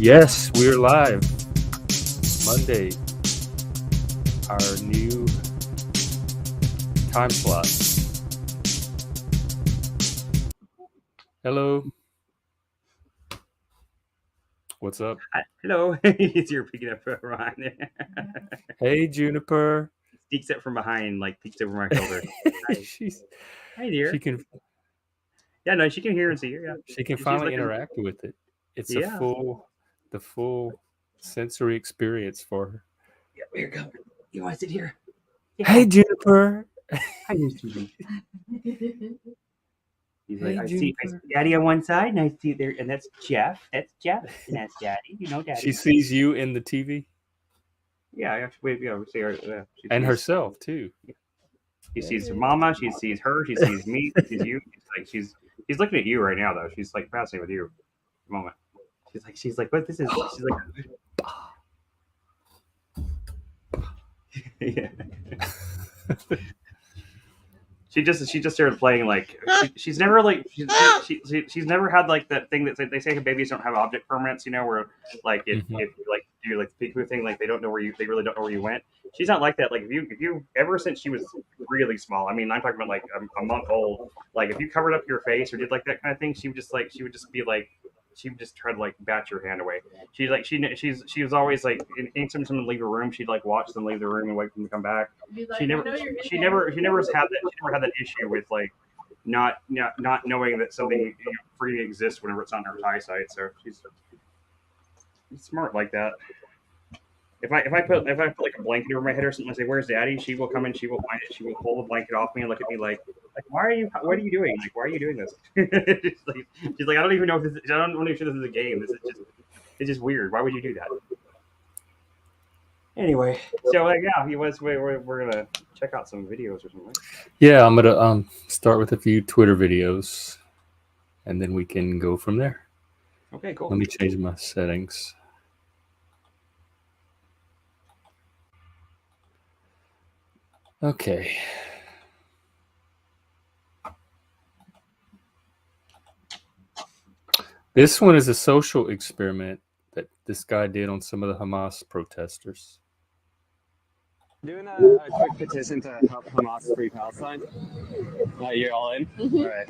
Yes, we're live. Monday, our new time slot. Hello. What's up? Hello. You're picking up Ryan. Hey, Juniper. Sneaks up from behind, like peeks over my shoulder. Hi, dear. She can hear and see you. Yeah. She can finally interact with it. It's the full sensory experience for her. Yeah, here, come. You want to sit here? Yeah. Hey, Juniper. Hi, Susie. He's like, I see Daddy on one side, and I see there, and that's Jeff. That's Jeff, and that's Daddy. You know, Daddy. She sees you in the TV. Yeah, we see her. And herself too. She sees her mama. She sees her. She sees me. She sees you. She's looking at you right now, though. She's like fascinated with you. At the moment. She's like, what this is? She's like, yeah. She just started playing like she's never like she's never had like that thing that they say babies don't have object permanence, you know, where like if you like do like the peek thing, like they really don't know where you went. She's not like that. Like if you ever since she was really small, I mean I'm talking about like a month old, like if you covered up your face or did like that kind of thing, she would just try to like bat your hand away. She was always like anytime someone leave a room, she'd like watch them leave the room and wait for them to come back. Like, she never had that issue with like not knowing that something free exists whenever it's on her eyesight. So she's smart like that. If I put like a blanket over my head or something and say, "Where's Daddy?" She will come and she will find it. She will pull the blanket off me and look at me like what are you doing? Like, why are you doing this? she's like, I don't even know if this. I don't know if this is a game. It's just weird. Why would you do that? Anyway, so we're gonna check out some videos or something. Yeah, I'm gonna start with a few Twitter videos, and then we can go from there. Okay, cool. Let me change my settings. Okay. This one is a social experiment that this guy did on some of the Hamas protesters. Doing a quick petition to help Hamas free Palestine. You're all in? Mm-hmm. All right.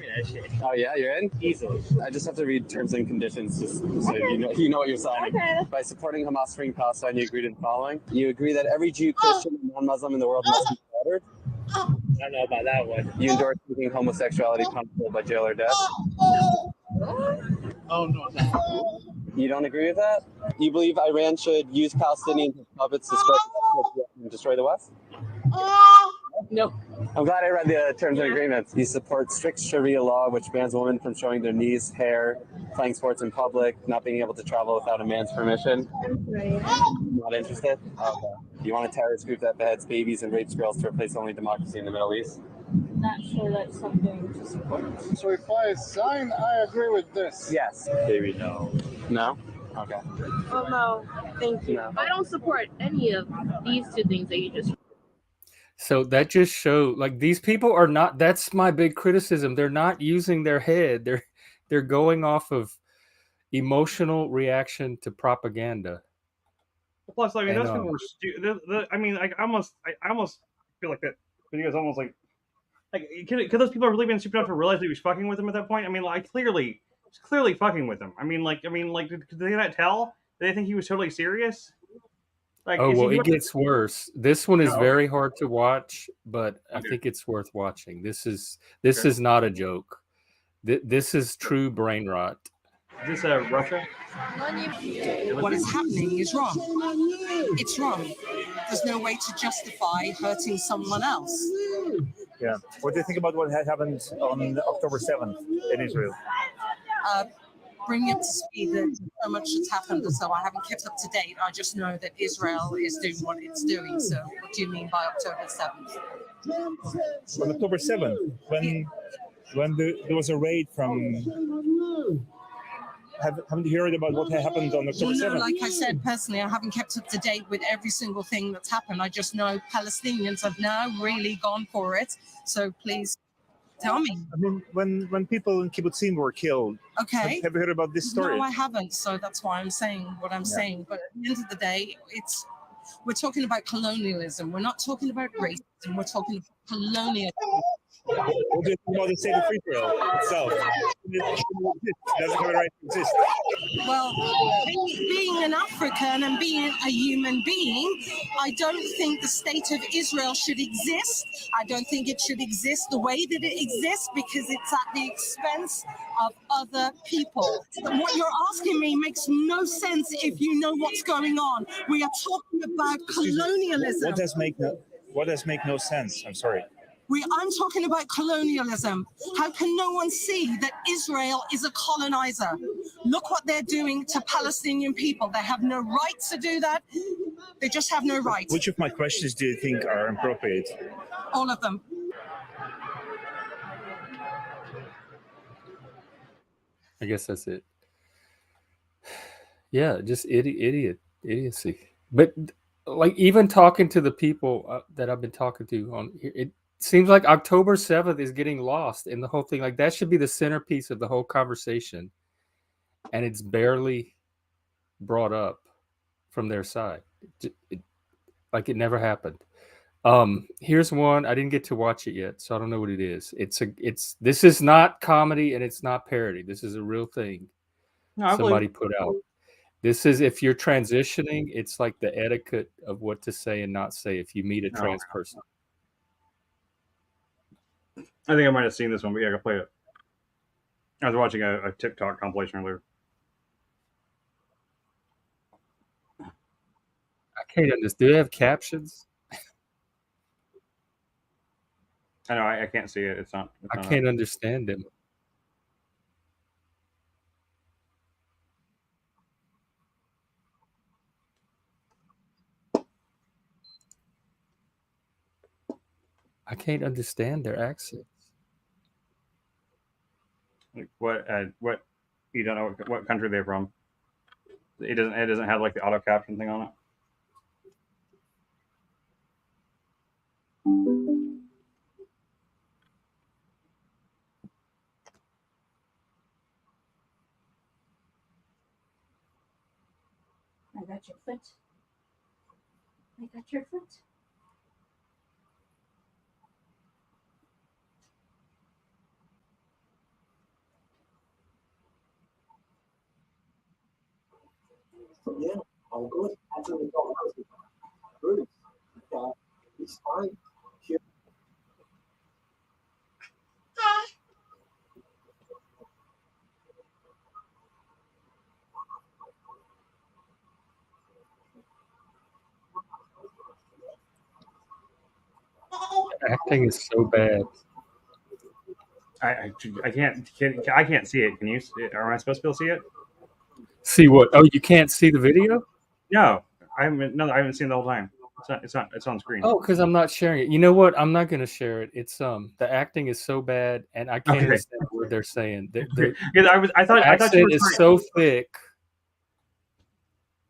Oh yeah, you're in? Easily. I just have to read terms and conditions just so you know what you're signing. Okay. By supporting Hamas freeing Palestine, you agree to the following. You agree that every Jew, Christian, and non-Muslim in the world must be slaughtered. I don't know about that one. You endorse making homosexuality punishable by jail or death. Oh, no. You don't agree with that? You believe Iran should use Palestinians as puppets to destroy the West? No. I'm glad I read the terms and agreements. You support strict Sharia law, which bans women from showing their knees, hair, playing sports in public, not being able to travel without a man's permission. Right. Not interested? Okay. You want a terrorist group that beheads babies and rapes girls to replace only democracy in the Middle East? Not sure that's something to support. So if I sign, I agree with this. Yes. Maybe no. No? Okay. Oh, no. Thank you. No. I don't support any of these two things that you just... So that just showed, like, these people are not, that's my big criticism. They're not using their head. They're going off of emotional reaction to propaganda. Plus, I mean, those people were stupid. I mean, I almost feel like that video is almost like could those people have really been stupid enough to realize that he was fucking with them at that point? I mean, like, clearly fucking with them. I mean, did they not tell? Did they think he was totally serious? Like, it gets worse. This one is very hard to watch, but I think it's worth watching. This is not a joke. This is true brain rot. Is this Russia? What is happening is wrong. It's wrong. There's no way to justify hurting someone else. Yeah. What do you think about what had happened on October 7th in Israel? Bring it to speed. There's so much that's happened, so I haven't kept up to date. I just know that Israel is doing what it's doing. So what do you mean by October 7th? On October 7th, when there was a raid from... Haven't you heard about what happened on October 7th? No, like I said, personally, I haven't kept up to date with every single thing that's happened. I just know Palestinians have now really gone for it. So please Tell me. I mean, when people in kibbutzim were killed, Okay. have you heard about this story? No, I haven't. So that's why I'm saying what I'm saying. But at the end of the day, we're talking about colonialism. We're not talking about racism. We're talking about colonialism. What do you think about the state of Israel itself? It doesn't have a right to exist. Well, being an African and being a human being, I don't think the state of Israel should exist. I don't think it should exist the way that it exists because it's at the expense of other people. What you're asking me makes no sense if you know what's going on. We are talking about colonialism. What does make no sense? I'm sorry. I'm talking about colonialism. How can no one see that Israel is a colonizer? Look what they're doing to Palestinian people. They have no right to do that. They just have no right. Which of my questions do you think are appropriate? All of them. I guess that's it. Yeah, just idiocy. But like even talking to the people that I've been talking to on here, it seems like October 7th is getting lost in the whole thing. Like that should be the centerpiece of the whole conversation, and it's barely brought up from their side. Like it never happened. Here's one. I didn't get to watch it yet, so I don't know what it is. This is not comedy and it's not parody. This is a real thing somebody put out. This is if you're transitioning, it's like the etiquette of what to say and not say if you meet a trans person. I think I might have seen this one, but yeah, I can play it. I was watching a TikTok compilation earlier. I can't understand. Do they have captions? I know I can't see it. It's not I can't understand them. I can't understand their accents. Like what you don't know what country they're from. It doesn't have like the auto caption thing on it. I got your foot. I got your foot. Yeah, all good. Actually, don't know. Bruce, he's fine. Here. Acting is so bad. I can't see it. Can you? Am I supposed to be able to see it? See what? Oh, you can't see the video? No, I haven't seen it the whole time. It's on screen. Oh, because I'm not sharing it. You know what? I'm not going to share it. It's the acting is so bad, and I can't understand what they're saying. The accent is so thick.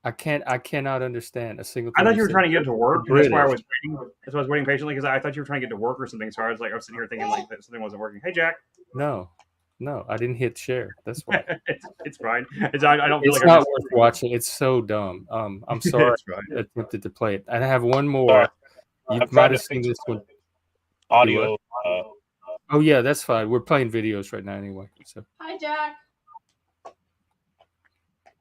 I cannot understand a single thing. I thought you were trying to get to work. And that's why I was waiting. That's why I was waiting patiently because I thought you were trying to get to work or something. So I was sitting here thinking like that something wasn't working. Hey, Jack. No, I didn't hit share. That's why. It's fine. I don't feel it's like not worth watching. It's so dumb. I'm sorry. I attempted to play it. And I have one more. You might have seen this one. Audio. Oh yeah, that's fine. We're playing videos right now anyway. So. Hi, Jack.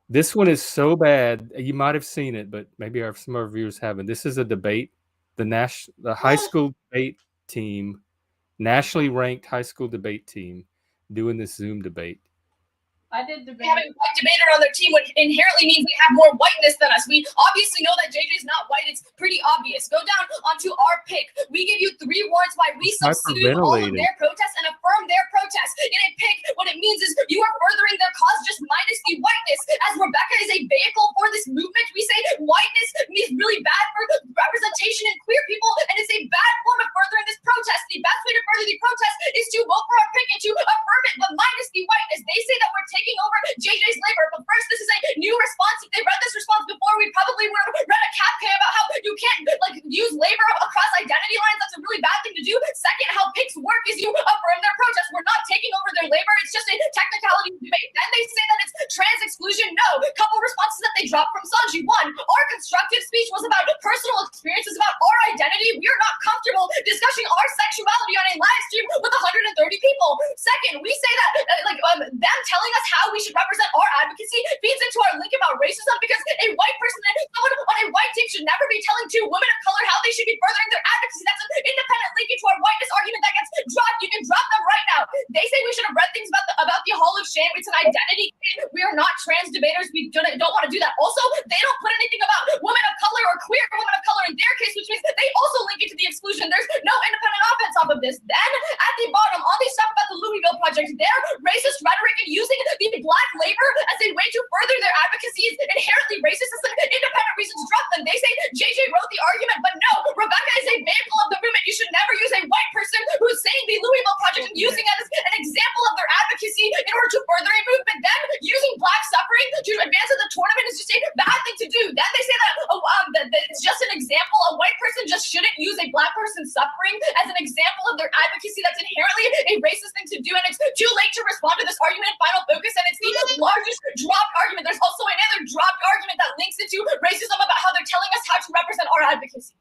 This one is so bad. You might have seen it, but maybe some of our viewers haven't. This is a debate. The high school debate team, nationally ranked high school debate team, doing this Zoom debate. I did debate. Having a white debater on their team, which inherently means we have more whiteness than us. We obviously know that JJ's not white. It's pretty obvious. Go down onto our pick. We give you 3 words why we substitute all of their protests and affirm their protests. In a pick, what it means is you are furthering their cause just minus the whiteness. As Rebecca is a vehicle for this movement, we say whiteness is really bad for representation in queer people, and it's a bad form of furthering this protest. The best way to further the protest is to vote for our pick and to affirm it, but minus the whiteness. They say that we're taking over JJ's labor, but first, this is a new response. If they read this response before we we probably would have read a cap about how you can't like use labor across identity lines. That's a really bad thing to do. Second, how PICs work is you affirm their protest. We're not taking over their labor. It's just a technicality debate. Then they say that it's trans exclusion. No. Couple responses that they dropped from Sanji. One, our constructive speech was about personal experiences about our identity. We are not comfortable discussing our sexuality on a live stream with 130 people. Second, we say that them telling us how we should represent our advocacy feeds into our link about racism because a white person, someone on a white team should never be telling two women of color how they should be furthering their advocacy. That's an independent link into our whiteness argument that gets dropped. You can drop them right now. They say we should have read things about the Hall of Shame. It's an identity. We are not trans debaters. We don't want to do that. Also, they don't put anything about women of color or queer women of color in their case, which means they also link it to the exclusion. There's no independent offense off of this. Then at the bottom, all these stuff about the Louisville Project, their racist rhetoric and using the black labor as a way to further their advocacy is inherently racist. It's an independent reason to drop them. They say JJ wrote the argument, but no, Rebecca is a vehicle of the movement. You should never use a white person who's saying the Louisville Project and using it as an example of their advocacy in order to further a movement. Then using black suffering to advance in the tournament is just a bad thing to do. Then they say that it's just an example. A white person just shouldn't use a black person's suffering as an example of their advocacy. That's inherently a racist thing to do, and it's too late to respond to this argument in Final Focus, and it's the largest dropped argument. There's also another dropped argument that links into racism about how they're telling us how to represent our advocacy.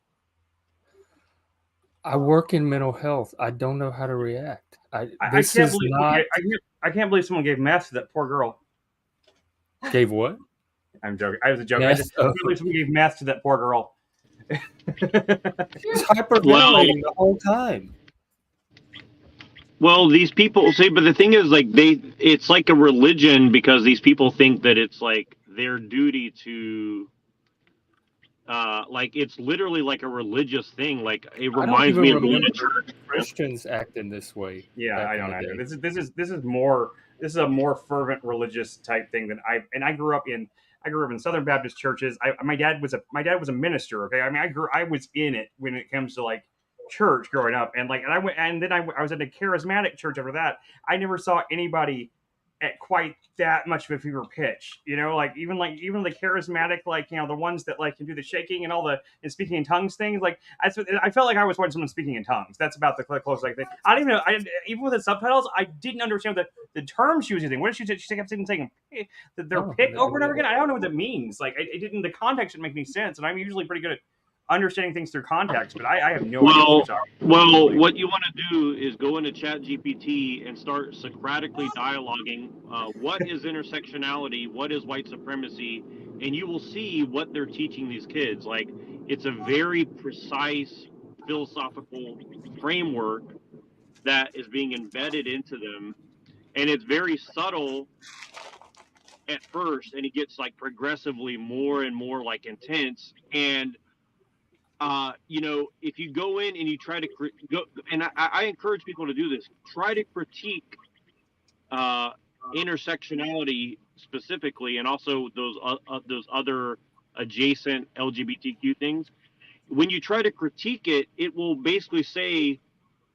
I work in mental health. I don't know how to react. I can't believe someone gave meth to that poor girl. Gave what? I'm joking. I was a joke. Yes. I can't believe someone gave meth to that poor girl. She was hyperventilating the whole time. Well, these people say, but the thing is, like, it's like a religion because these people think that it's like their duty to, like, it's literally like a religious thing. Like, it reminds me of going to church. Christians act in this way. Yeah, I don't know. This is a more fervent religious type thing than I grew up in Southern Baptist churches. My dad was a minister. Okay, I mean, I was in it when it comes to like church growing up, and I was in a charismatic church after that. I never saw anybody at quite that much of a fever pitch, you know, even the charismatic, the ones that can do the shaking and all and speaking in tongues things. I felt like I was watching someone speaking in tongues. That's about the closest I think. I don't even know. Even with the subtitles, I didn't understand the term she was using. What did she say? She kept saying their pick over and over again. I don't know what that means. It didn't. The context didn't make any sense. And I'm usually pretty good at understanding things through context, but I have no idea what you're talking about. Well, what you want to do is go into ChatGPT and start Socratically dialoguing. What is intersectionality? What is white supremacy? And you will see what they're teaching these kids. It's a very precise philosophical framework that is being embedded into them, and it's very subtle at first, and it gets progressively more and more intense. And if you go in and you try to go, and I encourage people to do this, try to critique intersectionality specifically, and also those other adjacent LGBTQ things. When you try to critique it, it will basically say,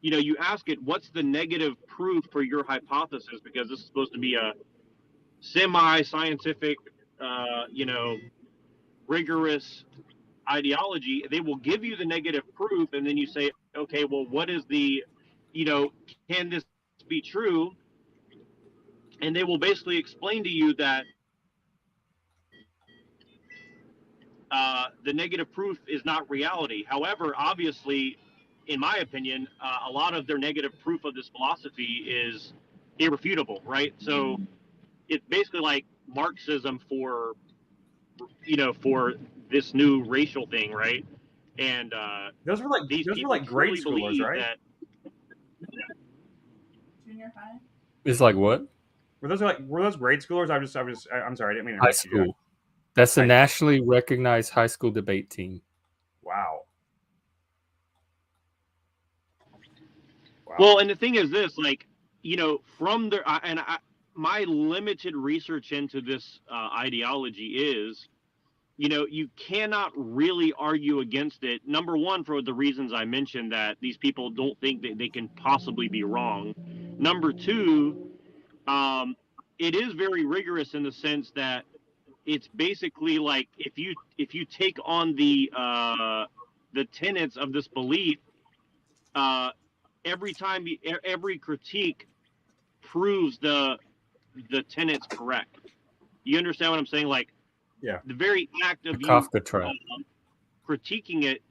you ask it, what's the negative proof for your hypothesis? Because this is supposed to be a semi-scientific, rigorous ideology. They will give you the negative proof, and then you say, okay, well, what is the, can this be true? And they will basically explain to you that the negative proof is not reality. However, obviously, in my opinion, a lot of their negative proof of this philosophy is irrefutable, right? So it's basically like Marxism for this new racial thing, right? And those were like grade schoolers, right? Junior high. It's like what? Were those grade schoolers? I'm sorry, I didn't mean to high school. That's the nationally recognized high school debate team. Wow. Well, and the thing is this, from their my limited research into this ideology is, you cannot really argue against it. Number one, for the reasons I mentioned, that these people don't think that they can possibly be wrong. Number two, it is very rigorous in the sense that it's basically like if you take on the tenets of this belief, every time every critique proves the tenets correct. You understand what I'm saying? Like, Yeah. the very act of The you Kafka trap. critiquing it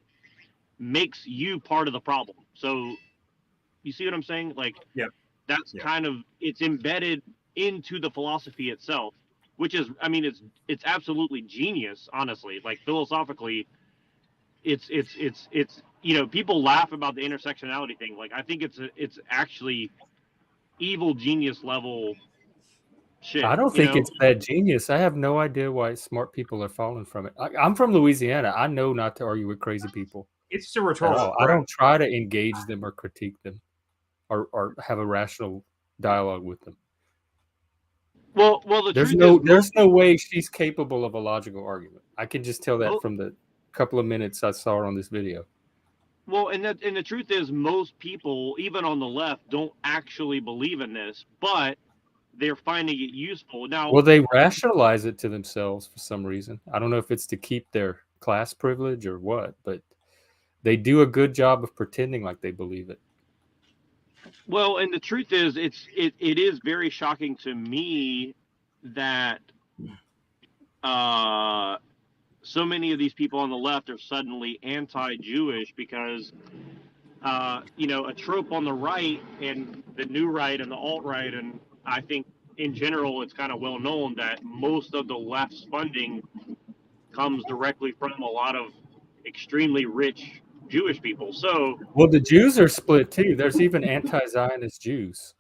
makes you part of the problem. So you see what I'm saying? Like, Yep. that's kind of, it's embedded into the philosophy itself, which is, I mean, it's absolutely genius, honestly. Like, philosophically, it's you know, people laugh about the intersectionality thing. Like, I think it's actually evil genius level shit. I don't You think know? it's bad genius. I have no idea why smart people are falling from it. I'm from Louisiana. I know not to argue with crazy people It's just a at rhetorical all. I threat. don't try to engage them or critique them or have a rational dialogue with them. Well, the There's truth no way she's capable of a logical argument. I can just tell that Well- from the couple of minutes I saw her on this video. Well, and the truth is, most people, even on the left, don't actually believe in this, but they're finding it useful. Now, Well, they rationalize it to themselves for some reason. I don't know if it's to keep their class privilege or what, but they do a good job of pretending like they believe it. well, and the truth is, it is very shocking to me that so many of these people on the left are suddenly anti-Jewish because you know, a trope on the right and the new right and the alt-right, and I think in general it's kind of well known that most of the left's funding comes directly from a lot of extremely rich Jewish people. So, Well, the Jews are split too. There's even anti-Zionist Jews.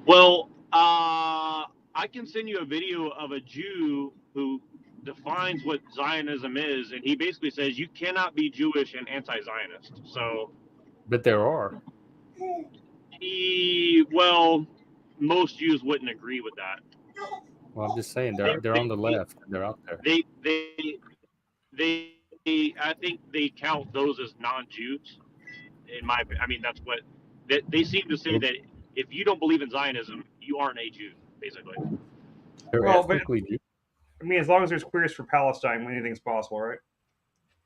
well, I can send you a video of a Jew who defines what Zionism is, and he basically says you cannot be Jewish and anti-Zionist. So, But there are. well, most Jews wouldn't agree with that. Well, I'm just saying they're on the left. They're out there. I think they count those as non-Jews. I mean, that's what they seem to say, that if you don't believe in Zionism, you aren't a Jew, basically. They're Well, but ethnically Jewish. I mean, as long as there's queers for Palestine, anything's possible, right?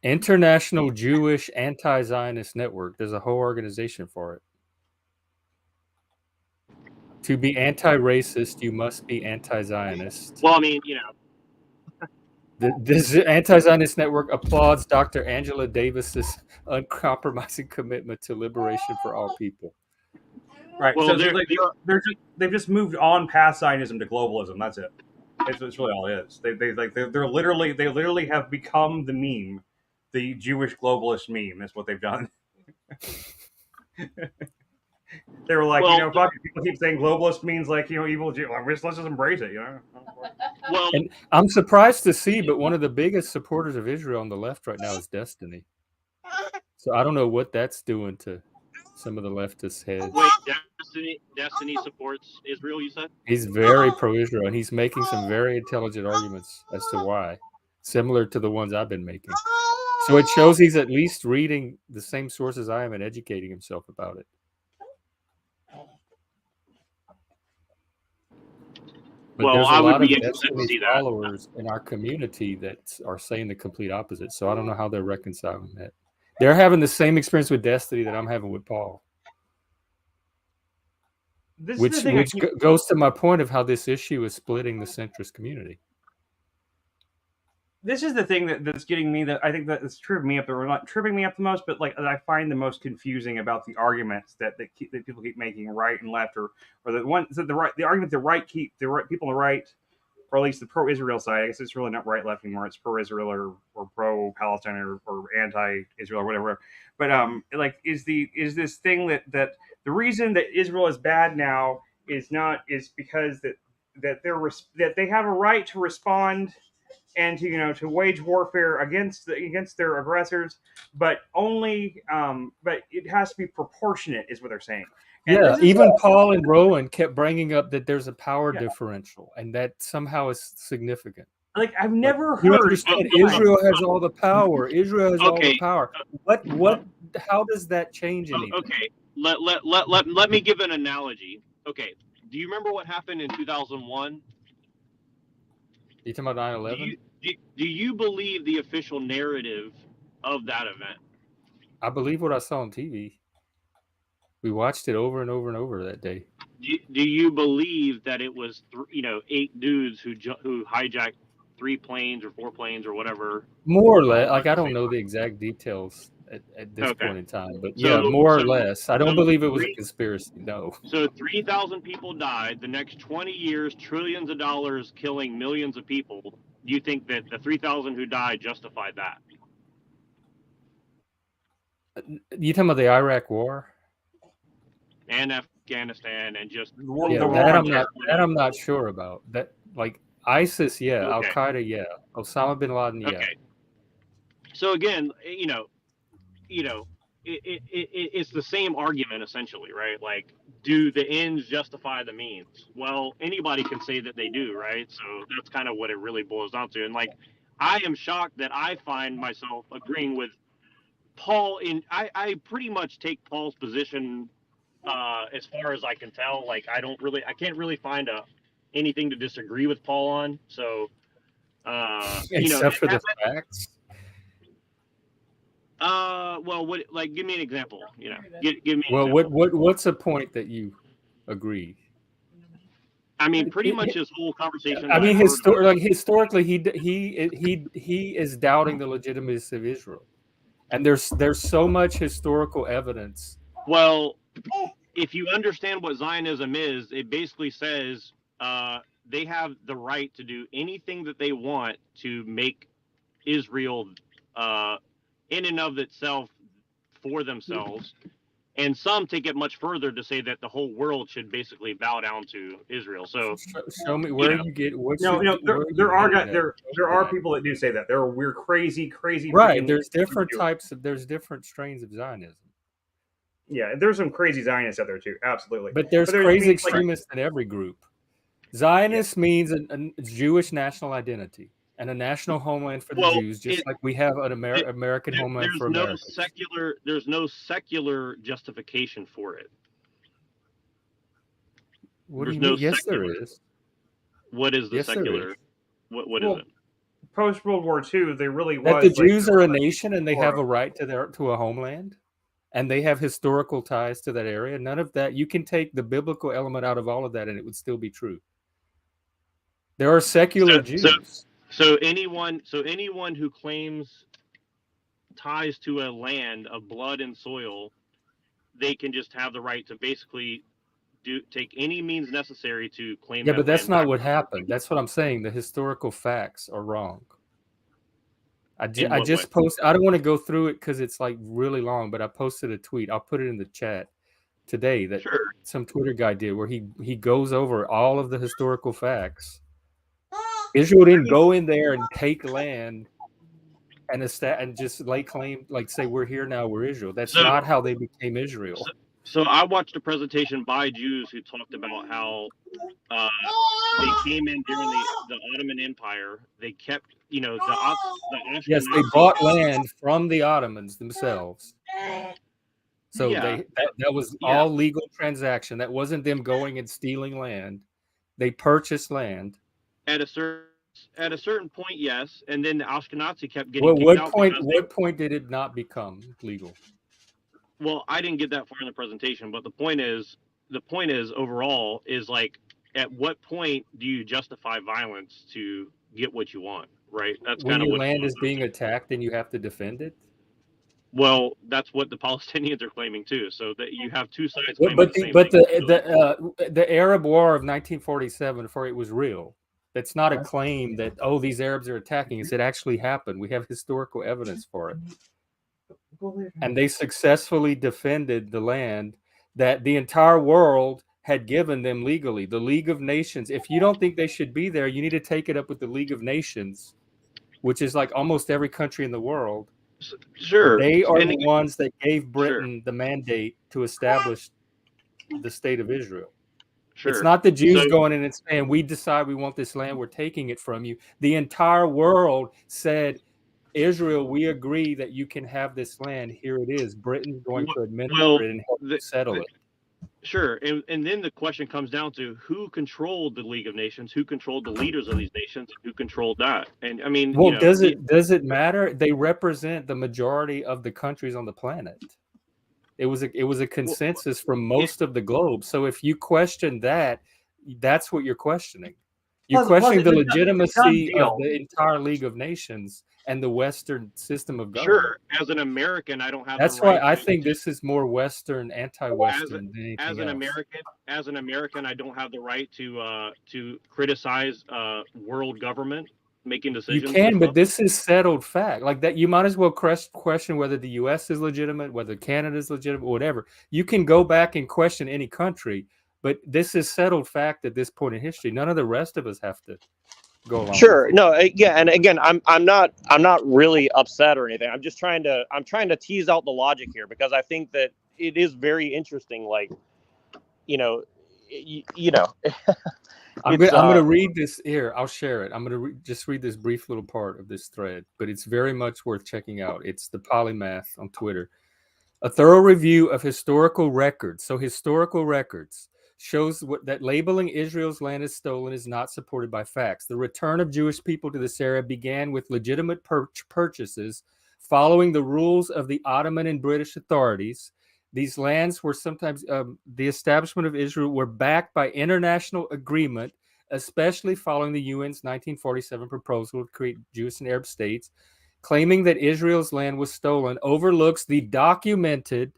International Jewish Anti-Zionist Network. There's a whole organization for it. To be anti-racist, you must be anti-Zionist. Well, I mean, you know, This anti-Zionist network applauds Dr. Angela Davis's uncompromising commitment to liberation for all people. Right. Well, so they've just moved on past Zionism to globalism. That's it. That's really all it is. They literally have become the meme, the Jewish globalist meme. That's what they've done. They were like, Well, you know, fuck it. People keep saying globalist means like, you know, evil Jew. Let's just embrace it, you know. well, And I'm surprised to see, but one of the biggest supporters of Israel on the left right now is Destiny. So I don't know what that's doing to some of the leftist heads. wait, Destiny supports Israel, you said? He's very pro-Israel, and he's making some very intelligent arguments as to why, similar to the ones I've been making. So it shows he's at least reading the same sources I am and educating himself about it. But Well, there's a I would lot of be interested to Destiny's see that. followers in our community that are saying the complete opposite. So I don't know how they're reconciling that. They're having the same experience with Destiny that I'm having with Paul. Which goes to my point of how this issue is splitting the centrist community. This is the thing that's getting me, that I think that it's tripping me up. They're not tripping me up the most, but like I find the most confusing about the arguments that people keep making, right and left, or the ones that the argument the right people on the right, or at least the pro-Israel side. I guess it's really not right left anymore. It's pro-Israel or pro-Palestine or anti-Israel or whatever. But is this thing that the reason that Israel is bad now is because that they have a right to respond and to wage warfare against their aggressors, but only but it has to be proportionate, is what they're saying. And even Paul and Rowan kept bringing up that there's a power differential, and that somehow is significant. Like, I've never heard. You understand? Israel has all the power. Israel has all the power. What? How does that change anything? Okay, let me give an analogy. Okay, do you remember what happened in 2001? You talking about 9/11? Do you believe the official narrative of that event? I believe what I saw on TV. We watched it over and over and over that day. Do you believe that it was 8 dudes who hijacked 3 planes or 4 planes or whatever? More or less. Like, I don't know the exact details at this point in time, but yeah, more or less. I don't believe it was a conspiracy. No. So 3,000 people died. The next 20 years, trillions of dollars killing millions of people. Do you think that the 3,000 who died justified that? You talking about the Iraq War? And Afghanistan and just that I'm not sure about. That, like, ISIS, yeah. Okay. Al Qaeda, yeah. Osama bin Laden, yeah. Okay. So again, it's the same argument essentially, right? Like, do the ends justify the means? Well, anybody can say that they do, right? So that's kind of what it really boils down to. And like, I am shocked that I find myself agreeing with Paul. I pretty much take Paul's position as far as I can tell. Like, I can't really find anything to disagree with Paul on. So, except for the facts. Well, give me an example. Give me. Well, what's a point that you agree? I mean, pretty much his whole conversation. I mean, historically, he is doubting the legitimacy of Israel, and there's so much historical evidence. Well, if you understand what Zionism is, it basically says they have the right to do anything that they want to make Israel in and of itself for themselves. And some take it much further to say that the whole world should basically bow down to Israel. So show me where you get. There are people that do say that. There are weird, crazy. Right. There's different there's different strains of Zionism. Yeah, there's some crazy Zionists out there too. Absolutely. But there's crazy extremists in every group. Zionist means a Jewish national identity and a national homeland for the Jews, just like we have an American homeland for Americans. There's no secular justification for it. What do you mean? Yes, there is. What is the secular? What is it? Post World War II, they really that the Jews are a nation and they have a right to a homeland, and they have historical ties to that area. None of that. You can take the biblical element out of all of that, and it would still be true. There are secular Jews. So anyone who claims ties to a land of blood and soil, they can just have the right to basically take any means necessary to claim. Yeah, but that's not what happened. That's what I'm saying. The historical facts are wrong. I just posted. I don't want to go through it because it's like really long, but I posted a tweet. I'll put it in the chat today that some Twitter guy did where he goes over all of the historical facts. Israel didn't go in there and take land and just lay claim, like say we're here now, we're Israel. That's not how they became Israel. So I watched a presentation by Jews who talked about how they came in during the Ottoman Empire. They kept, the yes, they bought land from the Ottomans themselves. So that was all legal transaction. That wasn't them going and stealing land. They purchased land. At a certain point, yes, and then the Ashkenazi kept getting. Well, what point did it not become legal? Well, I didn't get that far in the presentation, but the point is overall is like, at what point do you justify violence to get what you want? Right. That's kind of what land is being attacked and you have to defend it. Well, that's what the Palestinians are claiming too. So that you have two sides. But the Arab War of 1947, before it was real. That's not a claim that, these Arabs are attacking us. It actually happened. We have historical evidence for it. And they successfully defended the land that the entire world had given them legally. The League of Nations. If you don't think they should be there, you need to take it up with the League of Nations, which is like almost every country in the world. Sure. They are the ones that gave Britain the mandate to establish the state of Israel. Sure. It's not the Jews going in and saying, we decide we want this land, we're taking it from you. The entire world said, Israel, we agree that you can have this land. Here it is. Britain's going to administer it and help settle it. Sure, and then the question comes down to who controlled the League of Nations, who controlled the leaders of these nations, and who controlled that. And I mean, Well, does it matter? They represent the majority of the countries on the planet. It was a consensus from most of the globe. So if you question that, that's what you're questioning. You're questioning the legitimacy of the entire League of Nations and the Western system of government. Sure, as an American, I don't have That's the right. why I think this is more Western, anti-Western than anything as an else. American, I don't have the right to criticize world government making decisions. You can, but this is settled fact. Like that, you might as well question whether the U.S. is legitimate, whether Canada is legitimate, whatever. You can go back and question any country, but this is settled fact at this point in history. None of the rest of us have to go along. Sure, no, yeah, and again, I'm not really upset or anything. I'm trying to tease out the logic here because I think that it is very interesting. Like, you know. I'm going to read this here. I'll share it. I'm going to just read this brief little part of this thread, but it's very much worth checking out. It's the Polymath on Twitter. A thorough review of historical records. So historical records shows that labeling Israel's land as stolen is not supported by facts. The return of Jewish people to this area began with legitimate purchases following the rules of the Ottoman and British authorities. These lands were sometimes, the establishment of Israel were backed by international agreement, especially following the UN's 1947 proposal to create Jewish and Arab states. Claiming that Israel's land was stolen overlooks the documented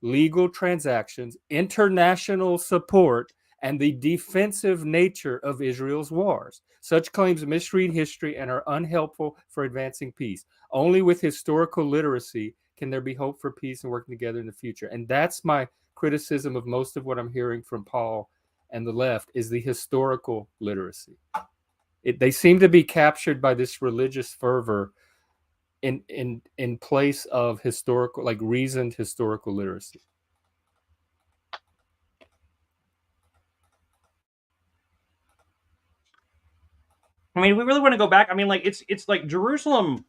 legal transactions, international support, and the defensive nature of Israel's wars. Such claims misread history and are unhelpful for advancing peace. Only with historical literacy can there be hope for peace and working together in the future. And that's my criticism of most of what I'm hearing from Paul and the left is the historical literacy. They seem to be captured by this religious fervor in place of historical, like reasoned historical literacy. I mean, we really want to go back. I mean, like it's like Jerusalem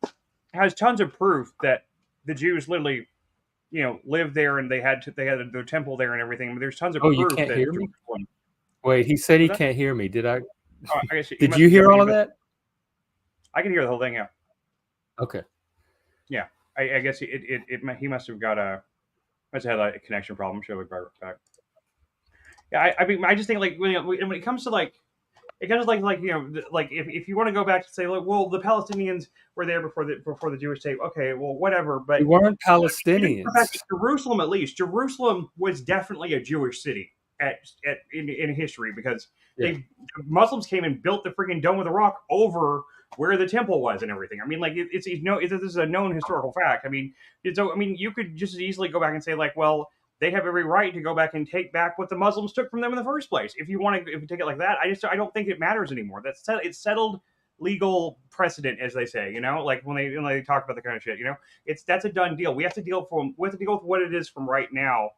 has tons of proof that the Jews literally, lived there and they had their temple there and everything. I mean, there's tons of proof. You can't that hear me? Wait, he said he can't hear me. Did I? Oh, I guess did you hear all of that? I can hear the whole thing. Yeah. Okay. Yeah, I guess he must have got must have had a connection problem. Should be right back. Yeah, I mean, I just think like when it comes to like. It kind of like if you want to go back to say like, well, the Palestinians were there before the Jewish state. Okay, well, whatever. But they weren't Palestinians. Jerusalem, at least, Jerusalem was definitely a Jewish city in history because Muslims came and built the freaking Dome of the Rock over where the temple was and everything. I mean, like this is a known historical fact. I mean, so you could just as easily go back and say like, well. They have every right to go back and take back what the Muslims took from them in the first place. If you take it like that, I don't think it matters anymore. It's settled legal precedent, as they say. Like when they talk about the kind of shit. That's a done deal. We have to deal with what it is from right now,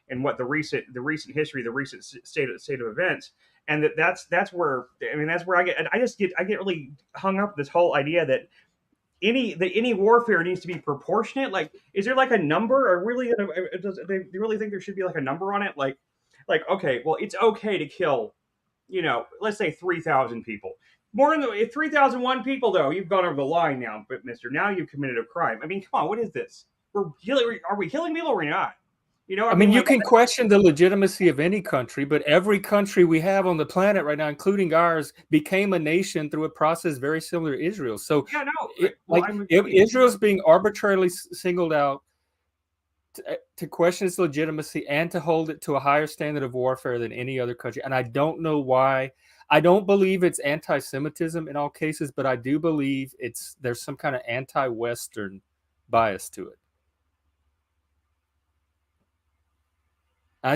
and what the recent history, the recent state of events, and that's where I get really hung up with this whole idea that. Any warfare needs to be proportionate. Like, is there like a number, or really? Do you really think there should be like a number on it? Like, okay, well, it's okay to kill, let's say 3,000 people. More than 3,001 people, though, you've gone over the line now, but Mister. Now you've committed a crime. I mean, come on, what is this? Are we killing people or we're not? I mean, you can question the legitimacy of any country, but every country we have on the planet right now, including ours, became a nation through a process very similar to Israel. So, if Israel's being arbitrarily singled out to question its legitimacy and to hold it to a higher standard of warfare than any other country, and I don't know why. I don't believe it's anti-Semitism in all cases, but I do believe there's some kind of anti-Western bias to it. I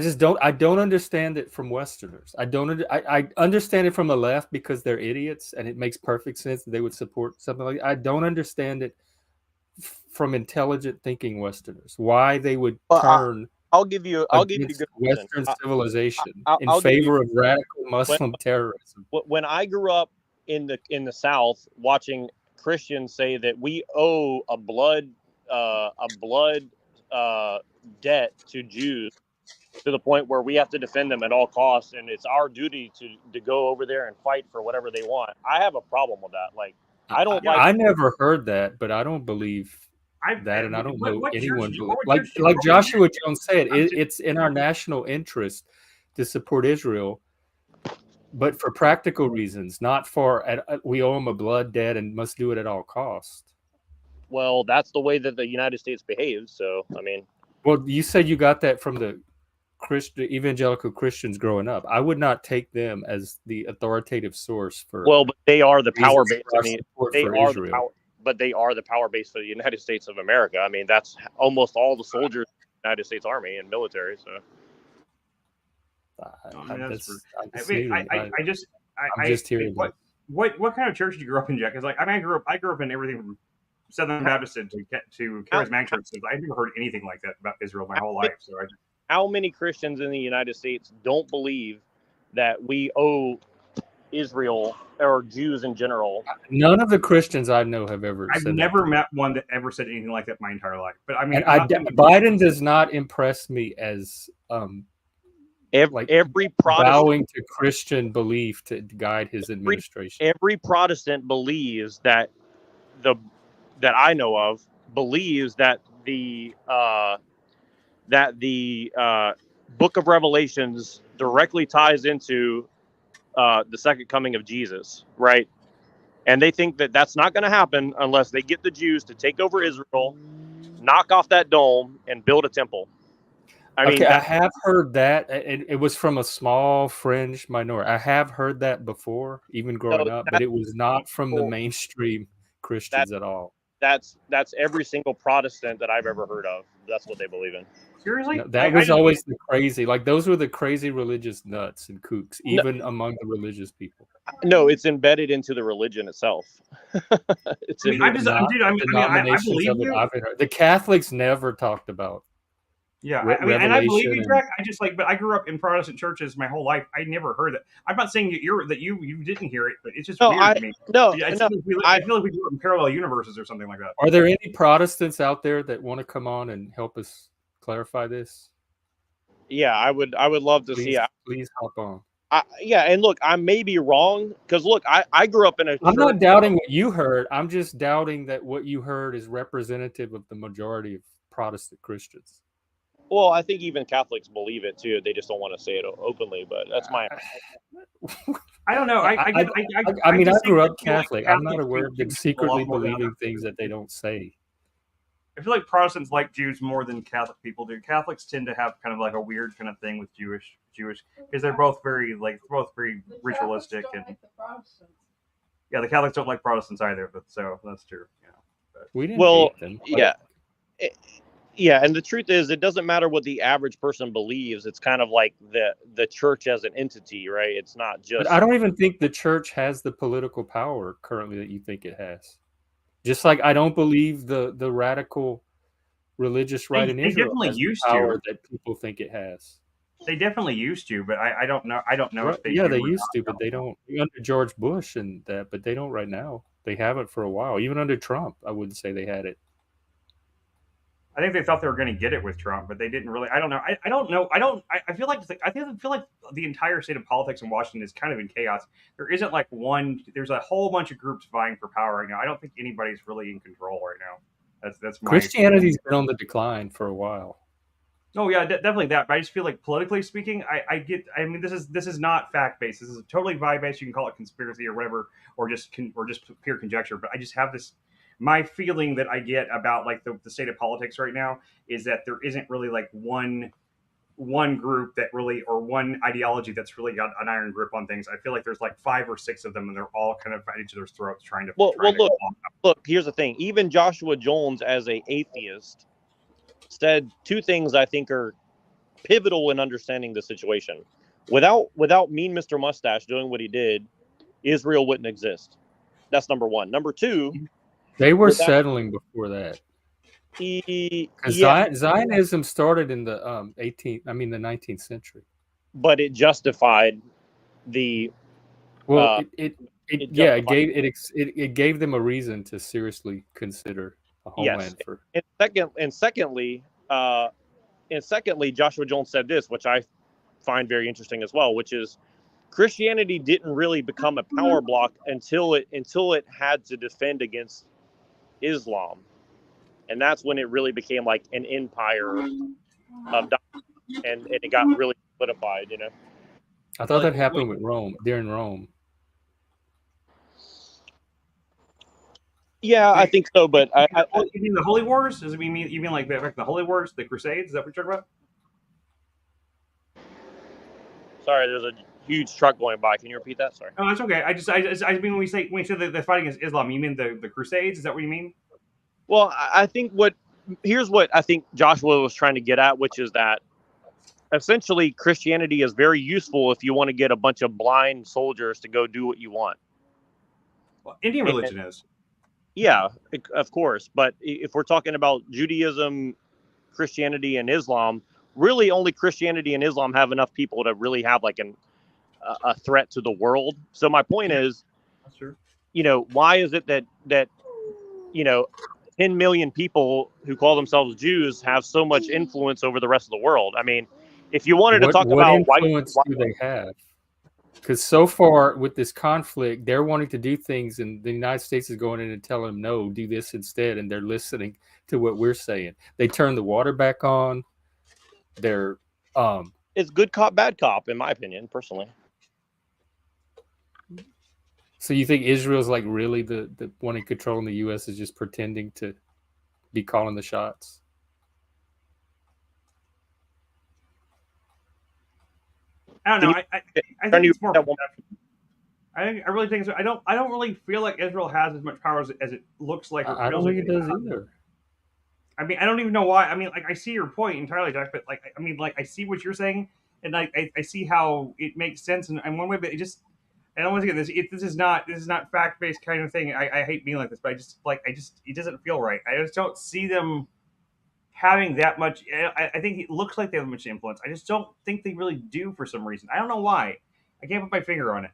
don't understand it from Westerners. I understand it from the left because they're idiots and it makes perfect sense that they would support something like that. I don't understand it from intelligent thinking Westerners. Why they would turn I'll give you a good Western civilization in favor of radical Muslim terrorism. When I grew up in the South watching Christians say that we owe a blood debt to Jews to the point where we have to defend them at all costs, and it's our duty to go over there and fight for whatever they want. I have a problem with that. Like, I don't like. I never heard that, but I don't believe that, and I don't know what church anyone did you- believe. what church did you Like grow up in? Joshua Jones said, it's in our national interest to support Israel, but for practical reasons, not for we owe them a blood debt and must do it at all costs. Well, that's the way that the United States behaves. So, I mean, well, you said you got that from the evangelical Christians growing up. I would not take them as the authoritative source for. Well, but they are the power base. I mean, they are the power, but they are the power base for the United States of America. I mean, that's almost all the soldiers in the United States Army and military. So. I'm just hearing. What kind of church did you grow up in, Jack? Because I grew up in everything from Southern Baptist to charismatic churches. I've never heard anything like that about Israel my whole life. So how many Christians in the United States don't believe that we owe Israel or Jews in general? None of the Christians I know have ever. I've never met one that ever said anything like that my entire life. But I mean, Biden does not impress me as every Protestant bowing to Christian belief to guide his administration. Every Protestant believes that that I know of believes that the Book of Revelations directly ties into the second coming of Jesus, right? And they think that that's not going to happen unless they get the Jews to take over Israel, knock off that dome, and build a temple. I mean, I have heard that. It was from a small fringe minority. I have heard that before, even growing up, but it was not from the mainstream Christians at all. That's every single Protestant that I've ever heard of. That's what they believe in. Seriously? No, that was always the crazy. Like, those were the crazy religious nuts and kooks, even among the religious people. No, it's embedded into the religion itself. I believe you. The Catholics never talked about. Yeah, and I believe you, Jack. But I grew up in Protestant churches my whole life. I never heard that. I'm not saying that you didn't hear it, but it's just weird to me. I feel like we grew up in parallel universes or something like that. Are there any Protestants out there that want to come on and help us clarify this? Yeah, I would love to see. Please hop on. And look, I may be wrong because look, I grew up in a. I'm not doubting what you heard. I'm just doubting that what you heard is representative of the majority of Protestant Christians. Well, I think even Catholics believe it too. They just don't want to say it openly. But that's my. I don't know. I grew up Catholic. I'm not aware of them secretly believing things that they don't say. I feel like Protestants like Jews more than Catholic people do. Catholics tend to have kind of like a weird kind of thing with Jewish because they're both very ritualistic and. Yeah, the Catholics don't like Protestants either, but so that's true. Yeah, we didn't hate them. Yeah, and the truth is, it doesn't matter what the average person believes. It's kind of like the church as an entity, right? It's not just. But I don't even think the church has the political power currently that you think it has. Just like I don't believe the radical religious right in Israel has the power that people think it has. They definitely used to, but I don't know. I don't know if they. Yeah, they used to, but they don't under George Bush and that. But they don't right now. They haven't for a while. Even under Trump, I wouldn't say they had it. I think they thought they were going to get it with Trump, but they didn't really. I don't know. I don't know. I feel like the entire state of politics in Washington is kind of in chaos. There isn't like one. There's a whole bunch of groups vying for power right now. I don't think anybody's really in control right now. That's my Christianity's been on the decline for a while. Oh yeah, definitely that. But I just feel like politically speaking, I mean, this is not fact based. This is totally vibe based. You can call it conspiracy or whatever, or just pure conjecture. But I just have this. My feeling that I get about like the state of politics right now is that there isn't really like one group that really, or one ideology that's really got an iron grip on things. I feel like there's like 5 or 6 of them, and they're all kind of at each other's throats trying to. Look. Here's the thing. Even Joshua Jones, as an atheist, said 2 things I think are pivotal in understanding the situation. Without Mean Mr. Mustache doing what he did, Israel wouldn't exist. That's number 1. Number 2. They were settling before that. Zionism started in the 19th century. But it justified the. Well, it gave them a reason to seriously consider a homeland for. And secondly, secondly, Joshua Jones said this, which I find very interesting as well, which is Christianity didn't really become a power block until it had to defend against Islam, and that's when it really became like an empire of and it got really solidified. You know, I thought that happened with Rome during Rome. Yeah, I think so, but you mean the Holy Wars? Does it mean you mean like the Holy Wars, the Crusades? Is that what you're talking about? Sorry, there's a huge truck going by. Can you repeat that? Sorry. Oh, that's okay. I mean when we say the fighting against Islam, you mean the Crusades? Is that what you mean? Well, I think here's what I think Joshua was trying to get at, which is that essentially Christianity is very useful if you want to get a bunch of blind soldiers to go do what you want. Well, Indian religion is. Yeah, of course. But if we're talking about Judaism, Christianity, and Islam, really only Christianity and Islam have enough people to really have like a threat to the world. So my point is, that's true. Why is it that 10 million people who call themselves Jews have so much influence over the rest of the world? I mean, if you wanted to talk about what influence do they have? Because so far with this conflict, they're wanting to do things, and the United States is going in and telling them, no, do this instead, and they're listening to what we're saying. They turn the water back on. They're it's good cop, bad cop, in my opinion, personally. So you think Israel's like really the one in control, and the U.S. is just pretending to be calling the shots? I don't know. I think it's more. I really think so. I don't really feel like Israel has as much power as it looks like. I don't think it does either. I mean, I don't even know why. I mean, like, I see your point entirely, Jack, but like, I mean, like, I see what you're saying, and I see how it makes sense in one way, but it just, I don't want to get this. This is not fact based kind of thing. I hate being like this, but it doesn't feel right. I just don't see them having that much. I think it looks like they have much influence. I just don't think they really do for some reason. I don't know why. I can't put my finger on it.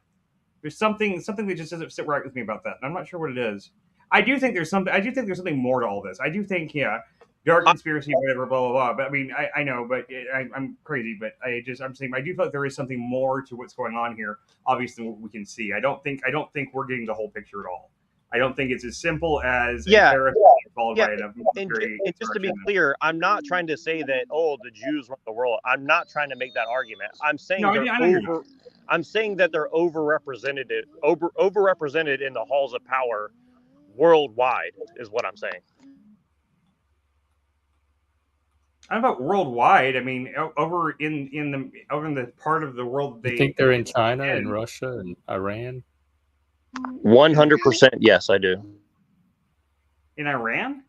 There's something that just doesn't sit right with me about that. And I'm not sure what it is. I do think there's something more to all this. I do think, yeah, dark conspiracy, whatever, blah blah blah. But I mean, I know, but I'm crazy. But I'm saying I do feel like there is something more to what's going on here, obviously, than what we can see. I don't think we're getting the whole picture at all. I don't think it's as simple as followed by a military. And just to be clear, I'm not trying to say that the Jews run the world. I'm not trying to make that argument. I'm saying I'm saying that they're overrepresented in the halls of power worldwide is what I'm saying. I don't know about worldwide. I mean, over in the part of the world you think they're in China and Russia and Iran? 100%, yes, I do. In Iran?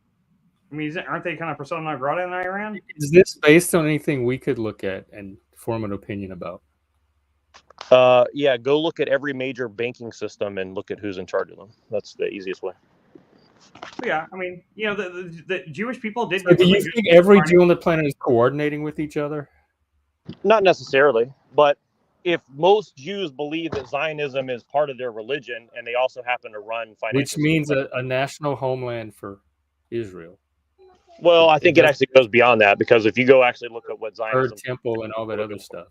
I mean, aren't they kind of persona non grata in Iran? Is this based on anything we could look at and form an opinion about? Yeah, go look at every major banking system and look at who's in charge of them. That's the easiest way. Yeah, I mean, the Jewish people did. So do you think every Jew on the planet is coordinating with each other? Not necessarily, but if most Jews believe that Zionism is part of their religion and they also happen to run financial, which means a national homeland for Israel. Well, I think it actually goes beyond that, because if you go actually look at what Zionism, Third Temple and all that other stuff.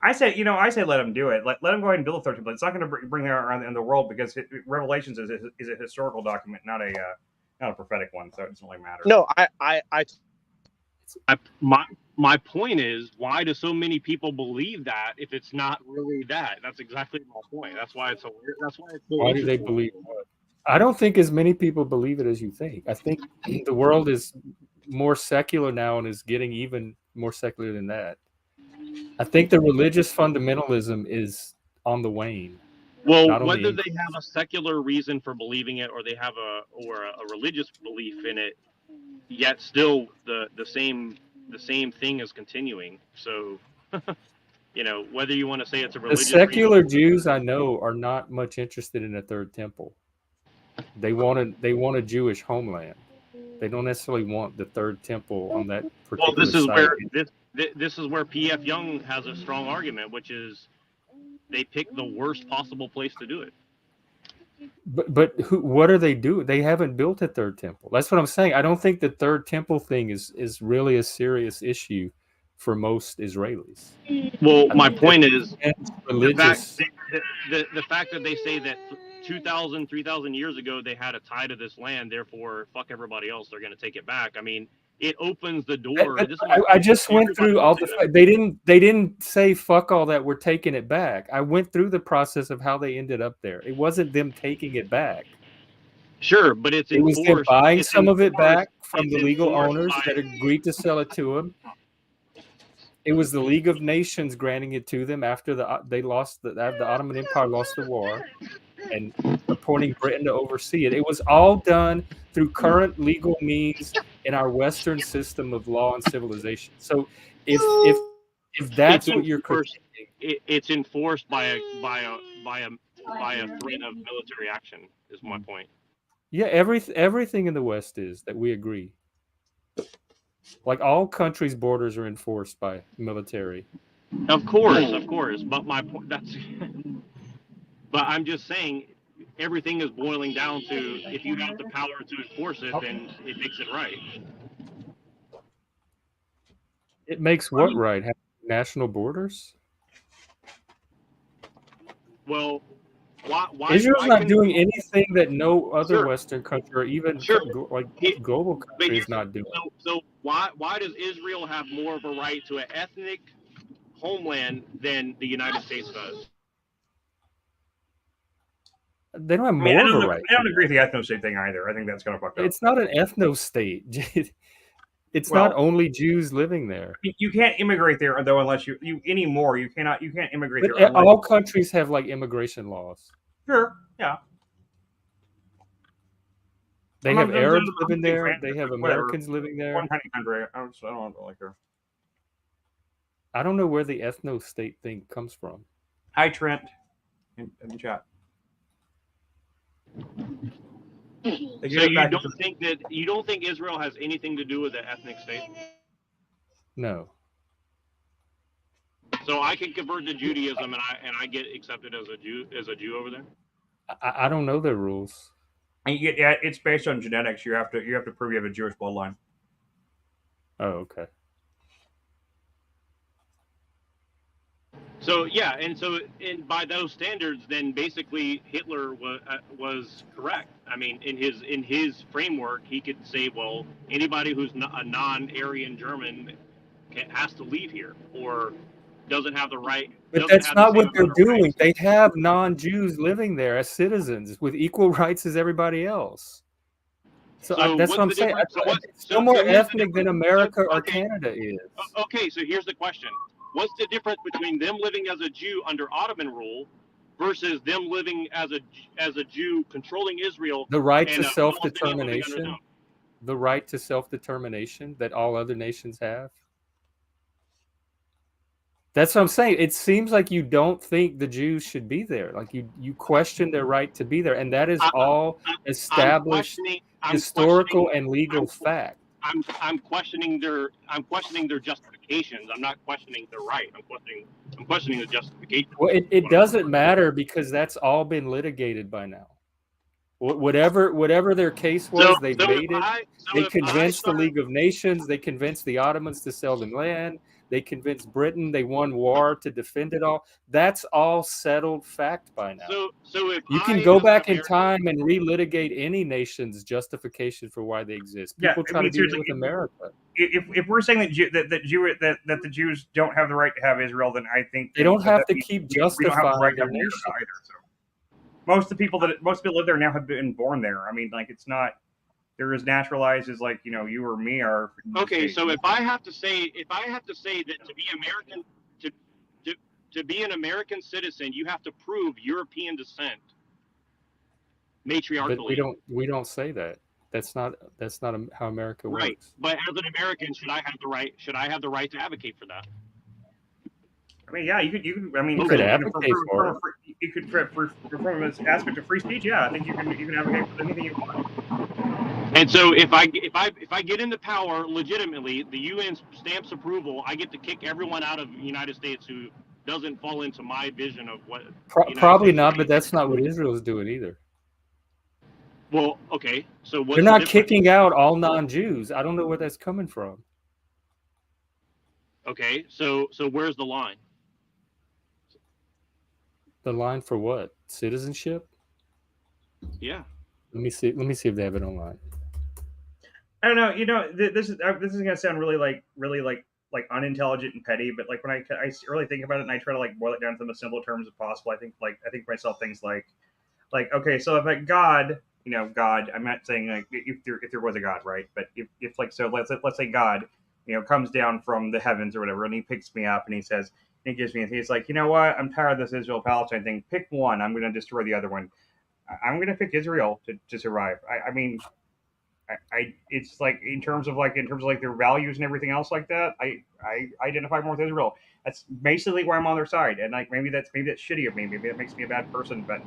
I say let them do it. Let them go ahead and build a third temple. It's not going to bring that around in the world, because Revelations is a historical document, not a prophetic one. So it doesn't really matter. No, my point is, why do so many people believe that if it's not really that? That's exactly my point. That's why it's so weird. That's why it's so why do they believe what? I don't think as many people believe it as you think. I think the world is more secular now and is getting even more secular than that. I think the religious fundamentalism is on the wane. Well, whether they have a secular reason for believing it or they have a religious belief in it, yet still the same thing is continuing. So, whether you want to say it's a religious the secular Jews I know are not much interested in a third temple. They want a Jewish homeland. They don't necessarily want the third temple on that particular site. This is where P.F. Young has a strong argument, which is they pick the worst possible place to do it. But what are they doing? They haven't built a third temple. That's what I'm saying. I don't think the third temple thing is really a serious issue for most Israelis. Well, I my think point is religious. the fact that they say that 2,000, 3,000 years ago they had a tie to this land, therefore fuck everybody else, they're going to take it back. I mean, it opens the door. I just went through all the. They didn't say fuck all that. We're taking it back. I went through the process of how they ended up there. It wasn't them taking it back. Sure, but it's It was them enforced. buying It's some of it enforced. back from the It's legal enforced owners by. that agreed to sell it to them. It was the League of Nations granting it to them after the Ottoman Empire lost the war, and appointing Britain to oversee it. It was all done through current legal means in our Western system of law and civilization. So if that's It's what you're enforced. critiquing, It's enforced by a threat of military action. Is my point. yeah, everything in the West is that we agree. Like all countries' borders are enforced by military. Of course. But my point. That's. But I'm just saying, everything is boiling down to if you have the power to enforce it, then it makes it right. It makes what right? Have national borders? Well, why Israel's why not can, doing anything that no other Sure. Western country or even Sure. global But country is not doing. So why does Israel have more of a right to an ethnic homeland than the United States does? They don't have I mean, more of a right. I don't agree with the ethno-state thing either. I think that's kind of fucked up. It's not an ethno-state. It's Well, not only Jews living there. You can't immigrate there though unless you anymore. You can't immigrate But there. Unless, all countries have like immigration laws. sure, yeah. They have Arabs living there. They have Americans living there. One tiny country. I don't like her. I don't know where the ethno-state thing comes from. Hi, Trent. In the chat. So you don't think Israel has anything to do with the ethnic state? No. So I can convert to Judaism and I get accepted as a Jew over there? I don't know their rules. And it's based on genetics. You have to prove you have a Jewish bloodline. Oh, okay. So yeah, and by those standards, then basically Hitler was correct. I mean, in his framework, he could say, well, anybody who's a non-Aryan German has to leave here or doesn't have the right. But that's not what they're doing. They have non-Jews living there as citizens with equal rights as everybody else. So that's what I'm saying. It's no more ethnic than America or Canada is. Okay, so here's the question. What's the difference between them living as a Jew under Ottoman rule versus them living as a Jew controlling Israel? The right to self-determination. The right to self-determination that all other nations have. That's what I'm saying. It seems like you don't think the Jews should be there. Like you question their right to be there, and that is all established historical and legal fact. I'm questioning their justifications. I'm not questioning their right. I'm questioning the justification. Well, it doesn't matter because that's all been litigated by now. Whatever their case was, they made it. They convinced the League of Nations. They convinced the Ottomans to sell them land. They convinced Britain. They won war to defend it all. That's all settled fact by now. So if you can go back in time and relitigate any nation's justification for why they exist. People try to do it with America. If we're saying that the Jews don't have the right to have Israel, then I think they don't have to keep justifying their nation either. So most of the people live there now have been born there. I mean, like it's not. They're as naturalized as like you or me are. Okay, so if I have to say that to be American, to be an American citizen, you have to prove European descent. Matriarchally. But we don't say that. That's not how America works. Right, but as an American, should I have the right to advocate for that? I mean, yeah, you could. I mean, you could advocate for it. You could from this aspect of free speech. Yeah, I think you can advocate for anything you want. And so if I get into power legitimately, the UN stamps approval, I get to kick everyone out of the United States who doesn't fall into my vision of what. Probably not, but that's not what Israel's doing either. Well, okay. So what's They're the not difference? kicking out all non-Jews. I don't know where that's coming from. Okay, so where's the line? The line for what? Citizenship? Yeah. Let me see. Let me see if they have it online. I don't know. You know, this is gonna sound really like unintelligent and petty, but like when I really think about it and I try to like boil it down to the simple terms as possible, I think myself things like okay, so if like God, you know, God, I'm not saying like if there was a God, right? But if like so let's say God, you know, comes down from the heavens or whatever, and he picks me up and he says, and he gives me, he's like, you know what, I'm tired of this Israel Palestine thing. Pick one. I'm going to destroy the other one. I'm going to pick Israel to survive. I mean, it's like in terms of like their values and everything else like that. I identify more with Israel. That's basically why I'm on their side. And like maybe that's shitty of me. Maybe that makes me a bad person, but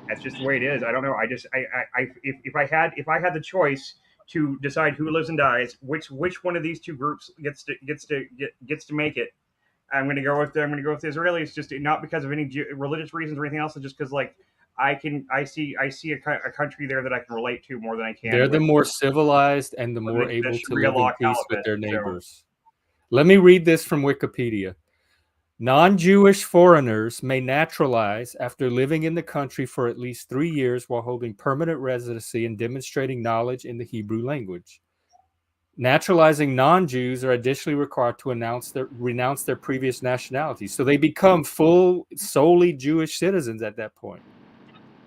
that's just the way it is. I don't know. If I had the choice to decide who lives and dies, which one of these two groups gets to make it, I'm going to go with the Israelis. Just not because of any religious reasons or anything else, just because like I see a country there that I can relate to more than I can. They're the with more civilized and the more the able to Sharia live in law peace with caliphate. their So neighbors. Let me read this from Wikipedia. Non-Jewish foreigners may naturalize after living in the country for at least 3 years while holding permanent residency and demonstrating knowledge in the Hebrew language. Naturalizing non-Jews are additionally required to renounce their previous nationality. So they become solely Jewish citizens at that point.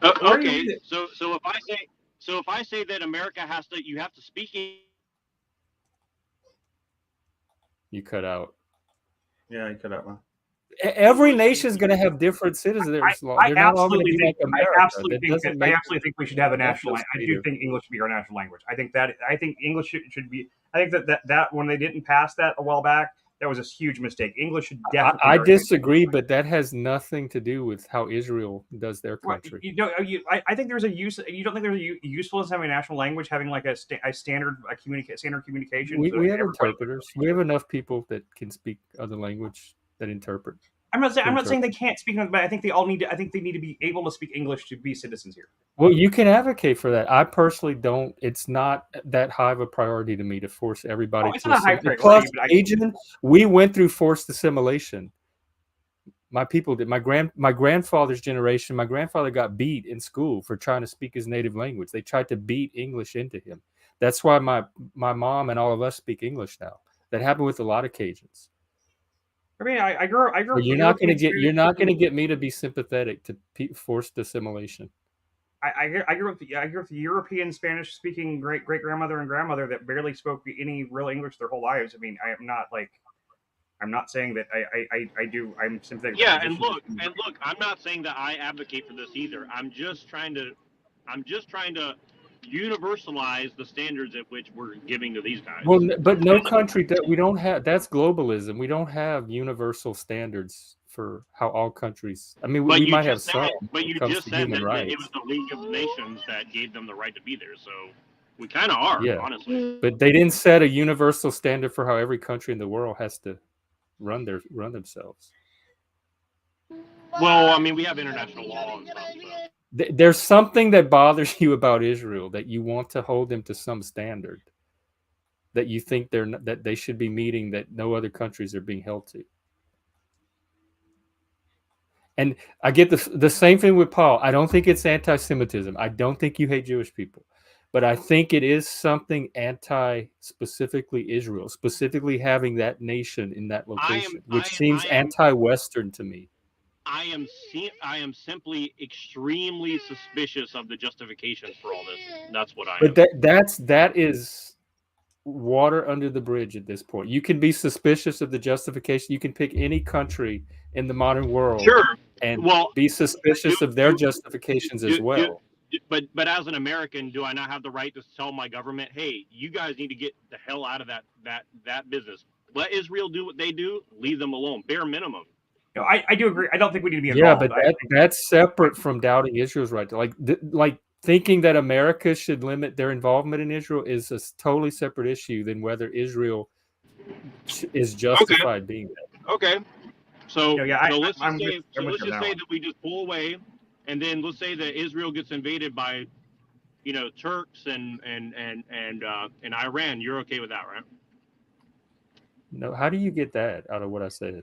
Okay, so if I say that America you have to speak. You cut out. Yeah, you cut out. Well. Every nation is going to have different citizens. They're not all going to be like America. I absolutely think we should have a national. I do think English should be our national language. I think English should be. I think that when they didn't pass that a while back, that was a huge mistake. English should definitely. I disagree, but that has nothing to do with how Israel does their country. I think there's a use. You don't think there's a usefulness having a national language, having like a standard communication. We have interpreters. We have enough people that can speak other language that interpret. I'm not saying they can't speak, but I think they all need to. I think they need to be able to speak English to be citizens here. Well, you can advocate for that. I personally don't. It's not that high of a priority to me to force everybody to assimilate. Plus, Asian, we went through forced assimilation. My people did. My grandfather's generation. My grandfather got beat in school for trying to speak his native language. They tried to beat English into him. That's why my mom and all of us speak English now. That happened with a lot of Cajuns. I mean, I grew up. You're not going to get me to be sympathetic to forced assimilation. I grew up with European Spanish speaking great grandmother and grandmother that barely spoke any real English their whole lives. I mean, I'm not saying that I do. I'm sympathetic. Yeah, and look, I'm not saying that I advocate for this either. I'm just trying to universalize the standards at which we're giving to these guys. Well, but no country that we don't have. That's globalism. We don't have universal standards for how all countries. I mean, we might have some. But you just said that it was the League of Nations that gave them the right to be there. So we kind of are, honestly. But they didn't set a universal standard for how every country in the world has to run themselves. Well, I mean, we have international law and stuff. So. There's something that bothers you about Israel, that you want to hold them to some standard that you think that they should be meeting, that no other countries are being held to. And I get the same thing with Paul. I don't think it's anti-Semitism. I don't think you hate Jewish people. But I think it is something specifically Israel, specifically having that nation in that location, which seems anti-Western to me. I am simply extremely suspicious of the justifications for all this. That's what I am. But that is water under the bridge at this point. You can be suspicious of the justification. You can pick any country in the modern world, and be suspicious of their justifications as well. But as an American, do I not have the right to tell my government, hey, you guys need to get the hell out of that business? Let Israel do what they do. Leave them alone. Bare minimum. No, I do agree. I don't think we need to be involved. Yeah, but that's separate from doubting Israel's right. Like thinking that America should limit their involvement in Israel is a totally separate issue than whether Israel is justified being there. Okay. So, let's just say that we just pull away, and then let's say that Israel gets invaded by Turks and Iran, you're okay with that, right? No, how do you get that out of what I said?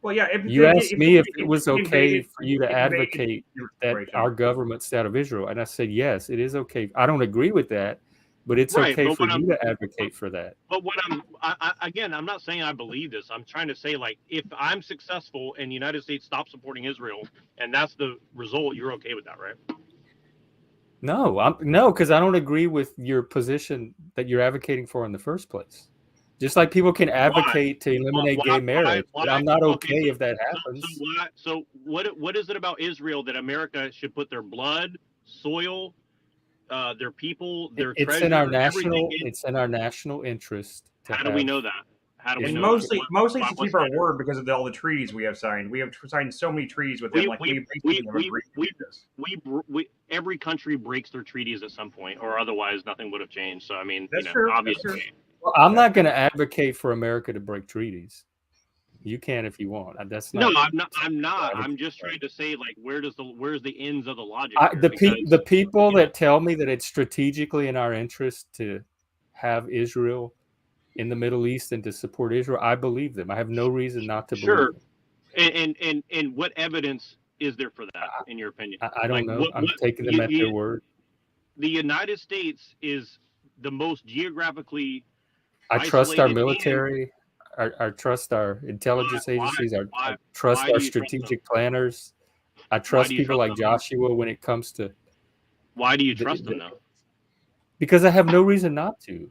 Well, yeah. You asked me if it was we okay invaded- for you to if we invaded advocate your that situation. our government's out of Israel, and I said yes, it is okay. I don't agree with that, but it's Right, okay but for what you to advocate for that. But what again, I'm not saying I believe this. I'm trying to say, like, if I'm successful and the United States stops supporting Israel, and that's the result, you're okay with that, right? No, because I don't agree with your position that you're advocating for in the first place. Just like people can advocate to eliminate gay marriage, but I'm not okay if that happens. So what is it about Israel that America should put their blood, soil, their people, their It's treasure, in our everything in? it's in our national interest to How do we have. know that? How do we And know mostly that? to keep our word because of all the treaties we have signed. We have signed so many treaties with them. Every country breaks their treaties at some point, or otherwise nothing would have changed. So I mean, That's true. obviously. That's true. Well, I'm not going to advocate for America to break treaties. You can if you want. That's not. No, I'm not. I'm just trying to say, like, where's the ends of the logic? The people that tell me that it's strategically in our interest to have Israel in the Middle East and to support Israel, I believe them. I have no reason not to believe them. And what evidence is there for that, in your opinion? I don't know. I'm taking them at their word. The United States is the most geographically. I trust our military. I trust our intelligence agencies. I trust our strategic planners. I trust people like Joshua when it comes to. Why do you trust them, though? Because I have no reason not to.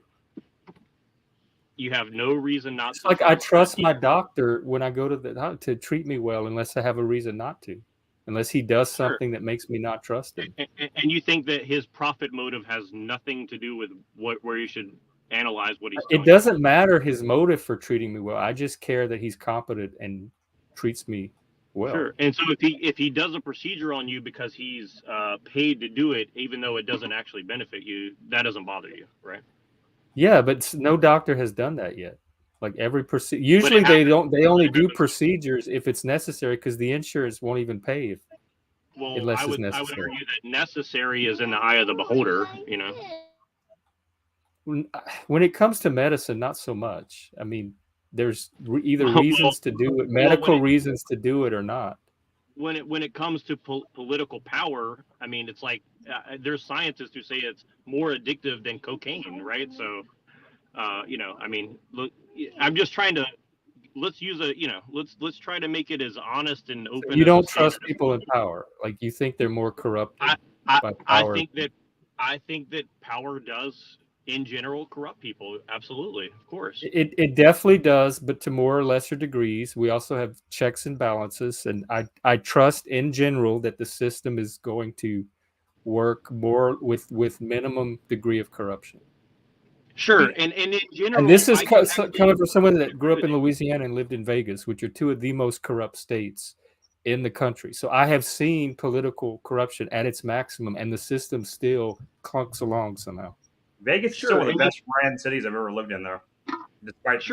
You have no reason not to. Like I trust my doctor when I go to treat me well, unless I have a reason not to, unless he does something that makes me not trust him. And you think that his profit motive has nothing to do with where you should analyze what he's doing? It doesn't matter his motive for treating me well. I just care that he's competent and treats me well. Sure. And so if he does a procedure on you because he's paid to do it, even though it doesn't actually benefit you, that doesn't bother you, right? Yeah, but no doctor has done that yet. Like every procedure, usually they only do procedures if it's necessary because the insurance won't even pay unless it's necessary. I would argue that necessary is in the eye of the beholder, When it comes to medicine, not so much. I mean, there's either reasons to do it, medical reasons to do it or not. When it comes to political power, I mean, it's like there's scientists who say it's more addictive than cocaine, right? So, I mean, look, I'm just trying to let's try to make it as honest and open. So you don't trust people in power, like you think they're more corrupt by power. I think that power does, in general, corrupt people. Absolutely, of course. It definitely does, but to more or lesser degrees. We also have checks and balances, and I trust in general that the system is going to work more with minimum degree of corruption. Sure, and in general, and this is coming from someone that grew up in Louisiana and lived in Vegas, which are two of the most corrupt states in the country. So I have seen political corruption at its maximum, and the system still clunks along somehow. Vegas is still one of the best ran cities I've ever lived in, though. Despite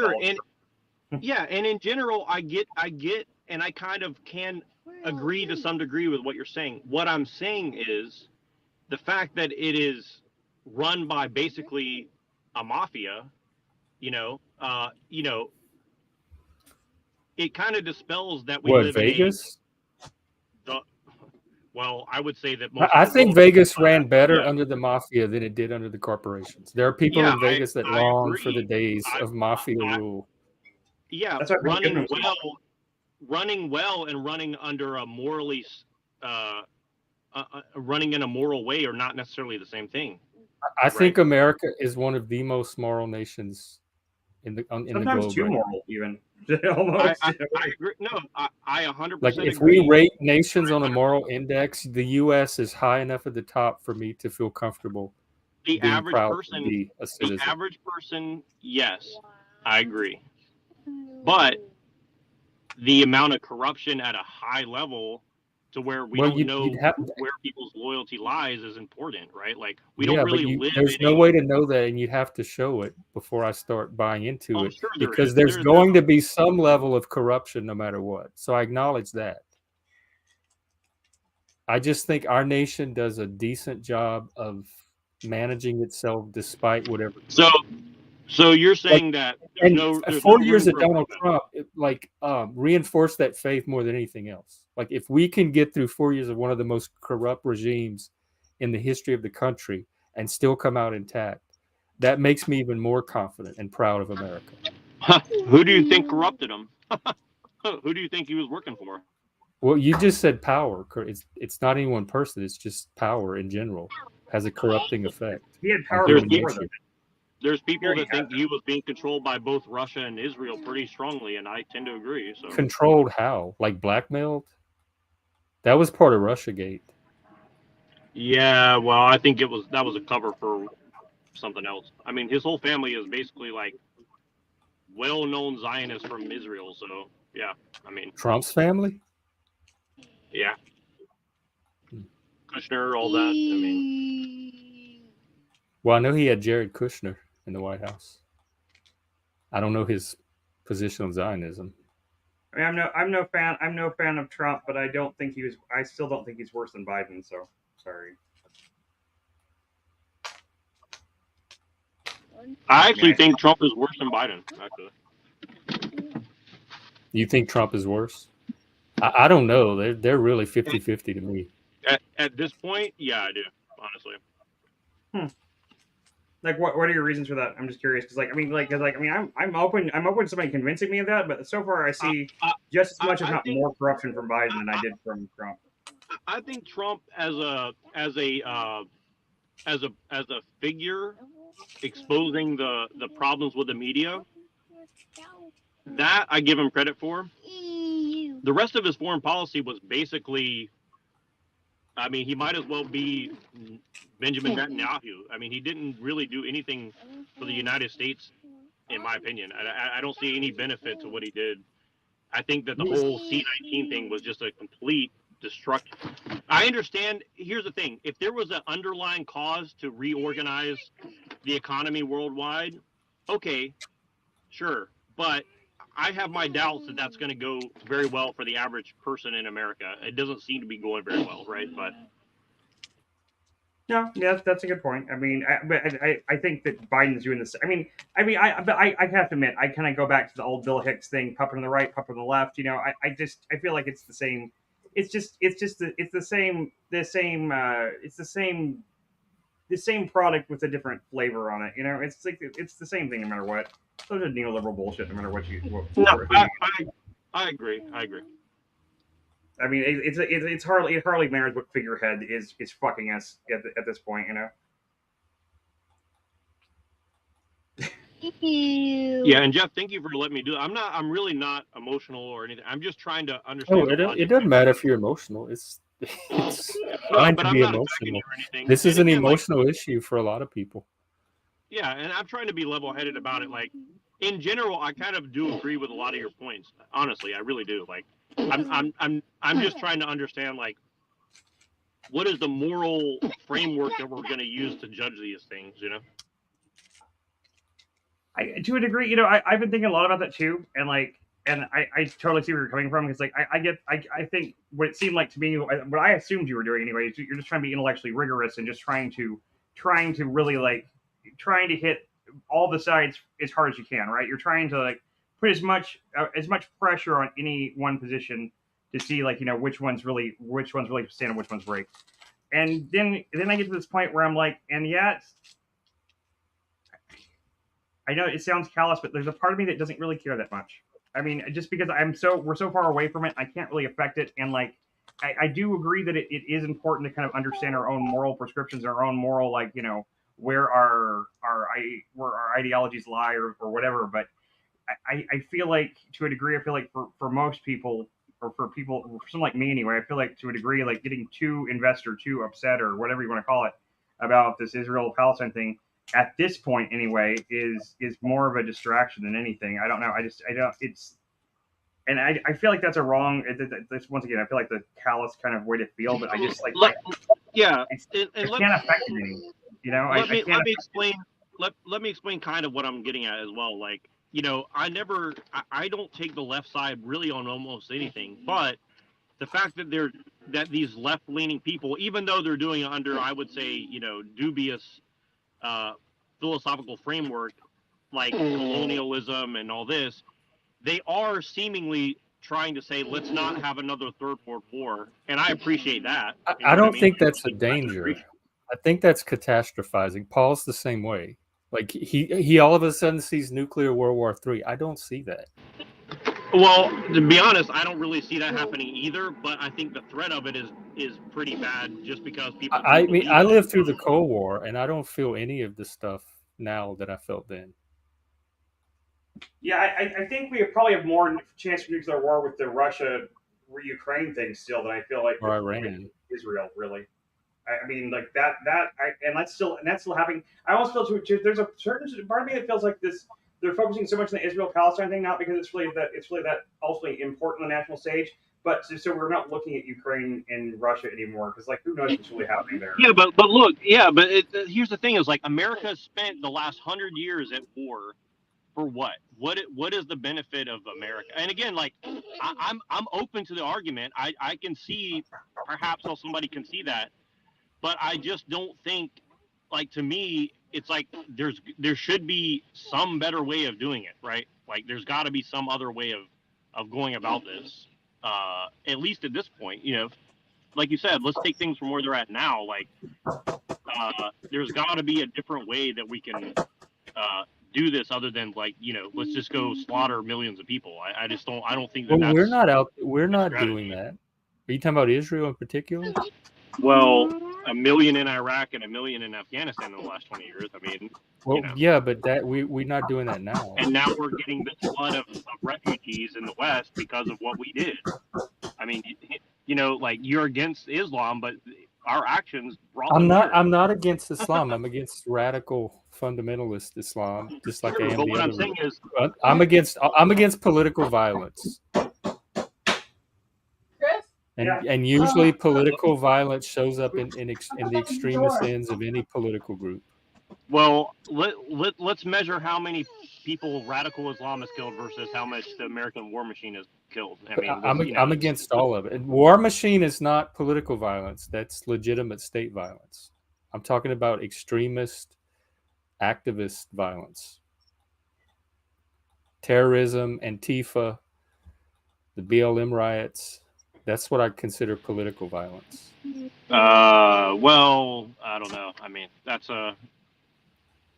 and in general, I get, and I kind of can agree to some degree with what you're saying. What I'm saying is the fact that it is run by basically a mafia, it kind of dispels that we live Vegas? Well, I would say that I think Vegas ran better under the mafia than it did under the corporations. There are people in Vegas that long for the days of mafia rule. Yeah, running well and running under a morally, running in a moral way are not necessarily the same thing. I think America is one of the most moral nations in the globe. Sometimes too moral, even. Almost. I agree. No, I 100% like if agree. we rate nations on a moral index, the U.S. is high enough at the top for me to feel comfortable. The average person, yes, I agree. But the amount of corruption at a high level to where we don't know where people's loyalty lies is important, right? Like we don't really live. There's no way to know that, and you'd have to show it before I start buying into it, because there's going to be some level of corruption no matter what. So I acknowledge that. I just think our nation does a decent job of managing itself despite whatever. So you're saying that And there's 4 no years room of for Donald improvement. Trump, reinforced that faith more than anything else. Like, if we can get through 4 years of one of the most corrupt regimes in the history of the country and still come out intact, that makes me even more confident and proud of America. Who do you think corrupted him? Who do you think he was working for? Well, you just said power. It's not any one person. It's just power in general has a corrupting effect. He had on power human before nature. them. There's people Sure, that he think he was being controlled by both Russia and Israel pretty strongly, and I tend to agree. So Controlled how? Like blackmailed? That was part of Russiagate. yeah, well, I think that was a cover for something else. I mean, his whole family is basically like well-known Zionists from Israel. So yeah, I mean, Trump's family? yeah, Kushner, all that. I mean, Well, I know he had Jared Kushner in the White House. I don't know his position on Zionism. I mean, I'm no fan of Trump, but I still don't think he's worse than Biden. So sorry. I actually think Trump is worse than Biden. Actually, You think Trump is worse? I don't know. They're really 50-50 to me. at this point, yeah, I do. Honestly. Like, what are your reasons for that? I'm just curious because, I'm open to somebody convincing me of that, but so far I see just as much, if not more, corruption from Biden than I did from Trump. I think Trump as a figure exposing the problems with the media, that I give him credit for. The rest of his foreign policy was basically, I mean, he might as well be Benjamin Netanyahu. I mean, he didn't really do anything for the United States, in my opinion. I don't see any benefit to what he did. I think that the whole C-19 thing was just a complete destruction. I understand. Here's the thing. If there was an underlying cause to reorganize the economy worldwide, okay, sure. But I have my doubts that that's going to go very well for the average person in America. It doesn't seem to be going very well, right? But no, yeah, that's a good point. I mean, I think that Biden's doing this. I have to admit, I kind of go back to the old Bill Hicks thing: puppet on the right, puppet on the left. You know, I feel like it's the same. It's the same product with a different flavor on it. You know, it's like it's the same thing no matter what. Those are neoliberal bullshit no matter what you. I agree. I mean, it hardly matters what figurehead is fucking us at this point, you know. Yeah, and Jeff, thank you for letting me do it. I'm really not emotional or anything. I'm just trying to understand. It doesn't matter if you're emotional. It's fine to be emotional. This is an emotional issue for a lot of people. Yeah, and I'm trying to be level-headed about it. Like, in general, I kind of do agree with a lot of your points. Honestly, I really do. Like, I'm just trying to understand, like, what is the moral framework that we're going to use to judge these things, you know? To a degree, you know, I've been thinking a lot about that too, and I totally see where you're coming from because I think what it seemed like to me, what I assumed you were doing anyway, is you're just trying to be intellectually rigorous and just trying to really trying to hit all the sides as hard as you can, right? You're trying to put as much pressure on any one position to see which one's really stand and which one's break. And then I get to this point where I'm like, and yet I know it sounds callous, but there's a part of me that doesn't really care that much. I mean, just because we're so far away from it, I can't really affect it. And I do agree that it is important to kind of understand our own moral prescriptions, our own moral, where our ideologies lie or whatever. But I feel like to a degree, I feel like for most people, or for someone like me anyway, I feel like to a degree, like getting too invested, too upset, or whatever you want to call it, about this Israel-Palestine thing at this point anyway is more of a distraction than anything. I don't know. I feel like that's a wrong. Once again, I feel like the callous kind of way to feel, but I just it can't affect me. You know, let me explain. Let me explain kind of what I'm getting at as well. Like, you know, I don't take the left side really on almost anything, but the fact that these left-leaning people, even though they're doing it under, I would say, you know, dubious philosophical framework, like colonialism and all this, they are seemingly trying to say, let's not have another third world war. And I appreciate that. I don't think that's a danger. I think that's catastrophizing. Paul's the same way. Like he all of a sudden sees nuclear World War III. I don't see that. Well, to be honest, I don't really see that happening either. But I think the threat of it is pretty bad, just because people. I mean, I lived through the Cold War, and I don't feel any of the stuff now that I felt then. Yeah, I think we probably have more chance for nuclear war with the Russia-Ukraine thing still than I feel like or with Iran, Israel. Really, I mean, like and that's still happening. I almost feel too. There's a certain part of me that feels like this. They're focusing so much on the Israel-Palestine thing, not because it's really that ultimately important on the national stage, but so we're not looking at Ukraine and Russia anymore because like who knows what's really happening there. Yeah, but look, here's the thing: is like America spent the last 100 years at war. For what? What is the benefit of America? And again, like I'm open to the argument. I can see perhaps how somebody can see that, but I just don't think, like, to me, it's like there should be some better way of doing it, right? Like there's got to be some other way of going about this. At least at this point, like you said, let's take things from where they're at now. Like there's got to be a different way that we can do this other than like let's just go slaughter millions of people. I just don't. I don't think that. Well, that's we're not doing that. Are you talking about Israel in particular? Well, 1 million in Iraq and 1 million in Afghanistan in the last 20 years. I mean, well, yeah, but that we're not doing that now. And now we're getting this flood of refugees in the West because of what we did. I mean, like you're against Islam, but our actions brought them here. I'm not against Islam. I'm against radical fundamentalist Islam, just like I am But the what other I'm saying is, I'm against political violence. And usually political violence shows up in the extremist ends of any political group. Well, let's measure how many people radical Islam has killed versus how much the American war machine has killed. I mean, I'm against all of it. And war machine is not political violence. That's legitimate state violence. I'm talking about extremist, activist violence. Terrorism, Antifa, the BLM riots. That's what I consider political violence. Well, I don't know. I mean,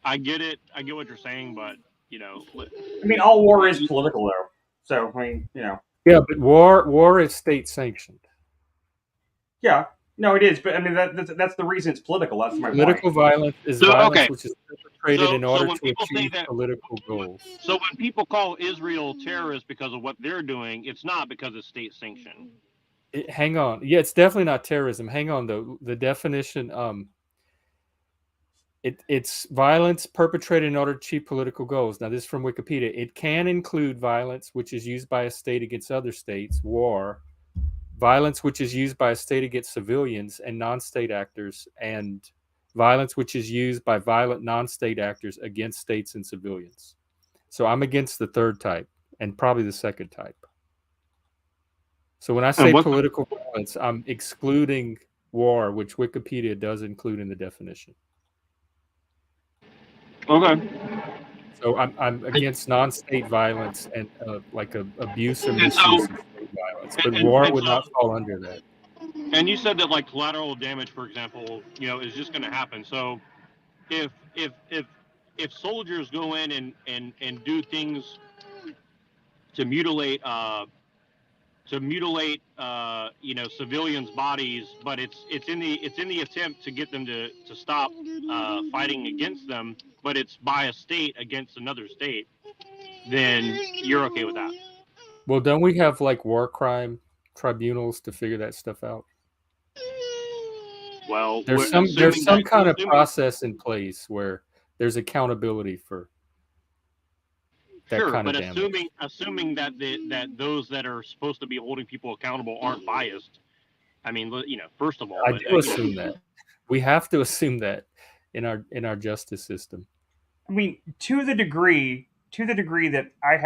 I get it. I get what you're saying, but I mean, all war is political, though. So I mean, Yeah, but war is state sanctioned. Yeah, no, it is. But I mean, that's the reason it's political. That's my political point. Violence is violence which is perpetrated in order to achieve political goals. So when people call Israel terrorist because of what they're doing, it's not because it's state sanctioned. Hang on. Yeah, it's definitely not terrorism. Hang on, though. The definition, it's violence perpetrated in order to achieve political goals. Now, this is from Wikipedia. It can include violence which is used by a state against other states, war, violence which is used by a state against civilians and non-state actors, and violence which is used by violent non-state actors against states and civilians. So I'm against the third type and probably the second type. So when I say political violence, I'm excluding war, which Wikipedia does include in the definition. Okay. So I'm against non-state violence and like abuse or misuse of state violence, but war would not fall under that. And you said that like collateral damage, for example, is just going to happen. So if soldiers go in and do things to mutilate civilians' bodies, but it's in the attempt to get them to stop fighting against them, but it's by a state against another state, then you're okay with that. Well, don't we have like war crime tribunals to figure that stuff out? Well, there's some kind of process in place where there's accountability for that kind of damage. Assuming that those that are supposed to be holding people accountable aren't biased. I mean, first of all, I do assume that. We have to assume that in our justice system. I mean, to the degree that I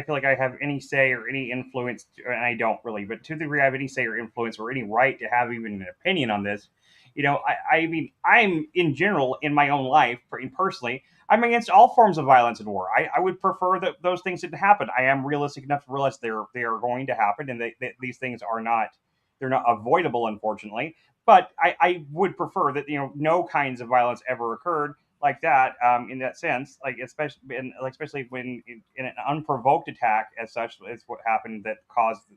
feel like I have any say or any influence, and I don't really, but to the degree I have any say or influence or any right to have even an opinion on this, You know, I mean, I'm in general in my own life, personally, I'm against all forms of violence and war. I would prefer that those things didn't happen. I am realistic enough to realize they are going to happen, and these things are not they're not avoidable, unfortunately. But I would prefer that no kinds of violence ever occurred like that, in that sense, like especially when in an unprovoked attack as such is what happened that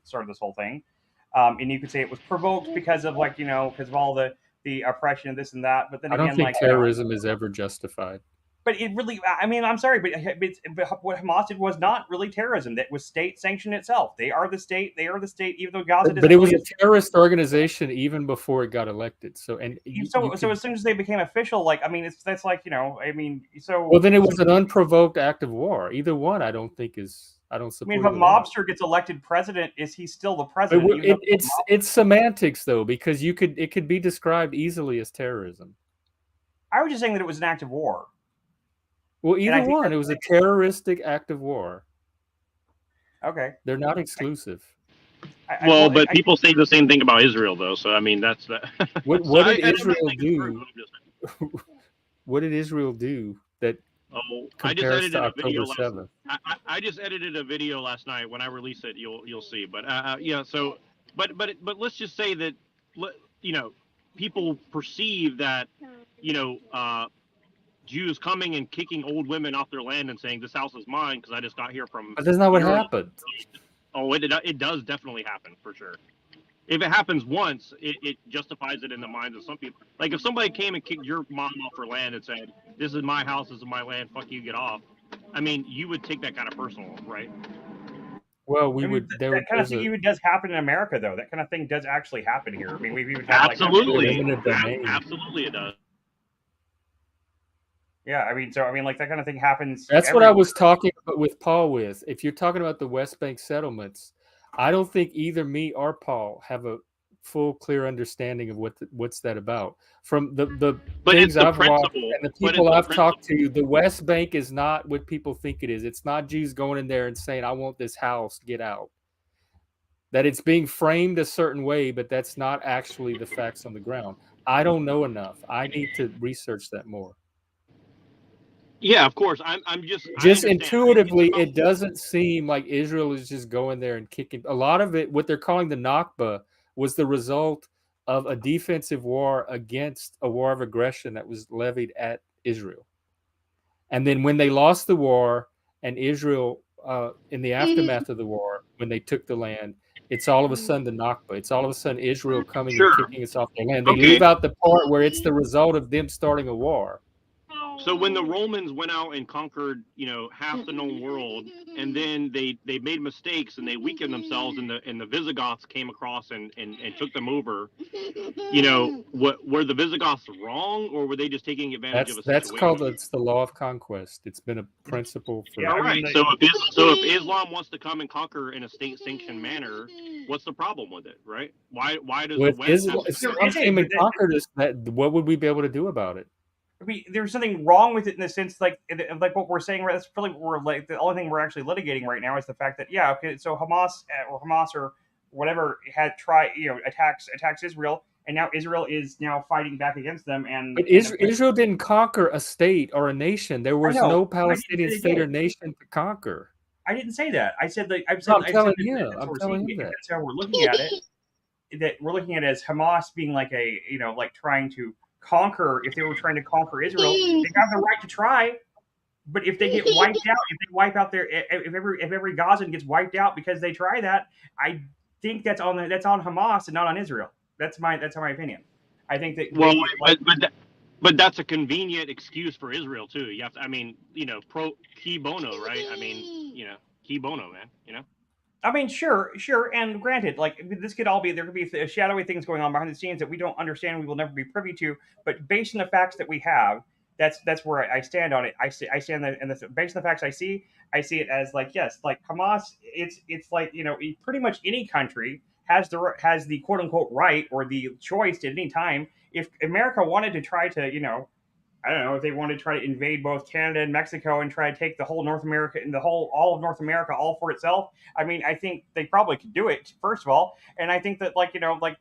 started this whole thing. And you could say it was provoked because of because of all the oppression and this and that. But then I don't again, think terrorism is ever justified. but it really, I mean, I'm sorry, but what Hamas did was not really terrorism. That was state sanctioned itself. They are the state. They are the state, even though Gaza doesn't. But it was a terrorist organization even before it got elected. So so as soon as they became official, like, I mean, that's like, I mean, so. Well, then it was an unprovoked act of war. Either one, I don't think is. I don't I support. mean, if a mobster gets elected president, is he still the president? It's semantics though, because it could be described easily as terrorism. I was just saying that it was an act of war. Well, either one. It was a terroristic act of war. Okay. They're not exclusive. But people say the same thing about Israel, though. So I mean, that's that. What did Israel do? What did Israel do that compares to October 7th? I just edited a video last night. When I release it, you'll see. But yeah. So, but let's just say that people perceive that Jews coming and kicking old women off their land and saying this house is mine because I just got here from. But that's not what happened. Oh, it does definitely happen for sure. If it happens once, it justifies it in the minds of some people. Like if somebody came and kicked your mom off her land and said, "This is my house, this is my land, fuck you, get off." I mean, you would take that kind of personal, right? Well, we would. That kind of thing even does happen in America, though. That kind of thing does actually happen here. I mean, we've even had absolutely it does. Yeah, I mean, like that kind of thing happens. That's what I was talking about with Paul with. If you're talking about the West Bank settlements, I don't think either me or Paul have a full, clear understanding of what's that about. From the things I've watched and the people I've talked to, the West Bank is not what people think it is. It's not Jews going in there and saying, "I want this house, get out." That it's being framed a certain way, but that's not actually the facts on the ground. I don't know enough. I need to research that more. Yeah, of course. I'm just intuitively, it doesn't seem like Israel is just going there and kicking. A lot of it, what they're calling the Nakba, was the result of a defensive war against a war of aggression that was levied at Israel. And then when they lost the war and Israel, in the aftermath of the war, when they took the land, it's all of a sudden the Nakba. It's all of a sudden Israel coming and kicking us off their land. They leave out the part where it's the result of them starting a war. So when the Romans went out and conquered, half the known world, and then they made mistakes and they weakened themselves, and the Visigoths came across and took them over, were the Visigoths wrong, or were they just taking advantage of a situation? It's the law of conquest. It's been a principle for. Yeah, right. So if Islam wants to come and conquer in a state-sanctioned manner, what's the problem with it, right? Why does the West? If Islam came and conquered us, what would we be able to do about it? I mean, there's something wrong with it in the sense, like what we're saying. That's really we're like the only thing we're actually litigating right now is the fact that so Hamas or whatever had attacks Israel, and now Israel is now fighting back against them. But Israel didn't conquer a state or a nation. There was no Palestinian state or nation to conquer. I didn't say that. I said that. I'm telling you that. That's how we're looking at it. That we're looking at it as Hamas being like like trying to conquer. If they were trying to conquer Israel, they have the right to try. But if they get wiped out, if they wipe out if every Gazan gets wiped out because they try that, I think that's on Hamas and not on Israel. That's my opinion. I think that but that's a convenient excuse for Israel too. You have to, pro qui bono, right? Qui bono, man. I mean, sure, and granted, like this could all be there could be shadowy things going on behind the scenes that we don't understand, we will never be privy to. But based on the facts that we have, that's where I stand on it. I stand there, and based on the facts I see it as like yes, like Hamas. It's like pretty much any country has the quote unquote right or the choice at any time. If America wanted to try to I don't know if they want to try to invade both Canada and Mexico and try to take the whole North America and all of North America all for itself. I mean, I think they probably could do it first of all, and I think that like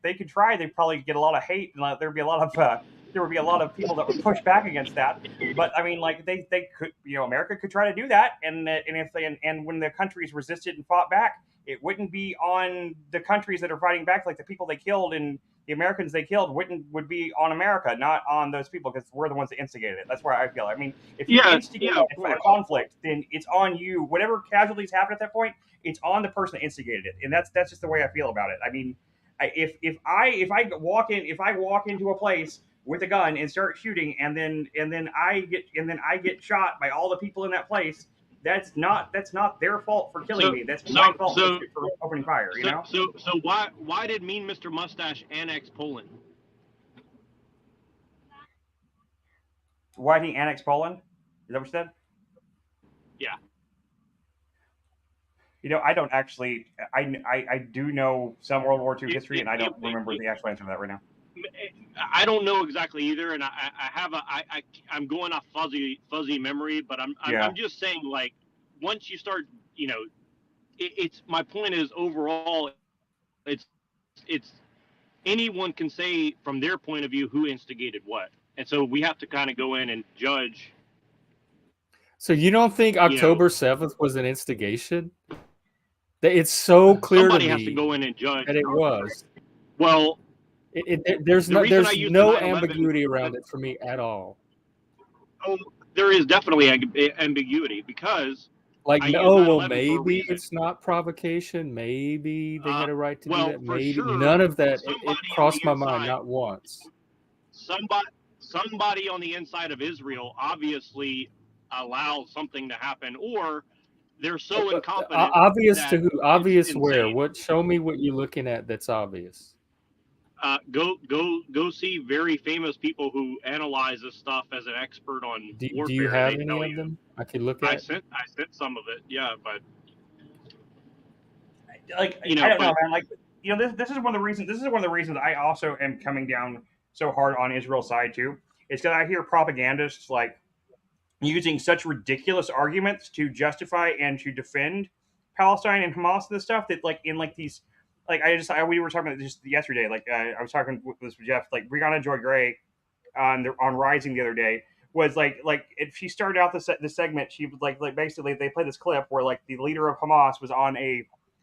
they could try. They'd probably get a lot of hate and there'd be a lot of people that would push back against that. But I mean, like they could, America could try to do that, and if they and when the countries resisted and fought back, it wouldn't be on the countries that are fighting back, like the people they killed and the Americans they killed would be on America, not on those people, because we're the ones that instigated it. That's where I feel. I mean, if you instigate a conflict, then it's on you. Whatever casualties happen at that point, it's on the person that instigated it, and that's just the way I feel about it. I mean, if I walk into a place with a gun and start shooting, and then I get shot by all the people in that place, that's not their fault for killing me. That's my fault for opening fire. So why did Mean Mr. Mustache annex Poland? Why did he annex Poland? Is that what you said? Yeah. I don't actually. I do know some World War II history, and I don't remember the actual answer to that right now. I don't know exactly either, and I'm going off fuzzy memory, but I'm just saying, like, once you start, it's my point is overall, it's anyone can say from their point of view who instigated what, and so we have to kind of go in and judge. So you don't think October 7th was an instigation? It's so clear somebody to has me to go in and judge that it was. Well, there's no ambiguity around it for me at all. Oh, there is definitely ambiguity because maybe it's not provocation. Maybe they had a right to do that. Maybe sure, none of that. It crossed my mind not once. Somebody on the inside of Israel obviously allowed something to happen, or they're so incompetent. Obvious to who? Obvious where? What? Show me what you're looking at that's obvious. Go see very famous people who analyze this stuff as an expert on warfare. Do you have any of them I could look at? I sent some of it, yeah, but I don't know, man. Like, this is one of the reasons. This is one of the reasons I also am coming down so hard on Israel's side too. It's because I hear propagandists like using such ridiculous arguments to justify and to defend Palestine and Hamas and this stuff that we were talking about this yesterday. Like I was talking with Jeff, like Brianna Joy Gray on Rising the other day was like if she started out the segment, she was like basically they played this clip where like the leader of Hamas was on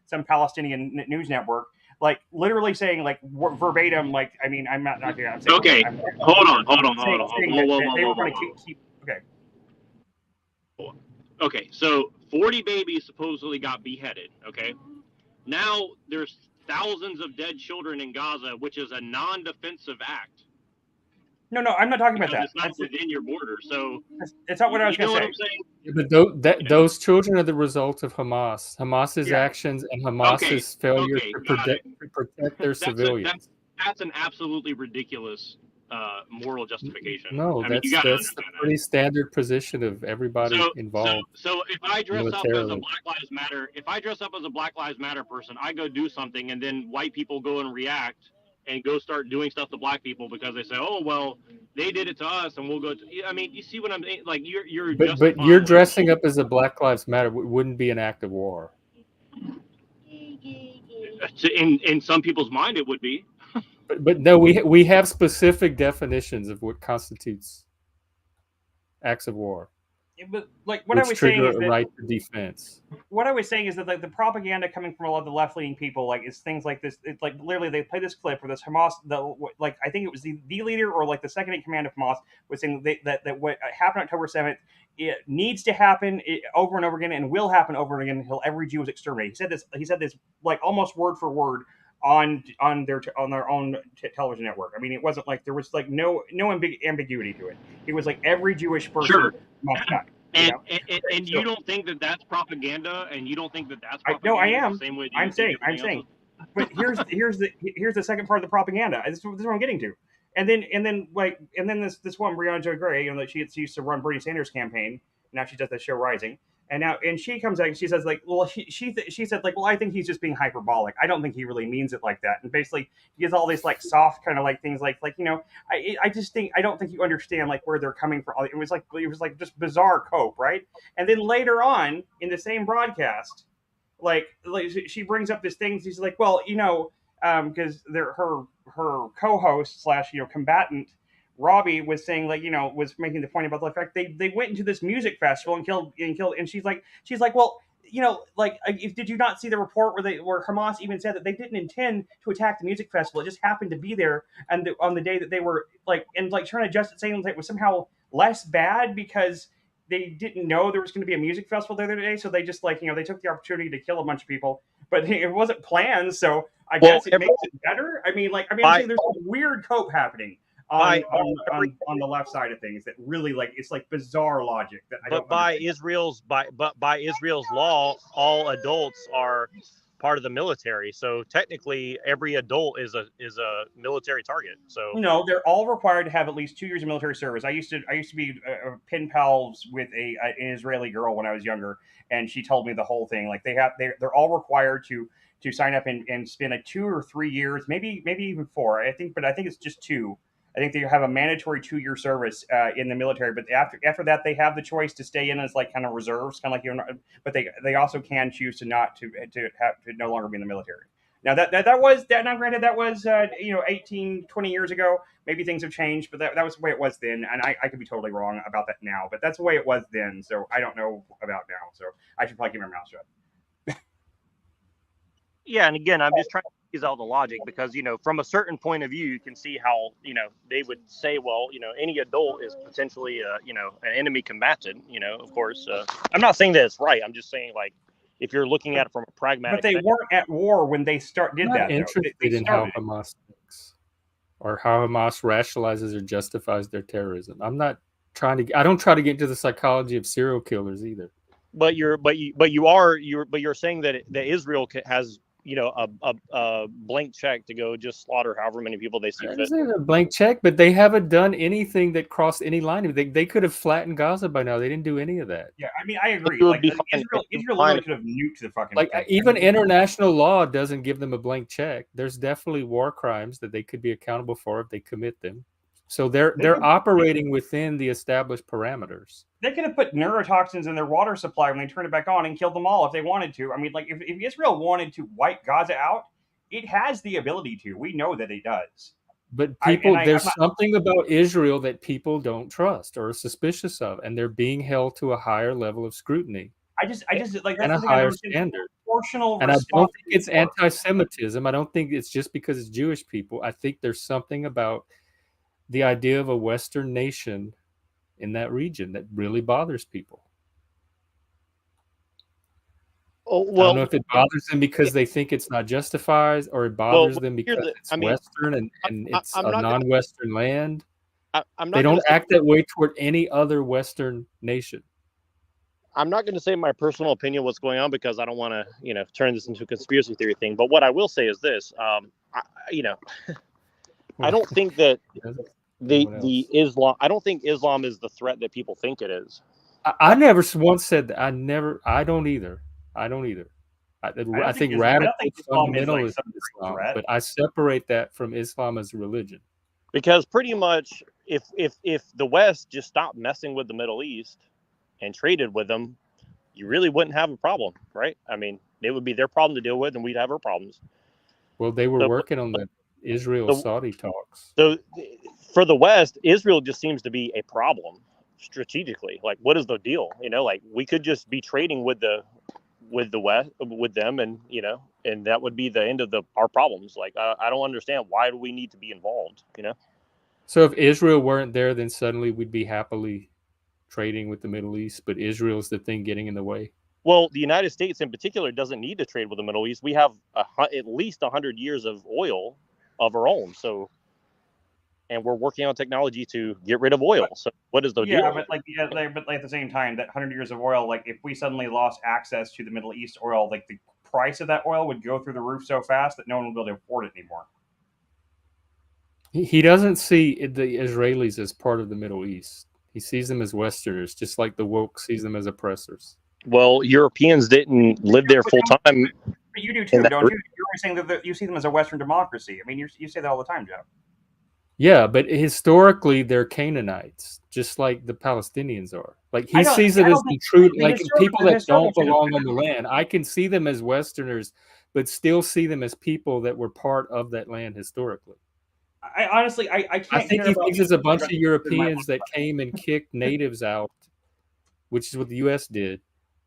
some Palestinian news network, like literally saying like verbatim, like I mean I'm not here. I'm saying, okay, hold on. They were going to keep okay. So 40 babies supposedly got beheaded. Okay, now there's thousands of dead children in Gaza, which is a non-defensive act. No, I'm not talking about that. It's not within your border, so it's not what I was going to say. Yeah, but those children are the result of Hamas. Hamas's actions and Hamas's failure to protect their civilians. That's an absolutely ridiculous moral justification. No, that's the pretty standard position of everybody involved. So if I dress up as a Black Lives Matter person, I go do something, and then white people go and react and go start doing stuff to black people because they say, "Oh, well, they did it to us, and we'll go." I mean, you see what I'm saying? Like you're. But you're dressing up as a Black Lives Matter wouldn't be an act of war. In some people's mind, it would be. But no, we have specific definitions of what constitutes acts of war. But like what I was saying is that right to defense. What I was saying is that like the propaganda coming from a lot of the left-leaning people, like is things like this. It's like literally they play this clip where this Hamas, I think it was the leader or like the second in command of Hamas was saying that what happened October 7th, it needs to happen over and over again and will happen over and again until every Jew is exterminated. He said this like almost word for word on their own television network. I mean, it wasn't like there was like no ambiguity to it. It was like every Jewish person must die. And you don't think that that's propaganda, and you don't think that that's propaganda? No, I am. The same way I'm saying. But here's the second part of the propaganda. This is what I'm getting to. And then this one Brianna Joy Gray, she used to run Bernie Sanders' campaign. Now she does the show Rising. And she comes out and she says like, well, she said like, well, I think he's just being hyperbolic. I don't think he really means it like that. And basically, he has all these like soft kind of like things like I just think I don't think you understand like where they're coming from. It was like just bizarre cope, right? And then later on in the same broadcast, like she brings up this thing. She's like, well, because they're her co-host slash combatant Robbie was saying like was making the point about the fact they went into this music festival and killed and she's like well did you not see the report where Hamas even said that they didn't intend to attack the music festival, it just happened to be there and on the day that they were trying to adjust it, saying that it was somehow less bad because they didn't know there was going to be a music festival the other day, so they just they took the opportunity to kill a bunch of people, but it wasn't planned, so I guess it makes it better. I'm saying there's some weird cope happening on the left side of things that really it's like bizarre logic that I don't. But by Israel's law, all adults are part of the military. So technically, every adult is a military target. So no, they're all required to have at least 2 years of military service. I used to be pen pals with an Israeli girl when I was younger, and she told me the whole thing. Like they're all required to sign up and spend 2 or 3 years, maybe even 4. I think it's just 2. I think they have a mandatory 2-year service in the military, but after that, they have the choice to stay in as like kind of reserves, kind of like but they also can choose to not to no longer be in the military. Now now granted that was 18, 20 years ago. Maybe things have changed, but that was the way it was then, and I could be totally wrong about that now, but that's the way it was then. So I don't know about now, so I should probably keep my mouth shut. Yeah, and again, I'm just trying to tease out the logic because from a certain point of view, you can see how they would say, well, any adult is potentially an enemy combatant. Of course, I'm not saying that it's right. I'm just saying like if you're looking at it from a pragmatic. But they weren't at war when they did I'm not that. Interested they in how Hamas thinks or how Hamas rationalizes or justifies their terrorism. I don't try to get into the psychology of serial killers either. But you're saying that Israel has a blank check to go just slaughter however many people they see fit. It's a blank check, but they haven't done anything that crossed any line. They could have flattened Gaza by now. They didn't do any of that. Yeah, I agree. Like, Israel literally could have nuked the fucking thing. Even international law doesn't give them a blank check. There's definitely war crimes that they could be accountable for if they commit them. So they're operating within the established parameters. They could have put neurotoxins in their water supply when they turned it back on and killed them all if they wanted to. If Israel wanted to wipe Gaza out, it has the ability to. We know that it does. But there's something about Israel that people don't trust or are suspicious of, and they're being held to a higher level of scrutiny. I just like and a higher standard. And I don't think it's anti-Semitism. I don't think it's just because it's Jewish people. I think there's something about the idea of a Western nation in that region that really bothers people. Oh, well, I don't know if it bothers them because they think it's not justified, or it bothers them because it's Western and it's a non-Western land. They don't act that way toward any other Western nation. I'm not going to say my personal opinion what's going on because I don't want to, turn this into a conspiracy theory thing. But what I will say is this: I don't think that the Islam. I don't think Islam is the threat that people think it is. I never once said that. I don't either. I think radical fundamentalism is Islam, but I separate that from Islam as a religion. Because pretty much, if the West just stopped messing with the Middle East and traded with them, you really wouldn't have a problem, right? I mean, it would be their problem to deal with, and we'd have our problems. Well, they were working on the Israel-Saudi talks. So, for the West, Israel just seems to be a problem strategically. Like, what is the deal? Like we could just be trading with the West with them, and and that would be the end of our problems. Like, I don't understand, why do we need to be involved? So if Israel weren't there, then suddenly we'd be happily trading with the Middle East, but Israel's the thing getting in the way. Well, the United States in particular doesn't need to trade with the Middle East. We have at least 100 years of oil of our own, and we're working on technology to get rid of oil. So what is the deal? But at the same time, that 100 years of oil, like if we suddenly lost access to the Middle East oil, like the price of that oil would go through the roof so fast that no one would be able to afford it anymore. He doesn't see the Israelis as part of the Middle East. He sees them as Westerners, just like the woke sees them as oppressors. Well, Europeans didn't live there full time. But you do too, don't you? You're always saying that you see them as a Western democracy. I mean, you say that all the time, Joe. Yeah, but historically they're Canaanites, just like the Palestinians are. Like he sees it as the true, like people that don't belong on the land. I can see them as Westerners, but still see them as people that were part of that land historically. I honestly, I can't. I think he thinks there's a bunch of Europeans that came and kicked natives out, which is what the U.S. did,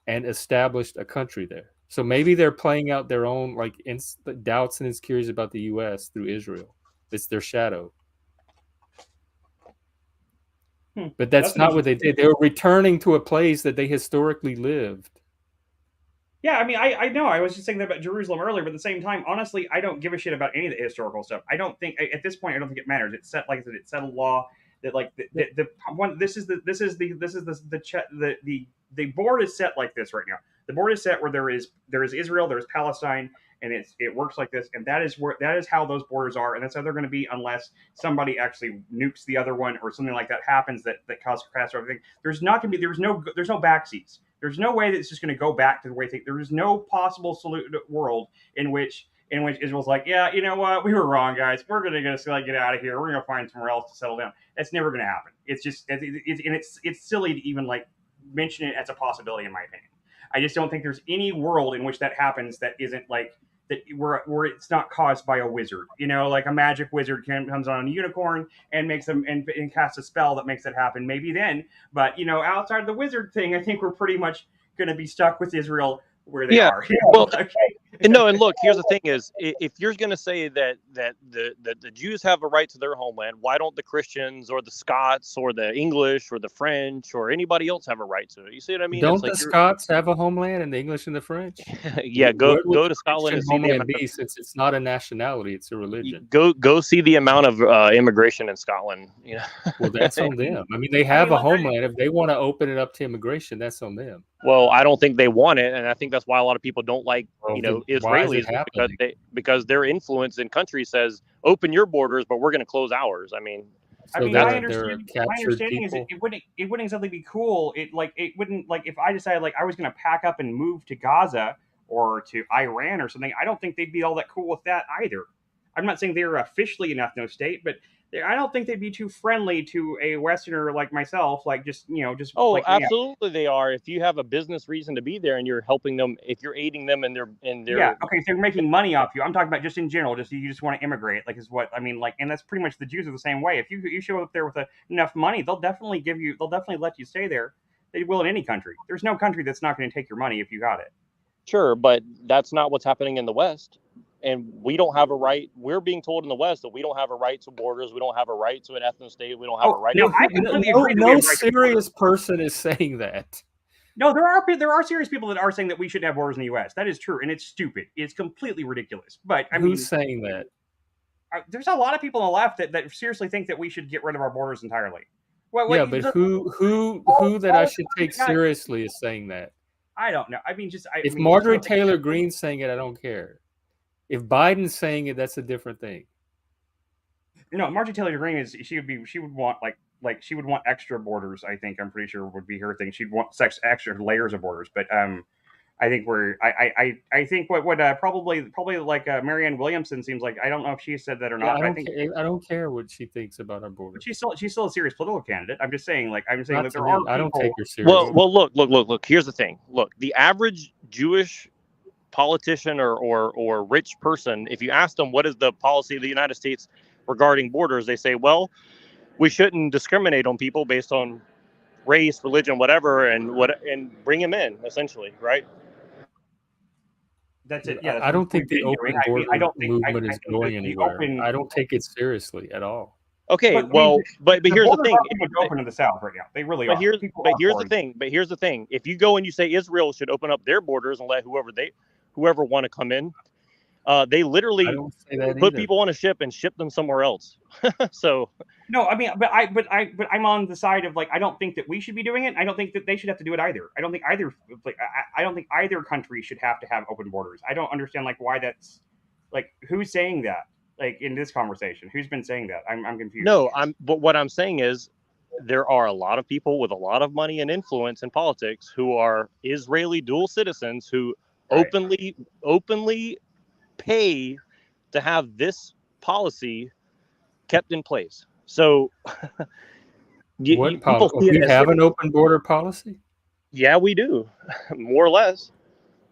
and established a country there. So maybe they're playing out their own like doubts and insecurities about the U.S. through Israel. It's their shadow. But that's not what they did. They were returning to a place that they historically lived. Yeah, I mean, I know. I was just saying that about Jerusalem earlier, but at the same time, honestly, I don't give a shit about any of the historical stuff. I don't think at this point, I don't think it matters. It's set, like I said, it's settled law that like the one. This is the board is set like this right now. The board is set where there is Israel, there is Palestine, and it works like this, and that is how those borders are, and that's how they're going to be unless somebody actually nukes the other one or something like that happens that causes crash or everything. There's not going to be there's no backseas. There's no way that it's just going to go back to the way they think. There is no possible world in which Israel's like, yeah, you know what, we were wrong, guys. We're going to get out of here. We're going to find somewhere else to settle down. That's never going to happen. It's just it's silly to even like mention it as a possibility, in my opinion. I just don't think there's any world in which that happens that isn't like that where it's not caused by a wizard. You know, like a magic wizard comes on a unicorn and makes them and casts a spell that makes it happen. Maybe then, but you know, outside of the wizard thing, I think we're pretty much going to be stuck with Israel where they are. You know? Well, no, and look, here's the thing: is if you're going to say that the Jews have a right to their homeland, why don't the Christians or the Scots or the English or the French or anybody else have a right to it? You see what I mean? Don't the Scots have a homeland, and the English and the French? Yeah, go to Scotland and see the amount of, since it's not a nationality, it's a religion. Go see the amount of immigration in Scotland. You know? Well, that's on them. I mean, they have a homeland. If they want to open it up to immigration, that's on them. Well, I don't think they want it, and I think that's why a lot of people don't like Israelis because their influence in countries says open your borders, but we're going to close ours. I mean, my understanding is it wouldn't exactly be cool. It wouldn't like if I decided like I was going to pack up and move to Gaza or to Iran or something. I don't think they'd be all that cool with that either. I'm not saying they're officially an ethno state, but I don't think they'd be too friendly to a Westerner like myself. Like just oh, like, absolutely they are. If you have a business reason to be there and you're helping them, if you're aiding them in their yeah, okay, so they're making money off you. I'm talking about just in general. Just you just want to immigrate, like is what I mean. Like, and that's pretty much the Jews are the same way. If you show up there with enough money, they'll definitely let you stay there. They will in any country. There's no country that's not going to take your money if you got it. Sure, but that's not what's happening in the West. And we don't have a right. We're being told in the West that we don't have a right to borders. We don't have a right to an ethno state. We don't have a right. No, I completely agree. No serious person is saying that. No, there are serious people that are saying that we should have borders in the U.S. That is true, and it's stupid. It's completely ridiculous. But I mean, who's saying that? There's a lot of people on the left that seriously think that we should get rid of our borders entirely. Yeah, but who that I should take seriously is saying that? I don't know. I mean, if Marjorie Taylor Greene's saying it, I don't care. If Biden's saying it, that's a different thing. No, Marjorie Taylor Greene she would want she would want extra borders. I think I'm pretty sure would be her thing. She'd want extra layers of borders. But I think I think what probably like Marianne Williamson seems like. I don't know if she said that or not. Yeah, I don't care what she thinks about our borders. She's still a serious political candidate. I'm just saying that there are. I don't take her seriously. Well, look. Here's the thing. Look, the average Jewish politician or rich person, if you ask them what is the policy of the United States regarding borders, they say, well, we shouldn't discriminate on people based on race, religion, whatever, and bring them in, essentially, right? That's it. Yeah, I don't think the open border movement is going anywhere. I don't take it seriously at all. Okay, but here's the thing. Open in the South right now, they really are. Here's the thing. If you go and you say Israel should open up their borders and let whoever want to come in, they literally put people on a ship and ship them somewhere else. So no, I mean, but I'm on the side of like I don't think that we should be doing it. I don't think that they should have to do it either. I don't think either country should have to have open borders. I don't understand like why that's like who's saying that like in this conversation. Who's been saying that? I'm confused. No, but what I'm saying is there are a lot of people with a lot of money and influence in politics who are Israeli dual citizens who openly pay to have this policy kept in place. So people see it we as have an open border policy? Yeah, we do. More or less.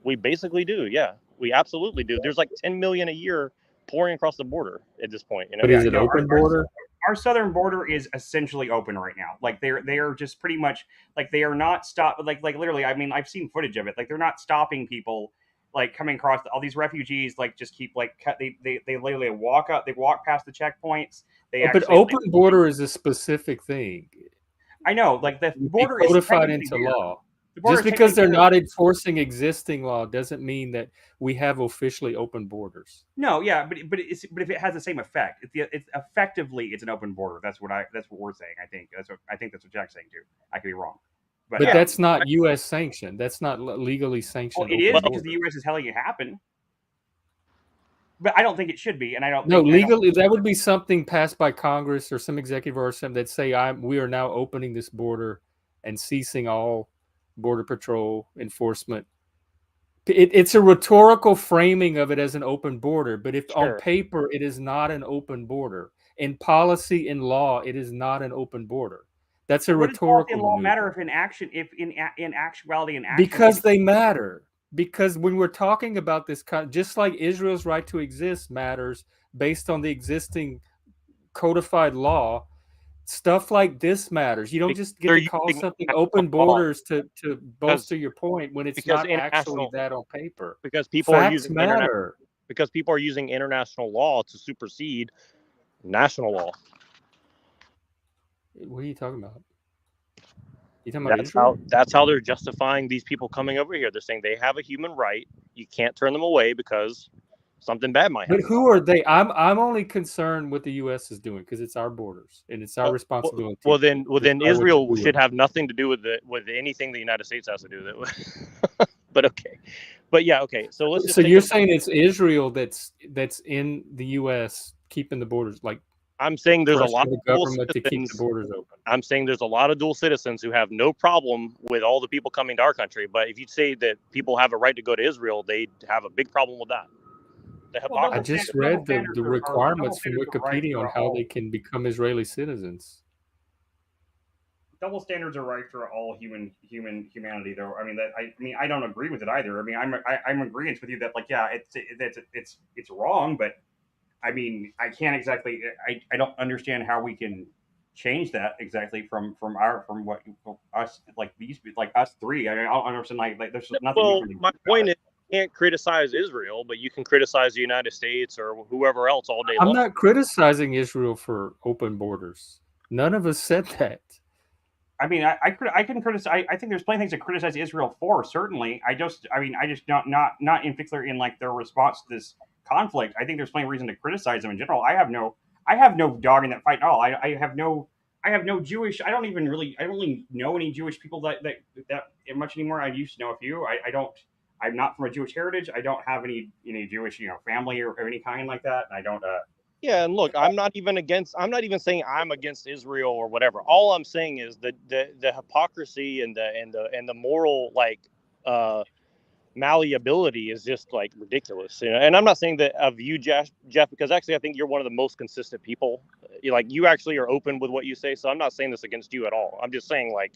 We basically do. Yeah, we absolutely do. There's like 10 million a year pouring across the border at this point. But is it open border? Our southern border is essentially open right now. Like they are just pretty much like they are not stop like literally. I mean, I've seen footage of it. Like they're not stopping people like coming across all these refugees. Like just keep like cut. They literally walk up. They walk past the checkpoints. They But open border is a specific thing. I know, like the border is codified into law. Just because they're not enforcing existing law doesn't mean that we have officially open borders. No, yeah, but if it has the same effect, it's effectively it's an open border. That's what we're saying. I think that's what Jack's saying too. I could be wrong, but that's not U.S. sanctioned. That's not legally sanctioned. Well, it is because the U.S. is letting it happen. But I don't think it should be, and I don't. No, legally that would be something passed by Congress or some executive order that say we are now opening this border and ceasing all border patrol enforcement. It's a rhetorical framing of it as an open border, but if on paper it is not an open border, in policy, in law, it is not an open border. That's a rhetorical. What does law matter if in actuality, because they matter. Because when we're talking about this, just like Israel's right to exist matters based on the existing codified law, stuff like this matters. You don't just get to call something open borders to bolster your point when it's not actually that on paper. Because people are using matter. Because people are using international law to supersede national law. What are you talking about? That's how they're justifying these people coming over here. They're saying they have a human right. You can't turn them away because something bad might happen. But who are they? I'm only concerned what the U.S. is doing because it's our borders and it's our responsibility. Well, then Israel should have nothing to do with anything the United States has to do with. But okay, but yeah, okay. So let's. Just you're saying it's Israel that's in the U.S. keeping the borders like. I'm saying there's a lot of government to keep the borders open. I'm saying there's a lot of dual citizens who have no problem with all the people coming to our country. But if you say that people have a right to go to Israel, they have a big problem with that. I just read the requirements from Wikipedia on how they can become Israeli citizens. Double standards are right for all humanity, though. I mean, I don't agree with it either. I mean, I'm agreeing with you that like, yeah, it's wrong, but. I mean, I can't exactly. I don't understand how we can change that exactly from what us like these like us three. I mean, I don't understand like there's nothing. Well, my point is, you can't criticize Israel, but you can criticize the United States or whoever else all day long. I'm not criticizing Israel for open borders. None of us said that. I mean, I can criticize. I think there's plenty of things to criticize Israel for. Certainly, I just not in particular in like their response to this conflict. I think there's plenty of reason to criticize them in general. I have no dog in that fight at all. I have no Jewish. I don't really know any Jewish people that much anymore. I used to know a few. I'm not from a Jewish heritage. I don't have any Jewish family or any kind like that. And I don't. Yeah, and look, I'm not even saying I'm against Israel or whatever. All I'm saying is that the hypocrisy and the moral like malleability is just like ridiculous. And I'm not saying that of you, Jeff, because actually I think you're one of the most consistent people. You actually are open with what you say. So I'm not saying this against you at all. I'm just saying like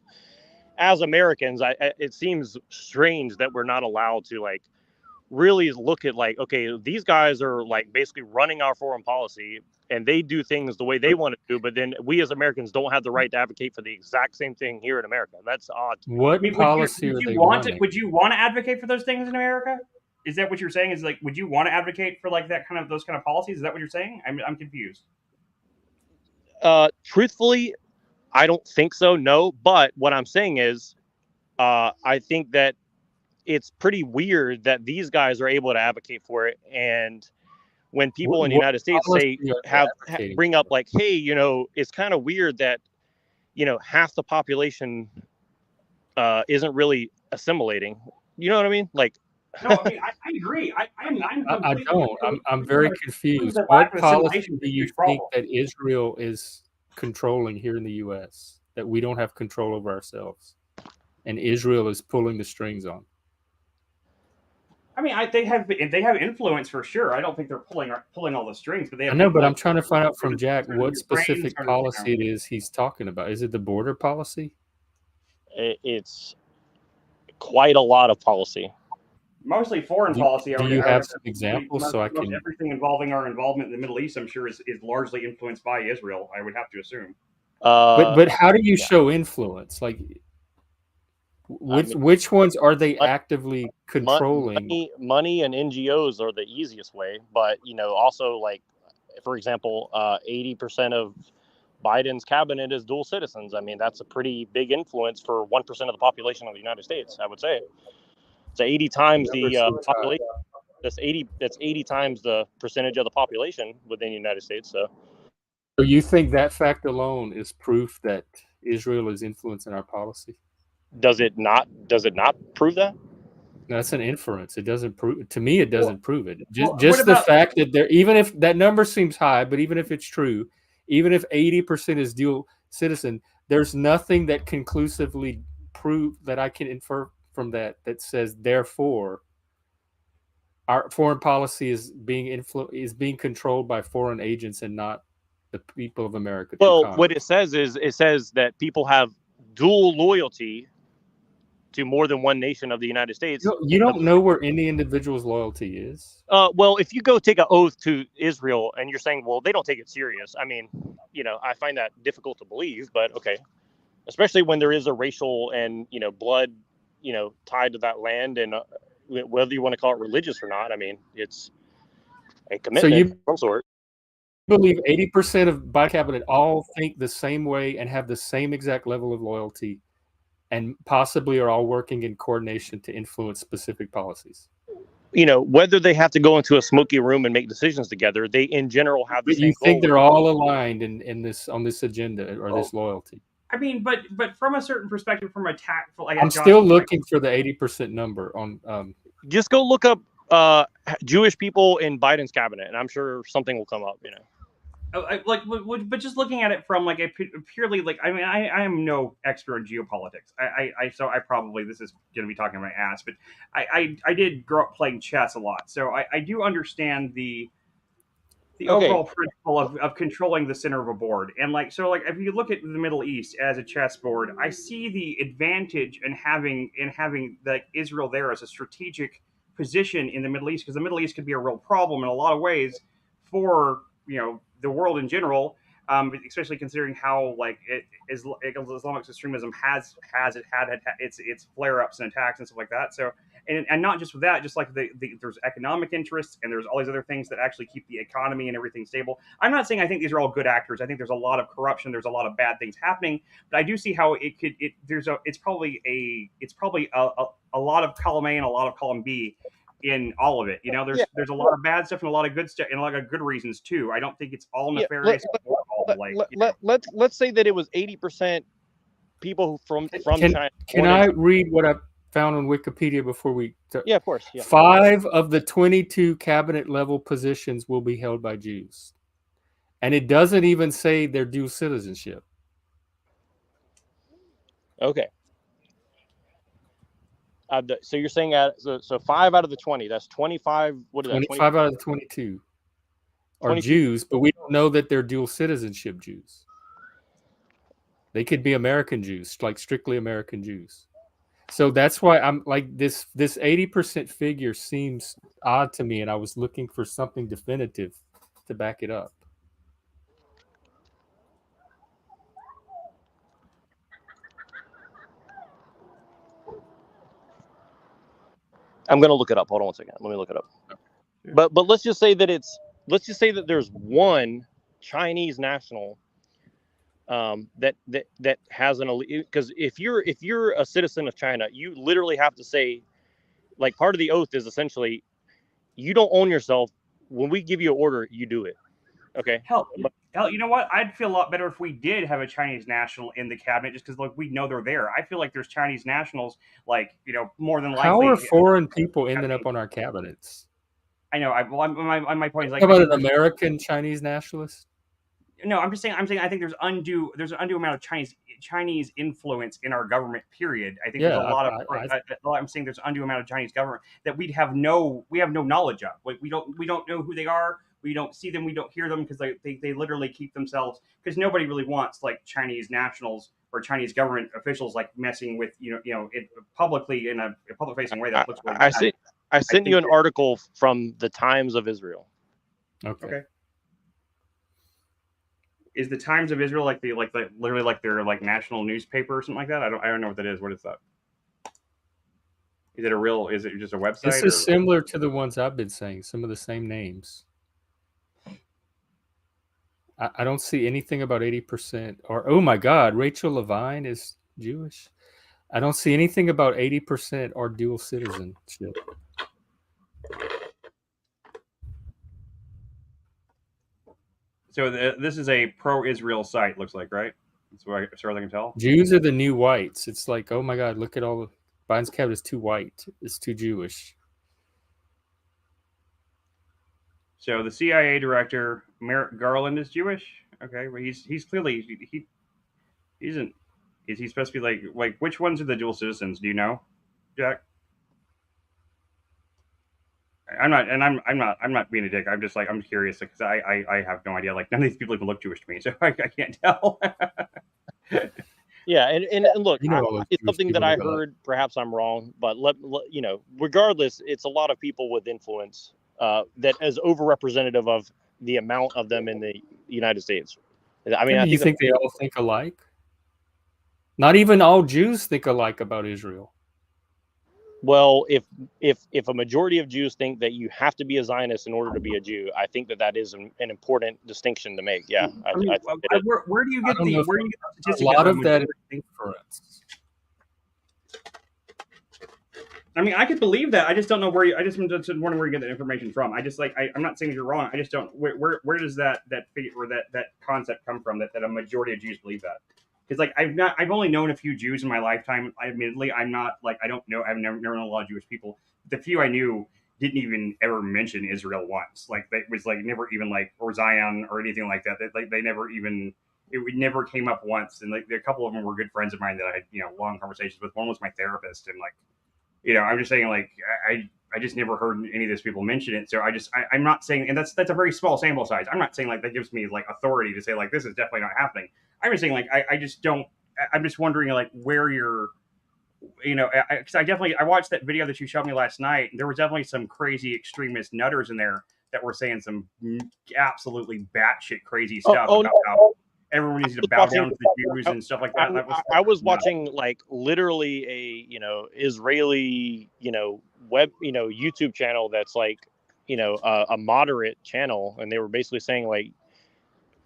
as Americans, it seems strange that we're not allowed to like really look at like, okay, these guys are like basically running our foreign policy and they do things the way they want to do, but then we as Americans don't have the right to advocate for the exact same thing here in America. That's odd. What policy would you want to advocate for those things in America? Is that what you're saying? Is like, would you want to advocate for like those kind of policies? Is that what you're saying? I'm confused. Truthfully, I don't think so. No, but what I'm saying is, I think that it's pretty weird that these guys are able to advocate for it. And when people in the United States bring up like, hey, it's kind of weird that, half the population isn't really assimilating. You know what I mean? Like, no, I mean, I agree. I don't. I'm very confused. What policy do you think that Israel is controlling here in the U.S.? that we don't have control over ourselves, and Israel is pulling the strings on. I mean, they have influence for sure. I don't think they're pulling all the strings, but they have. I know, but I'm influence. trying to find out from Jack what Ukraine, specific sort of, policy it is he's talking about. Is it the border policy? It's quite a lot of policy. Mostly foreign policy. Do you have some examples so I can? Everything involving our involvement in the Middle East, I'm sure, is largely influenced by Israel. I would have to assume. But how do you show influence? Like, which ones are they actively controlling? Money and NGOs are the easiest way, but also, like, for example, 80% of Biden's cabinet is dual citizens. I mean, that's a pretty big influence for 1% of the population of the United States, I would say. It's 80 times the population. That's 80 times the percentage of the population within the United States. So you think that fact alone is proof that Israel is influencing our policy? Does it not prove that? No, that's an inference. It doesn't prove. To me, it doesn't prove it. Just the fact that even if that number seems high, but even if it's true, even if 80% is dual citizen, there's nothing that conclusively prove that I can infer from that says therefore our foreign policy is being controlled by foreign agents and not the people of America. Well, what it says is that people have dual loyalty to more than one nation of the United States. You don't know where any individual's loyalty is. Well, if you go take an oath to Israel and you're saying, well, they don't take it serious. I mean, I find that difficult to believe, but okay. Especially when there is a racial and, blood, tied to that land, and whether you want to call it religious or not. I mean, it's a commitment of some sort. Believe 80% of Biden cabinet all think the same way and have the same exact level of loyalty, and possibly are all working in coordination to influence specific policies. Whether they have to go into a smoky room and make decisions together, they in general have the same. You think they're all aligned in this on this agenda or this loyalty? I mean, but from a certain perspective, from a tactful, like I'm still looking for the 80% number on. Just go look up Jewish people in Biden's cabinet, and I'm sure something will come up. But just looking at it from like a purely like, I mean, I am no expert in geopolitics. So I probably, this is going to be talking my ass, but I did grow up playing chess a lot, so I do understand the overall principle of controlling the center of a board. And if you look at the Middle East as a chessboard, I see the advantage in having like Israel there as a strategic position in the Middle East, because the Middle East could be a real problem in a lot of ways for the world in general, especially considering how Islamic extremism has had its flare-ups and attacks and stuff like that. So and not just with that, just like there's economic interests and there's all these other things that actually keep the economy and everything stable. I'm not saying I think these are all good actors. I think there's a lot of corruption, there's a lot of bad things happening, but I do see how it's probably a lot of column A and a lot of column B in all of it. There's a lot of bad stuff and a lot of good stuff and a lot of good reasons too. I don't think it's all nefarious. Let's say that it was 80% people from China. Can I read what I found on Wikipedia before we? Yeah, of course. Yeah. 5 of the 22 cabinet level positions will be held by Jews, and it doesn't even say their dual citizenship. Okay. So you're saying so 5 out of the 20, that's 25. What is that? 25 out of the 22 are 22. Jews, but we don't know that they're dual citizenship Jews. They could be American Jews, like strictly American Jews. So that's why I'm like this 80% figure seems odd to me, and I was looking for something definitive to back it up. I'm going to look it up. Hold on one second. Let me look it up. But let's just say that there's one Chinese national that has an elite, because if you're a citizen of China, you literally have to say, like, part of the oath is essentially you don't own yourself. When we give you an order, you do it. Okay. Hell, you know what? I'd feel a lot better if we did have a Chinese national in the cabinet, just because we know they're there. I feel like there's Chinese nationals, more than likely. How are foreign people ending up on our cabinets? I know. My point is, like, how about an American Chinese nationalist? No, I'm saying I think there's an undue amount of Chinese influence in our government. Period. I think there's a Yeah, lot of. I'm saying there's an undue amount of Chinese government that we have no knowledge of. Like we don't know who they are. We don't see them. We don't hear them because they literally keep themselves, because nobody really wants like Chinese nationals or Chinese government officials like messing with it publicly in a public facing way that looks really bad. I sent you an article from the Times of Israel. Okay. Is the Times of Israel like literally like their like national newspaper or something like that? I don't know what that is. What is that? Is it just a website? This is similar to the ones I've been saying, some of the same names. I don't see anything about 80% or, oh my God, Rachel Levine is Jewish. I don't see anything about 80% or dual citizenship. So this is a pro-Israel site, looks like, right? As far as I can tell. Jews are the new whites. It's like, oh my God, look at all the Biden's cabinet is too white. It's too Jewish. So the CIA director Merrick Garland is Jewish. Okay, well he's clearly he isn't. Is he supposed to be like which ones are the dual citizens? Do you know, Jack? I'm not being a dick. I'm just like, I'm curious because I have no idea. Like none of these people even look Jewish to me, so I can't tell. Yeah, and look, it's something that I heard. Perhaps I'm wrong, but regardless, it's a lot of people with influence that is overrepresentative of the amount of them in the United States. I mean, you think they all think alike? Not even all Jews think alike about Israel. Well, if a majority of Jews think that you have to be a Zionist in order to be a Jew, I think that is an important distinction to make. Yeah, where do you get the statistic? A lot of that is inference. I mean, I could believe that. I just don't know where I just wondering where you get that information from. I just I'm not saying you're wrong. I just don't. Where does that figure or that concept come from that a majority of Jews believe that? Because I've only known a few Jews in my lifetime. Admittedly, I'm not like I don't know. I've never known a lot of Jewish people. The few I knew didn't even ever mention Israel once. Like it was like never even like or Zion or anything like that. They never even it never came up once. And like a couple of them were good friends of mine that I had long conversations with. One was my therapist, and I'm just saying like I just never heard any of those people mention it. So I'm not saying, and that's a very small sample size. I'm not saying like that gives me like authority to say like this is definitely not happening. I'm just saying like I just don't. I'm just wondering like where you're, because I watched that video that you showed me last night. And there was definitely some crazy extremist nutters in there that were saying some absolutely batshit crazy stuff about how everyone needs to bow down to the Jews and stuff like that. I was watching like literally a Israeli web YouTube channel that's like a moderate channel, and they were basically saying like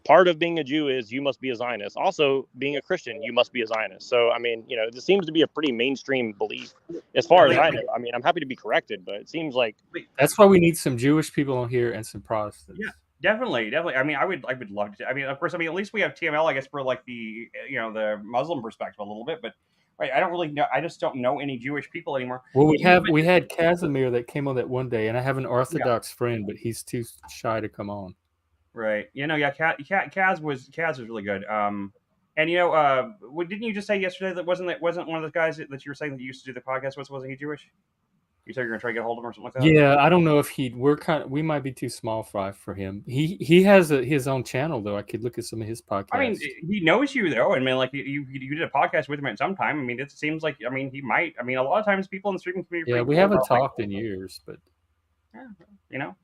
part of being a Jew is you must be a Zionist. Also, being a Christian, you must be a Zionist. So I mean, this seems to be a pretty mainstream belief as far as I know. I mean, I'm happy to be corrected, but it seems like that's why we need some Jewish people on here and some Protestants. Yeah. Definitely. I mean, I would love to. I mean, of course. I mean, at least we have TML, I guess, for like the the Muslim perspective a little bit. But right, I don't really know. I just don't know any Jewish people anymore. Well, we had Casimir that came on that one day, and I have an Orthodox friend, but he's too shy to come on. Right. Kaz was really good. And didn't you just say yesterday that wasn't one of the guys that you were saying that used to do the podcast? Wasn't he Jewish? You said you're gonna try to get a hold of him or something like that. Yeah, I don't know if we might be too small for him. He has his own channel though. I could look at some of his podcasts. I mean, he knows you though. I mean, like you did a podcast with him at some time. I mean, it seems like he might. I mean, a lot of times people in the streaming community. Yeah, we haven't talked in years, but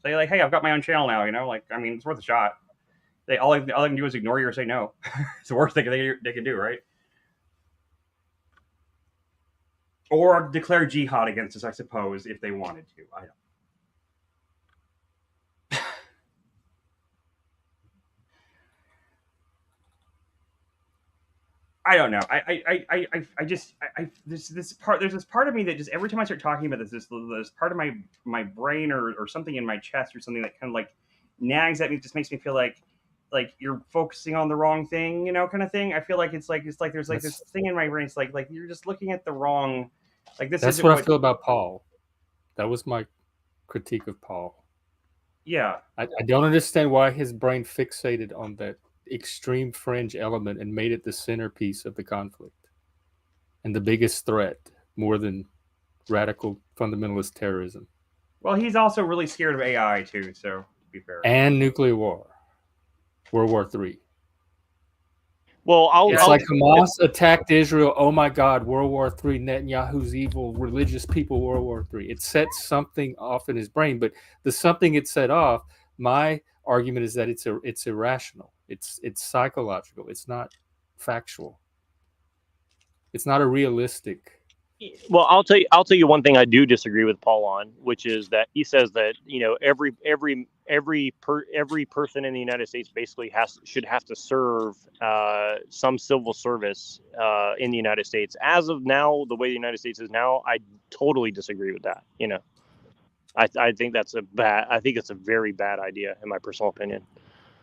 say like, hey, I've got my own channel now. I mean, it's worth a shot. All they can do is ignore you or say no. It's the worst thing they can do, right? Or declare jihad against us, I suppose, if they wanted to. I don't know. There's this part of me that just every time I start talking about this part of my brain or something in my chest or something that kind of like nags at me, just makes me feel like you're focusing on the wrong thing, kind of thing. I feel like it's like there's like this thing in my brain. It's like you're just looking at the wrong. Like this. That's what I feel about Paul. That was my critique of Paul. Yeah, I don't understand why his brain fixated on that extreme fringe element and made it the centerpiece of the conflict and the biggest threat, more than radical fundamentalist terrorism Well, he's also really scared of AI too. So to be fair, and nuclear war, World War III. Well, It's like Hamas attacked Israel. Oh my God, World War III, Netanyahu's evil, religious people, World War III. It sets something off in his brain, but the something it set off, my argument is that it's irrational. It's psychological. It's not factual. It's not a realistic. Well, I'll tell you one thing I do disagree with Paul on, which is that he says that, you know, every person in the United States basically should have to serve some civil service in the United States. As of now, the way the United States is now, I totally disagree with that. You know, I think that's it's a very bad idea in my personal opinion.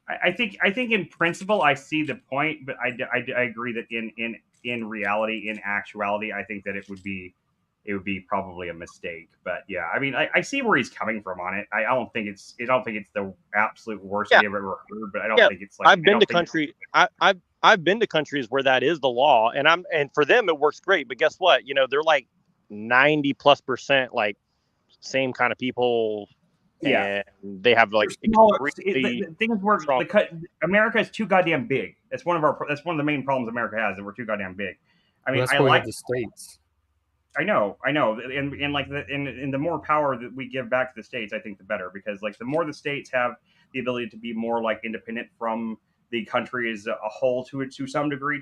I think in principle I see the point, but I agree that in reality, in actuality, I think that it would be probably a mistake. But yeah, I mean, I see where he's coming from on it. I don't think it's the absolute worst idea I've ever heard, but I don't think it's like I've been to countries where that is the law, and for them it works great. But guess what? You know, they're like 90+% like same kind of people. Yeah, and they have like the thing is, America is too goddamn big. That's one of the main problems America has, that we're too goddamn big. I mean, that's I why we like have the states. I know, and like the more power that we give back to the states, I think the better, because like the more the states have the ability to be more like independent from the country as a whole to some degree,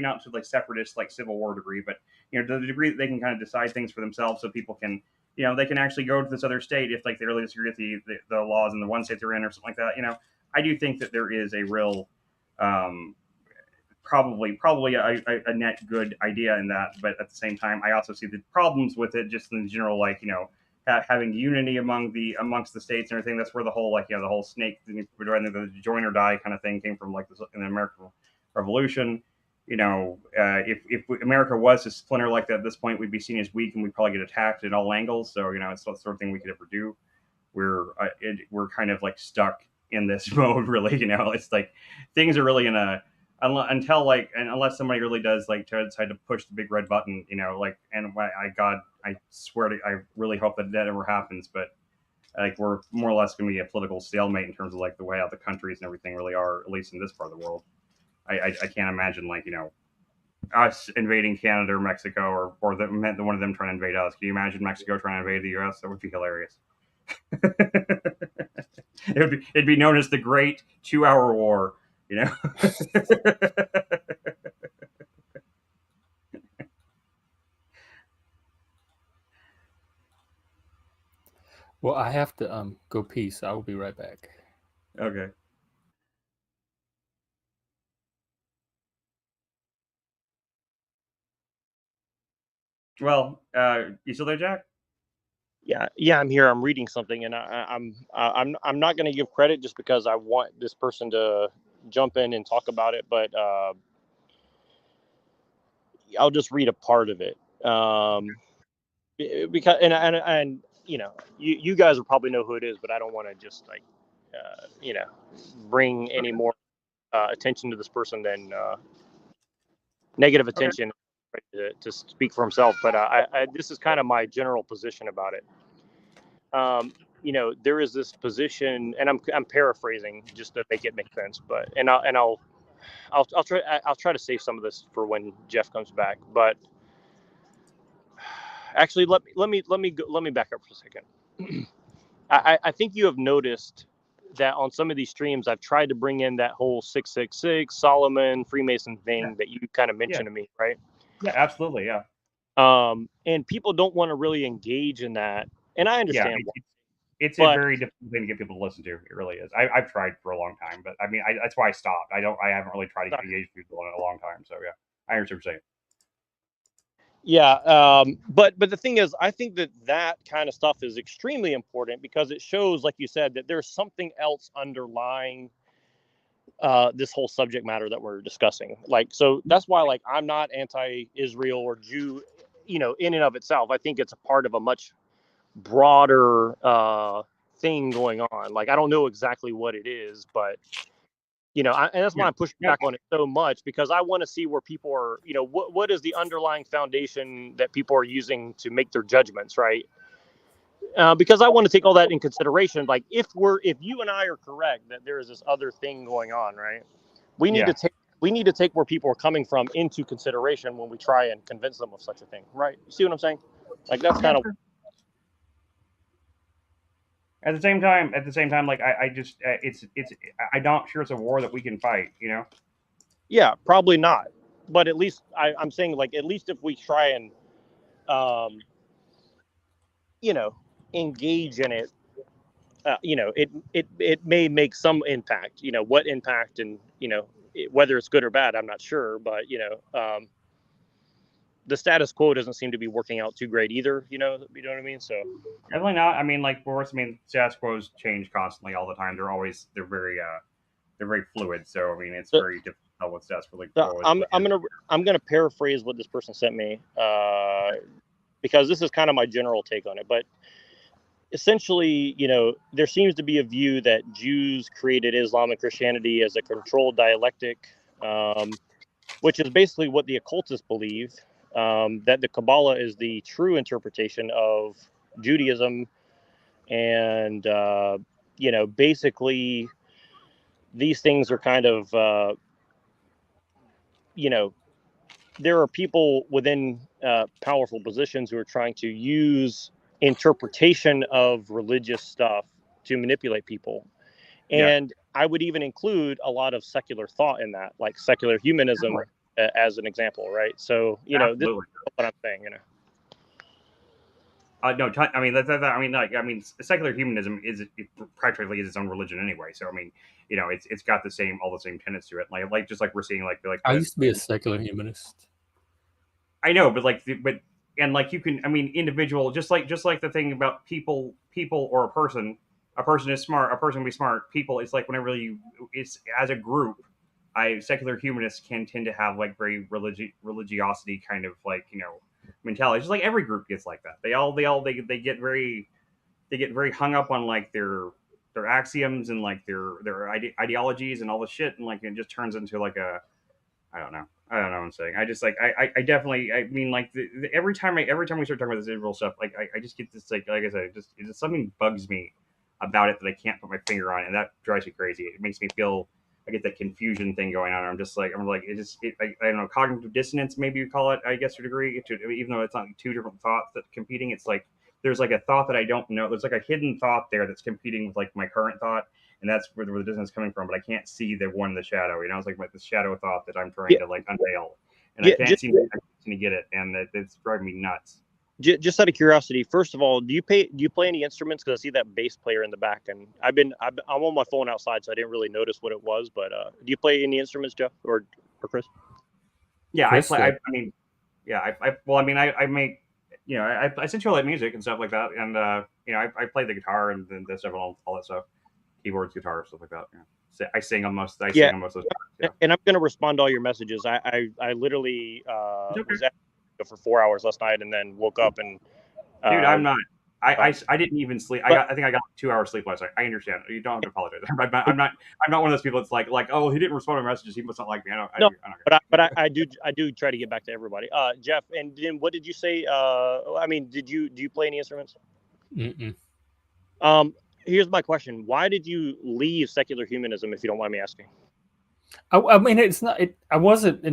not to like separatist like Civil War degree, but you know, to the degree that they can kind of decide things for themselves, so people can, you know, they can actually go to this other state if like they really disagree with the laws in the one state they're in or something like that. You know, I do think that there is a real probably a net good idea in that, but at the same time I also see the problems with it, just in general, like, you know, having unity amongst the states and everything. That's where the whole, like, you know, the whole snake thing, the join or die kind of thing came from, like in the American Revolution. You know, if America was to splinter like that at this point, we'd be seen as weak and we'd probably get attacked at all angles. So, you know, it's not the sort of thing we could ever do. We're kind of like stuck in this mode, really. You know, it's like things are really in a unless somebody really does like decide to push the big red button, you know, like, and I swear to, I really hope that ever happens, but like we're more or less going to be a political stalemate in terms of like the way how the countries and everything really are, at least in this part of the world. I can't imagine, like, you know, us invading Canada or Mexico, or the one of them trying to invade us. Can you imagine Mexico trying to invade the U.S.? That would be hilarious. It'd be known as the Great 2-Hour War. You know. Well, I have to go pee, so I will be right back. Okay. Well, you still there, Jack? Yeah, I'm here. I'm reading something, and I'm not going to give credit just because I want this person to jump in and talk about it, but I'll just read a part of it, because and you know, you guys will probably know who it is, but I don't want to just like you know, bring any more attention to this person than negative attention. Okay. To speak for himself, but this is kind of my general position about it. You know, there is this position, and I'm paraphrasing just to make it make sense, but I'll try to save some of this for when Jeff comes back. But actually, let me back up for a second. I think you have noticed that on some of these streams, I've tried to bring in that whole 666 Solomon Freemason thing that you kind of mentioned to me, right? Yeah, absolutely, yeah. And people don't want to really engage in that, and I understand. Yeah, it's a very difficult thing to get people to listen to. It really is. I've tried for a long time, but I mean, that's why I stopped. I haven't really tried to engage people in a long time. So yeah, I understand what you're saying. Yeah, but the thing is, I think that kind of stuff is extremely important because it shows, like you said, that there's something else underlying this whole subject matter that we're discussing. Like, so that's why, like, I'm not anti-Israel or Jew, you know, in and of itself. I think it's a part of a much broader thing going on. Like, I don't know exactly what it is, but And that's why I'm pushing back on it so much, because I want to see where people are, what is the underlying foundation that people are using to make their judgments, right? Because I want to take all that in consideration. Like if you and I are correct that there is this other thing going on, right? We need to take where people are coming from into consideration when we try and convince them of such a thing, right? You see what I'm saying? Like that's kind of. At the same time, like I just I'm not sure it's a war that we can fight. Yeah, probably not. But at least I'm saying, like, at least if we try and, engage in it, it may make some impact. What impact, and whether it's good or bad, I'm not sure. But the status quo doesn't seem to be working out too great either. You know what I mean? So definitely not. I mean, like, for us, status quos change constantly all the time. They're very fluid. So I mean, it's very difficult to tell what status quo. I'm gonna paraphrase what this person sent me, because this is kind of my general take on it. But essentially, there seems to be a view that Jews created Islam and Christianity as a controlled dialectic, which is basically what the occultists believe, that the Kabbalah is the true interpretation of Judaism. And, basically these things are kind of, there are people within powerful positions who are trying to use interpretation of religious stuff to manipulate people. And I would even include a lot of secular thought in that, like secular humanism as an example, right? So, this is what I'm saying, No, I mean, secular humanism is practically its own religion anyway. So I mean, it's got all the same tenets to it. Like just like we're seeing, like I used to be a secular humanist. I know, but you can, I mean, individual, just like the thing about people or a person is smart, a person can be smart. People, it's like whenever it's as a group, secular humanists can tend to have like very religiosity kind of mentality. Just like every group gets like that. They get very hung up on like their axioms and like their ideologies and all the shit, and like it just turns into like I don't know what I'm saying. I just I definitely, I mean, like every time we start talking about this Israel stuff, like I just get this like I said, it just something bugs me about it that I can't put my finger on, and that drives me crazy. It makes me feel, I get that confusion thing going on. I'm like I don't know, cognitive dissonance, maybe you call it, I guess, to a degree. Even though it's not two different thoughts that competing, it's like there's like a thought that I don't know. There's like a hidden thought there that's competing with like my current thought, and that's where the dissonance is coming from. But I can't see the one in the shadow. It's like the shadow thought that I'm trying to like unveil, and I can't seem to get it, and it's driving me nuts. Just out of curiosity, first of all, do you play any instruments? Because I see that bass player in the back, and I'm on my phone outside, so I didn't really notice what it was. But do you play any instruments, Jeff or Chris? Yeah, Chris, I play. I mean, yeah, I make, I sent you all that music and stuff like that, and I play the guitar and the stuff, all that stuff, keyboards, guitar, stuff like that. Yeah. I sing on most. Sing on most of those. Yeah. And I'm going to respond to all your messages. I literally was at for 4 hours last night, and then woke up and. Dude, I'm not. I didn't even sleep. I think I got 2 hours sleep last night. I understand. You don't have to apologize. I'm not one of those people that's like, oh, he didn't respond to messages. He must not like me. I do try to get back to everybody. Jeff, and then what did you say? I mean, do you play any instruments? Mm-mm. Here's my question: why did you leave secular humanism, if you don't mind me asking? I mean, it's not. It's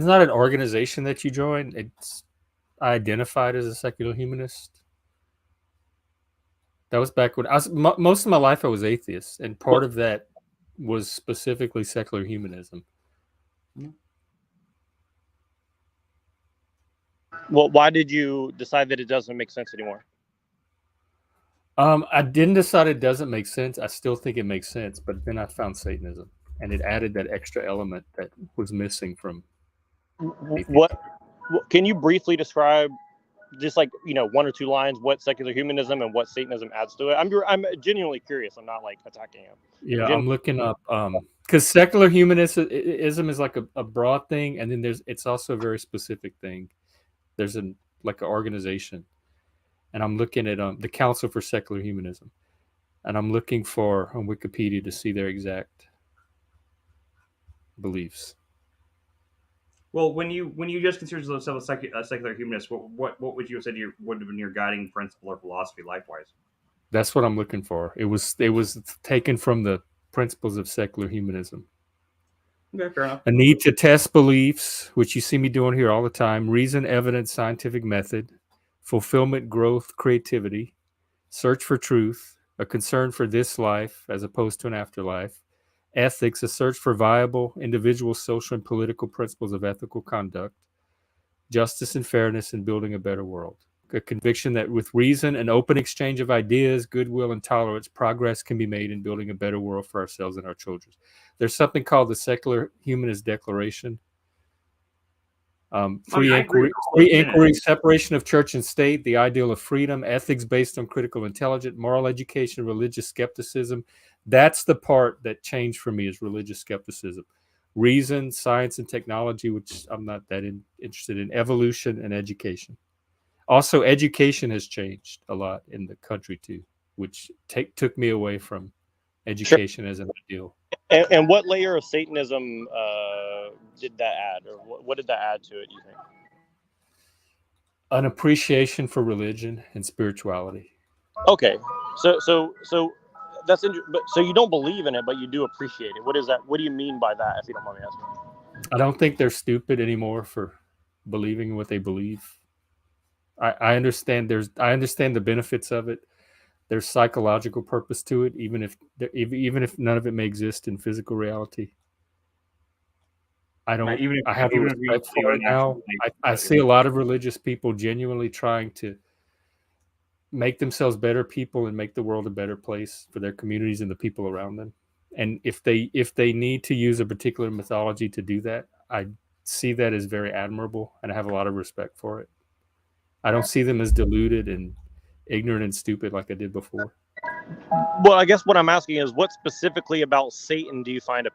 not an organization that you join. I identified as a secular humanist. That was back when most of my life I was atheist, and part of that was specifically secular humanism. Well, why did you decide that it doesn't make sense anymore? I didn't decide it doesn't make sense. I still think it makes sense, but then I found Satanism, and it added that extra element that was missing from atheism. What can you briefly describe? Just like, one or two lines, what secular humanism and what Satanism adds to it. I'm genuinely curious. I'm not like attacking him. Yeah, I'm looking up because secular humanism is like a broad thing, and then it's also a very specific thing. There's an organization, and I'm looking at the Council for Secular Humanism, and I'm looking for on Wikipedia to see their exact beliefs. Well, when you just consider yourself a secular humanist, what would you have said would have been your guiding principle or philosophy life wise? That's what I'm looking for. It was taken from the principles of secular humanism. Okay, fair enough. A need to test beliefs, which you see me doing here all the time. Reason, evidence, scientific method. Fulfillment, growth, creativity. Search for truth. A concern for this life as opposed to an afterlife. Ethics, a search for viable individual, social, and political principles of ethical conduct. Justice and fairness in building a better world. A conviction that with reason and open exchange of ideas, goodwill, and tolerance, progress can be made in building a better world for ourselves and our children. There's something called the Secular Humanist Declaration. Free inquiry, separation of church and state, the ideal of freedom, ethics based on critical intelligence, moral education, religious skepticism. That's the part that changed for me, is religious skepticism. Reason, science, and technology, which I'm not that interested in, evolution, and education. Also, education has changed a lot in the country too, which took me away from education as an ideal. And what layer of Satanism did that add, or what did that add to it, you think? An appreciation for religion and spirituality. Okay, so that's interesting. But so you don't believe in it, but you do appreciate it. What is that? What do you mean by that, if you don't mind me asking? I don't think they're stupid anymore for believing what they believe. I understand the benefits of it. There's psychological purpose to it, even if none of it may exist in physical reality. I have a respect for it now. I see a lot of religious people genuinely trying to make themselves better people and make the world a better place for their communities and the people around them. And if they need to use a particular mythology to do that, I see that as very admirable, and I have a lot of respect for it. I don't see them as deluded and ignorant and stupid like I did before. Well, I guess what I'm asking is, what specifically about Satan do you find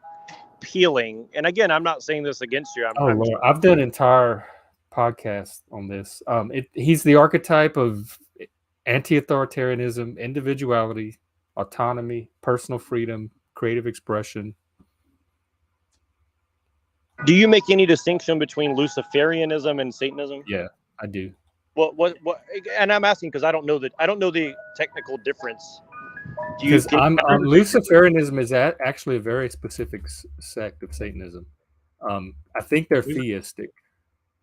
appealing? And again, I'm not saying this against you. Lord, I've done an entire podcast on this. He's the archetype of anti-authoritarianism, individuality, autonomy, personal freedom, creative expression. Do you make any distinction between Luciferianism and Satanism? Yeah, I do. What? And I'm asking because I don't know the technical difference. Because Luciferianism is actually a very specific sect of Satanism. I think they're theistic.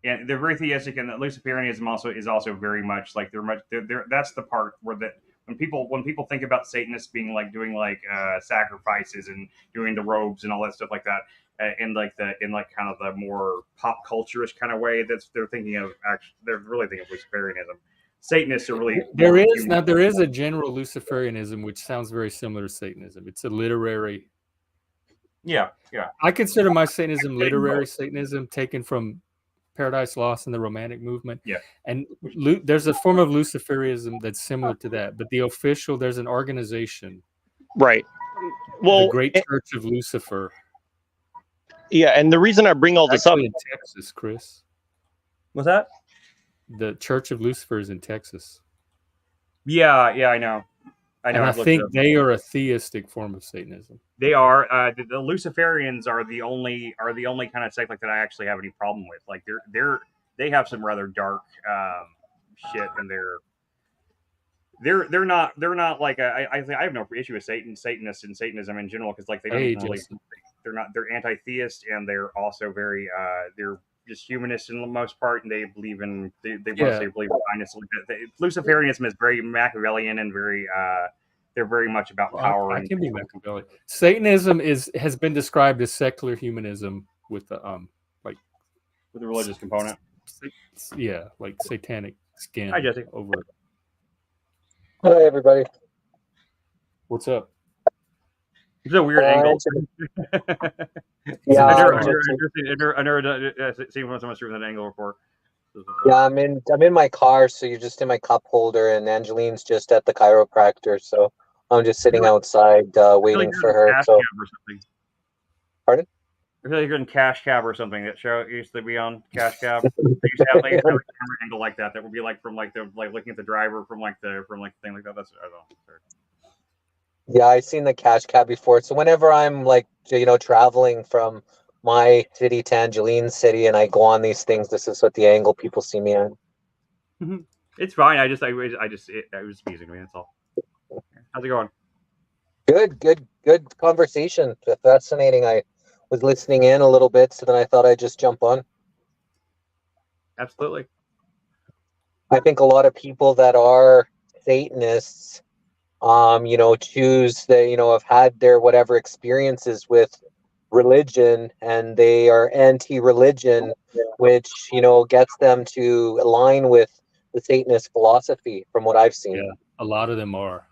Yeah, they're very theistic, and Luciferianism is also very much like they're that's the part where when people think about Satanists being like doing like sacrifices and doing the robes and all that stuff like that, in kind of the more pop culture-ish kind of way, they're thinking of they're really thinking of Luciferianism. Satanists are really there is a general Luciferianism which sounds very similar to Satanism. It's a literary. Yeah. I consider my Satanism literary Satanism, taken from Paradise Lost and the Romantic movement. Yeah. And there's a form of Luciferianism that's similar to that, but there's an organization. Right. Well, the Great Church of Lucifer. Yeah, and the reason I bring all this up in Texas, Chris. What's that? The Church of Lucifer is in Texas. Yeah, I know. And I think they are a theistic form of Satanism. They are. The Luciferians are the only kind of sect like that I actually have any problem with. Like they have some rather dark shit, and they're not like I have no issue with Satanists and Satanism in general, because like they don't really. They're anti-theist, and they're also very they're just humanists in the most part, and they believe in they mostly believe in kindness. Luciferianism is very Machiavellian and very they're very much about power. I can be Machiavellian. Satanism has been described as secular humanism with the with the religious component. Yeah, like satanic skin. Hi, Jesse. Over it. Hi, everybody. What's up? It's a weird angle. Yeah, I never seen so much from that angle before. Yeah, I'm in my car, so you're just in my cup holder, and Angeline's just at the chiropractor, so I'm just sitting outside waiting for her. So, pardon? I feel like you're in Cash Cab or something. That show used to be on Cash Cab. They used to have like a camera angle like that. That would be like from like looking at the driver from the thing like that. That's I don't know. Sorry. Yeah, I've seen the Cash Cab before. So whenever I'm like traveling from my city to Angeline's city, and I go on these things. This is what the angle people see me on. It's fine. I was amusing me. That's all. How's it going? Good conversation. Fascinating. I was listening in a little bit, so then I thought I'd just jump on. Absolutely. I think a lot of people that are Satanists, choose they, have had their whatever experiences with religion, and they are anti-religion, which, gets them to align with the Satanist philosophy, from what I've seen. Yeah, a lot of them are.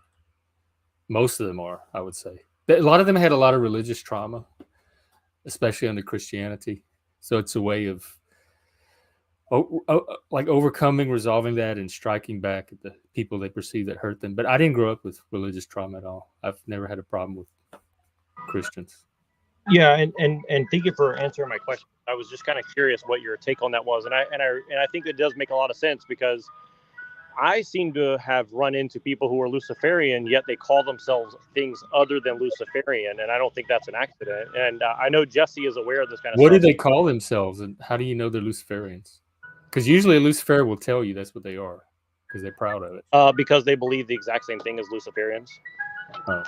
Most of them are, I would say. A lot of them had a lot of religious trauma, especially under Christianity. So it's a way of like overcoming, resolving that, and striking back at the people they perceive that hurt them. But I didn't grow up with religious trauma at all. I've never had a problem with Christians. Yeah, and thank you for answering my question. I was just kind of curious what your take on that was, and I think it does make a lot of sense, because I seem to have run into people who are Luciferian, yet they call themselves things other than Luciferian, and I don't think that's an accident. And I know Jesse is aware of this kind of What stuff. do they call themselves, and how do you know they're Luciferians? Because usually a Lucifer will tell you that's what they are, because they're proud of it. Because they believe the exact same thing as Luciferians. Oh.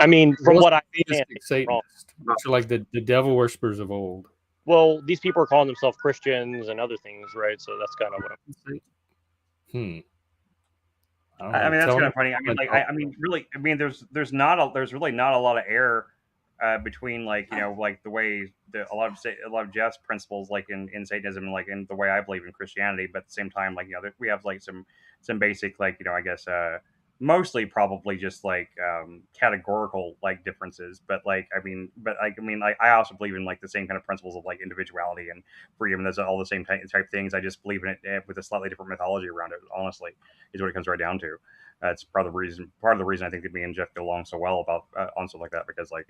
I mean, from what I understand, Satanists, which are like the devil worshippers of old. Well, these people are calling themselves Christians and other things, right? So that's kind of what I'm saying. I mean, that's kind of funny. I mean, there's really not a lot of error between, like, like the way a lot of Jeff's principles, like in Satanism, and like in the way I believe in Christianity. But at the same time, like, we have like some basic, like, I guess mostly probably just like categorical like differences. But like I also believe in like the same kind of principles of like individuality and freedom. That's all the same type things. I just believe in it with a slightly different mythology around it. Honestly, is what it comes right down to. It's part of the reason I think that me and Jeff get along so well about on stuff like that, because like,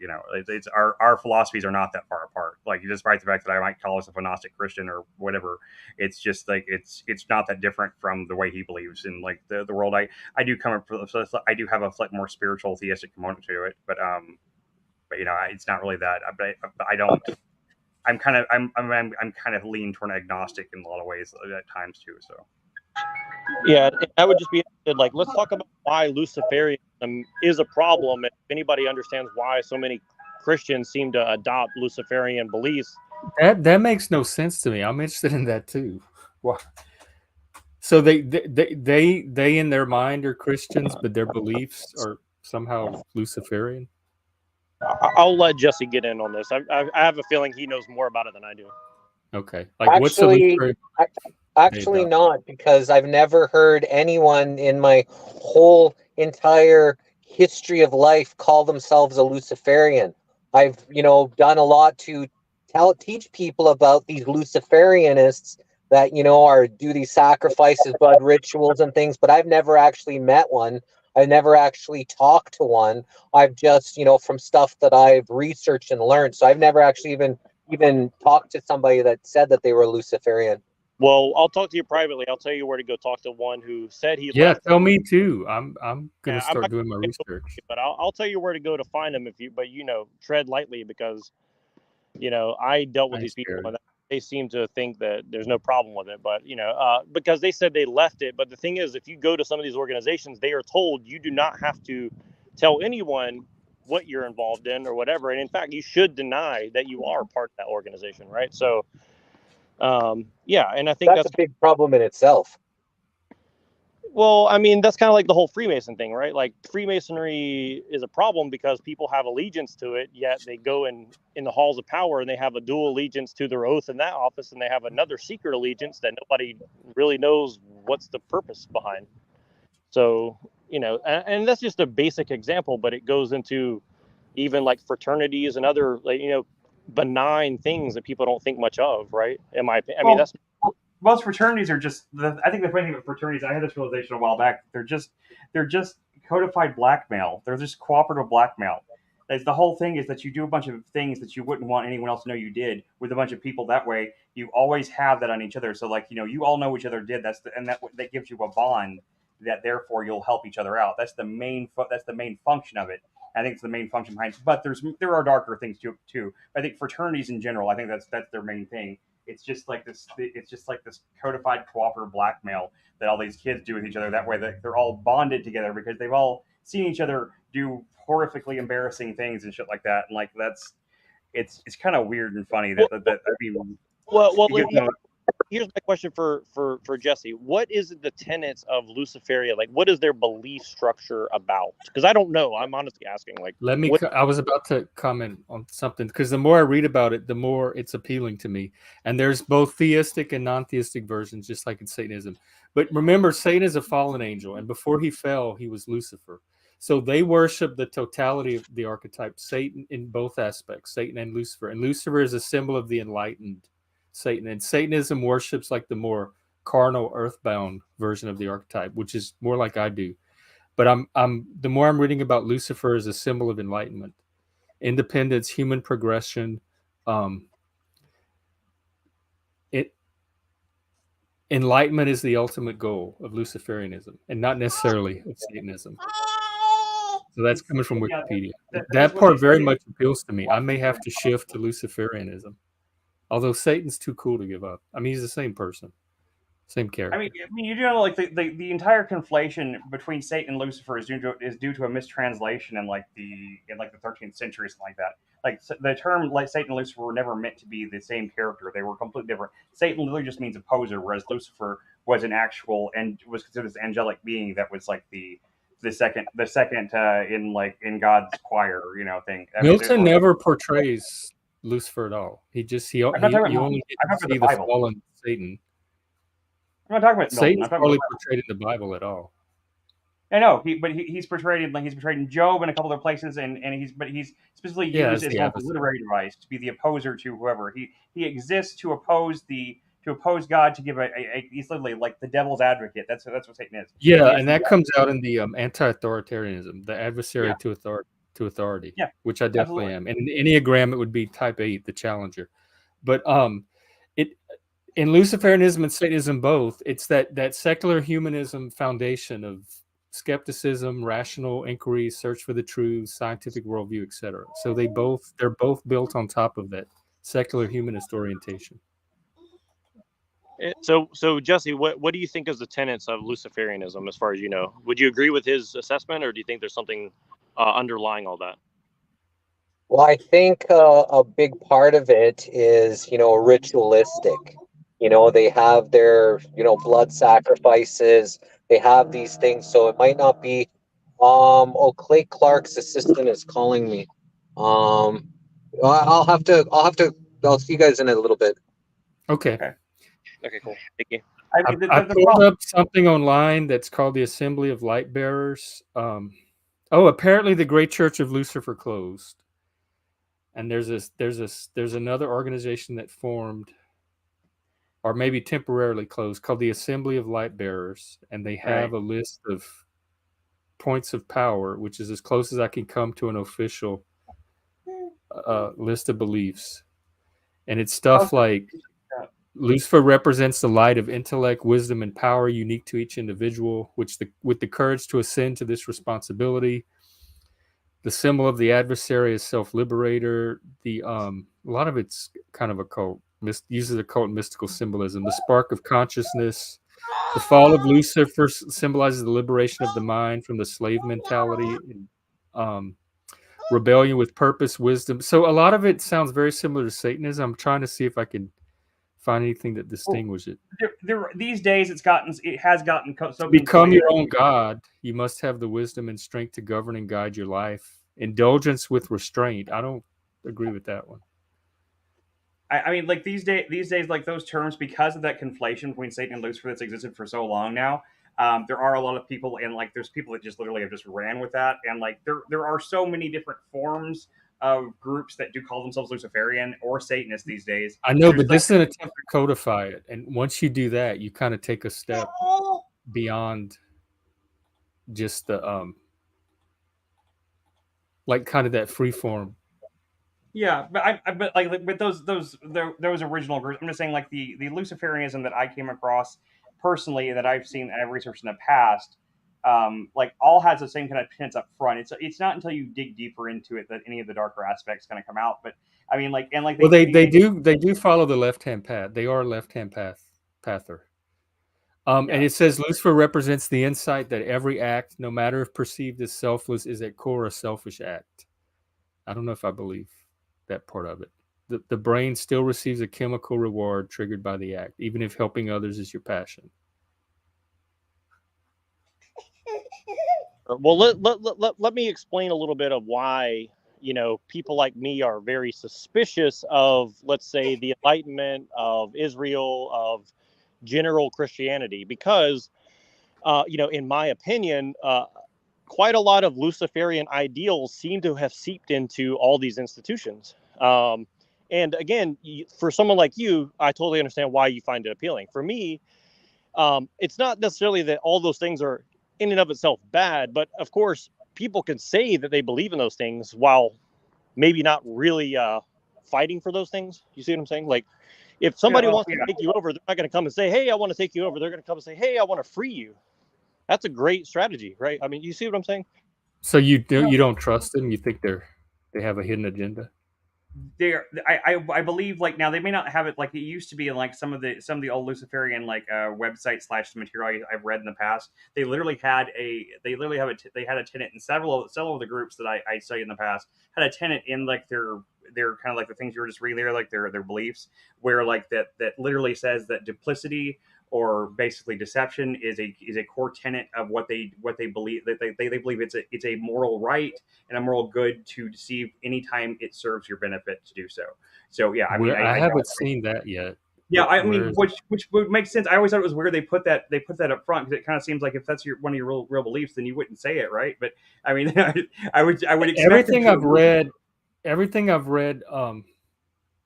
it's our philosophies are not that far apart. Like, despite the fact that I might call us a Gnostic Christian or whatever, it's just like it's not that different from the way he believes in like the world. I do come up, I do have a like more spiritual theistic component to it, but it's not really that. But I don't. I'm kind of leaning toward agnostic in a lot of ways at times too. So. Yeah, I would just be interested, like, let's talk about why Luciferianism is a problem, and if anybody understands why so many Christians seem to adopt Luciferian beliefs. That makes no sense to me. I'm interested in that too. Wow. So they in their mind are Christians, but their beliefs are somehow Luciferian. I'll let Jesse get in on this. I have a feeling he knows more about it than I do. Okay, like Actually not, because I've never heard anyone in my whole entire history of life call themselves a Luciferian. I've, done a lot to teach people about these Luciferianists that, do these sacrifices, blood rituals and things, but I've never actually met one. I never actually talked to one. I've just, from stuff that I've researched and learned. So I've never actually even talked to somebody that said that they were a Luciferian. Well, I'll talk to you privately. I'll tell you where to go talk to one who said he left. Tell me too. I'm gonna start doing my research. But I'll tell you where to go to find them but tread lightly, because I dealt with these people and they seem to think that there's no problem with it. But because they said they left it. But the thing is, if you go to some of these organizations, they are told you do not have to tell anyone what you're involved in or whatever. And in fact, you should deny that you are part of that organization, right? So. And I think that's a big problem in itself. Well, I mean, that's kind of like the whole Freemason thing, right? Like, Freemasonry is a problem because people have allegiance to it, yet they go in the halls of power and they have a dual allegiance to their oath in that office, and they have another secret allegiance that nobody really knows what's the purpose behind. So, and that's just a basic example, but it goes into even like fraternities and other, like, benign things that people don't think much of, right? That's most fraternities are just. I think the funny thing about fraternities, I had this realization a while back. They're just codified blackmail. They're just cooperative blackmail. The whole thing is that you do a bunch of things that you wouldn't want anyone else to know you did with a bunch of people. That way, you always have that on each other. So, like, you all know what each other did. That gives you a bond that therefore you'll help each other out. That's the main function of it. I think it's the main function behind it. But there are darker things too. I think fraternities in general, I think that's their main thing. It's just like this. It's just like this codified cooperative blackmail that all these kids do with each other. That way, they're all bonded together because they've all seen each other do horrifically embarrassing things and shit like that. And like it's kind of weird and funny that I mean, well, you know, here's my question for Jesse. What is the tenets of Luciferia? Like, what is their belief structure about? Because I don't know. I'm honestly asking. Like, I was about to comment on something because the more I read about it, the more it's appealing to me. And there's both theistic and non-theistic versions, just like in Satanism. But remember, Satan is a fallen angel, and before he fell, he was Lucifer. So they worship the totality of the archetype, Satan in both aspects, Satan and Lucifer. And Lucifer is a symbol of the enlightened Satan. And Satanism worships like the more carnal, earthbound version of the archetype, which is more like I do. But I'm the more I'm reading about Lucifer as a symbol of enlightenment, independence, human progression. Enlightenment is the ultimate goal of Luciferianism, and not necessarily of Satanism. So that's coming from Wikipedia. That part very much appeals to me. I may have to shift to Luciferianism, although Satan's too cool to give up. I mean, he's the same person, same character. I mean, you know, like the entire conflation between Satan and Lucifer is due to a mistranslation in the 13th century, something like that. Like the term like Satan and Lucifer were never meant to be the same character; they were completely different. Satan literally just means opposer, whereas Lucifer was an actual and was considered this angelic being that was like the second in God's choir, you know, thing. I mean, Milton never portrays Lucifer at all. He you only get to see the fallen Satan. I'm not talking about Satan's hardly portrayed in the Bible at all. I know, he's portrayed in Job and a couple other places, and he's specifically used as a literary device to be the opposer to whoever he exists to oppose God, to give he's literally like the devil's advocate. That's what Satan is. Yeah, and that comes out in the anti-authoritarianism, the adversary to authority. Yeah, which I definitely am. And in Enneagram, it would be type 8, the challenger. But in Luciferianism and Satanism both, it's that secular humanism foundation of skepticism, rational inquiry, search for the truth, scientific worldview, etc. So they're both built on top of that secular humanist orientation. So Jesse, what do you think is the tenets of Luciferianism, as far as you know? Would you agree with his assessment, or do you think there's something underlying all that? Well, I think a big part of it is, ritualistic. They have their, blood sacrifices. They have these things, so it might not be. Clay Clark's assistant is calling me. I'll see you guys in a little bit. Okay. Okay, cool. Thank you. I pulled up something online that's called the Assembly of Light Bearers. Apparently the Great Church of Lucifer closed, and there's another organization that formed, or maybe temporarily closed, called the Assembly of Light Bearers, and they have a list of points of power, which is as close as I can come to an official list of beliefs, and it's stuff like Lucifer represents the light of intellect, wisdom, and power unique to each individual, with the courage to ascend to this responsibility. The symbol of the adversary is self-liberator. A lot of it's kind of occult, uses occult mystical symbolism. The spark of consciousness. The fall of Lucifer symbolizes the liberation of the mind from the slave mentality. Rebellion with purpose, wisdom. So a lot of it sounds very similar to Satanism. I'm trying to see if I can find anything that distinguishes it. These days, it has gotten so. Become your own God. You must have the wisdom and strength to govern and guide your life. Indulgence with restraint. I don't agree with that one. I mean, like these days, like those terms, because of that conflation between Satan and Lucifer that's existed for so long now. There are a lot of people, and like there's people that just literally have just ran with that, and like there are so many different forms of groups that do call themselves Luciferian or Satanist these days. I know, but this is an attempt to codify it, and once you do that, you kind of take a step beyond just the like kind of that free form. Yeah, but those original groups. I'm just saying, like the Luciferianism that I came across personally, that I've seen and I've researched in the past, like all has the same kind of tenets up front. It's not until you dig deeper into it that any of the darker aspects kind of come out. But I mean, like well, they do follow the left-hand path. They are left-hand pather. And it says Lucifer represents the insight that every act, no matter if perceived as selfless, is at core a selfish act. I don't know if I believe that part of it. The brain still receives a chemical reward triggered by the act, even if helping others is your passion. Well, let me explain a little bit of why, people like me are very suspicious of, let's say, the Enlightenment, of Israel, of general Christianity, because, in my opinion, quite a lot of Luciferian ideals seem to have seeped into all these institutions. And again, for someone like you, I totally understand why you find it appealing. For me, it's not necessarily that all those things are in and of itself bad, but of course, people can say that they believe in those things while maybe not really fighting for those things. You see what I'm saying? Like, if somebody wants to take you over, they're not going to come and say, "Hey, I want to take you over." They're going to come and say, "Hey, I want to free you." That's a great strategy, right? I mean, you see what I'm saying? So you don't trust them? You think they have a hidden agenda? I believe, like, now they may not have it like it used to be in like some of the old Luciferian like websites / material I've read in the past. They literally had a tenet in several of the groups that I studied in the past had a tenet in like their kind of like the things you were just reading there, like their beliefs, where like that literally says that duplicity or basically deception is a core tenet of what they believe, that they believe it's a moral right and a moral good to deceive anytime it serves your benefit to do so. So yeah, I mean, I haven't seen that yet. Yeah, I mean, which would make sense. I always thought it was weird they put that up front, because it kind of seems like if that's one of your real beliefs, then you wouldn't say it, right? But I mean, I would expect everything I've read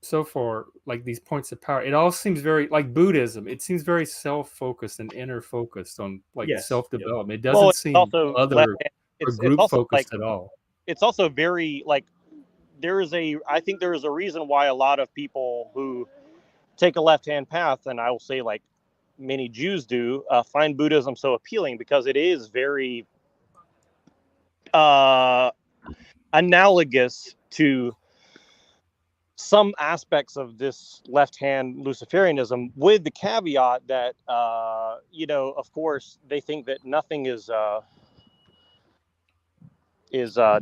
so far, like these points of power, it all seems very like Buddhism. It seems very self-focused and inner focused on like self-development. It doesn't seem other or group focused at all. It's also very like I think there is a reason why a lot of people who take a left-hand path, and I will say like many Jews do, find Buddhism so appealing, because it is very analogous to some aspects of this left-hand Luciferianism, with the caveat that, of course, they think that nothing is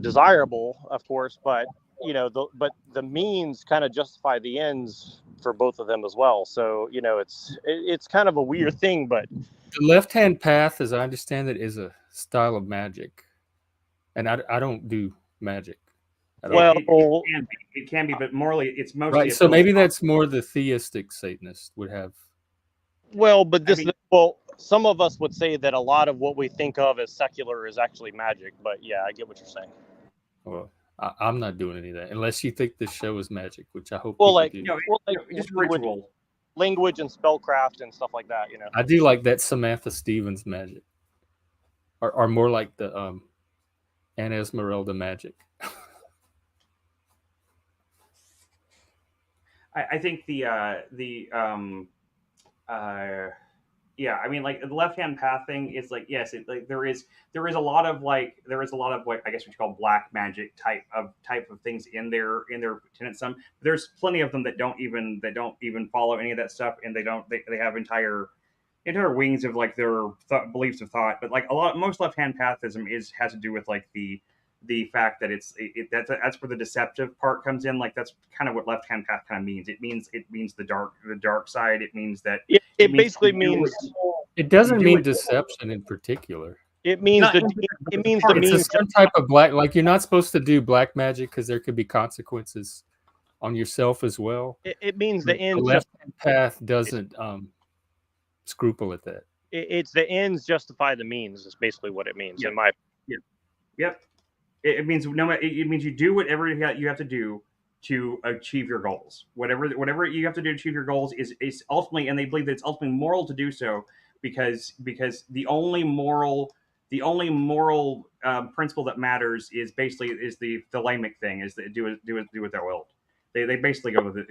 desirable, of course, but the means kind of justify the ends for both of them as well. So it's kind of a weird thing, but the left-hand path, as I understand it, is a style of magic, and I don't do magic. Well, it can be, but morally, it's mostly right. So maybe that's more the theistic Satanist would have. Well, but some of us would say that a lot of what we think of as secular is actually magic. But yeah, I get what you're saying. Well, I'm not doing any of that unless you think this show is magic, which I hope. Just ritual, language and spellcraft and stuff like that. I do like that Samantha Stevens magic, or more like the Anna Esmeralda magic. I think yeah, I mean, like the left-hand path thing is like, yes, there is a lot of what I guess what you call black magic type of things in their tenets. There's plenty of them that don't even follow any of that stuff, and they have entire wings of like their beliefs of thought. But like most left-hand pathism has to do with like the fact that that's where the deceptive part comes in. Like that's kind of what left-hand path kind of means. It means the dark side. It means that it basically means it doesn't mean deception in particular. It means it's some type of black. Like you're not supposed to do black magic because there could be consequences on yourself as well. It means the ends. The left-hand path doesn't scruple at that. It's the ends justify the means. Is basically what it means in my. Yep. It means it means you do whatever you have to do to achieve your goals. Whatever you have to do to achieve your goals is ultimately, and they believe that it's ultimately moral to do so, because the only moral principle that matters is basically the Thalamic thing, is that do what they're willed. They basically go with the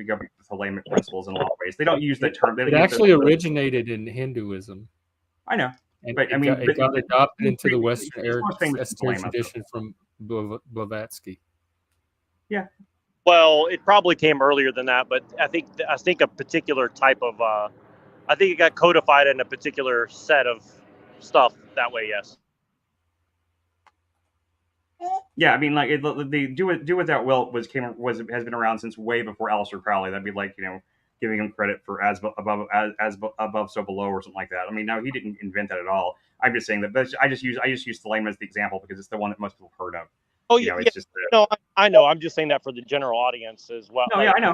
Thalamic principles in a lot of ways. They don't use that term. It actually originated in Hinduism. I know. And But I mean, it got adopted into the he's Western most famous for Esoteric Thelema, tradition from Blavatsky. Yeah. Well, it probably came earlier than that, but I think a particular type of I think it got codified in a particular set of stuff that way. Yes. Yeah, I mean, like the do without Wilt has been around since way before Aleister Crowley. That'd be like giving him credit for as above so below or something like that. I mean, no, he didn't invent that at all. I'm just saying that. But I just use Thelema as the example because it's the one that most people heard of. Oh yeah, it's just no, I know. I'm just saying that for the general audience as well. No, yeah, I know.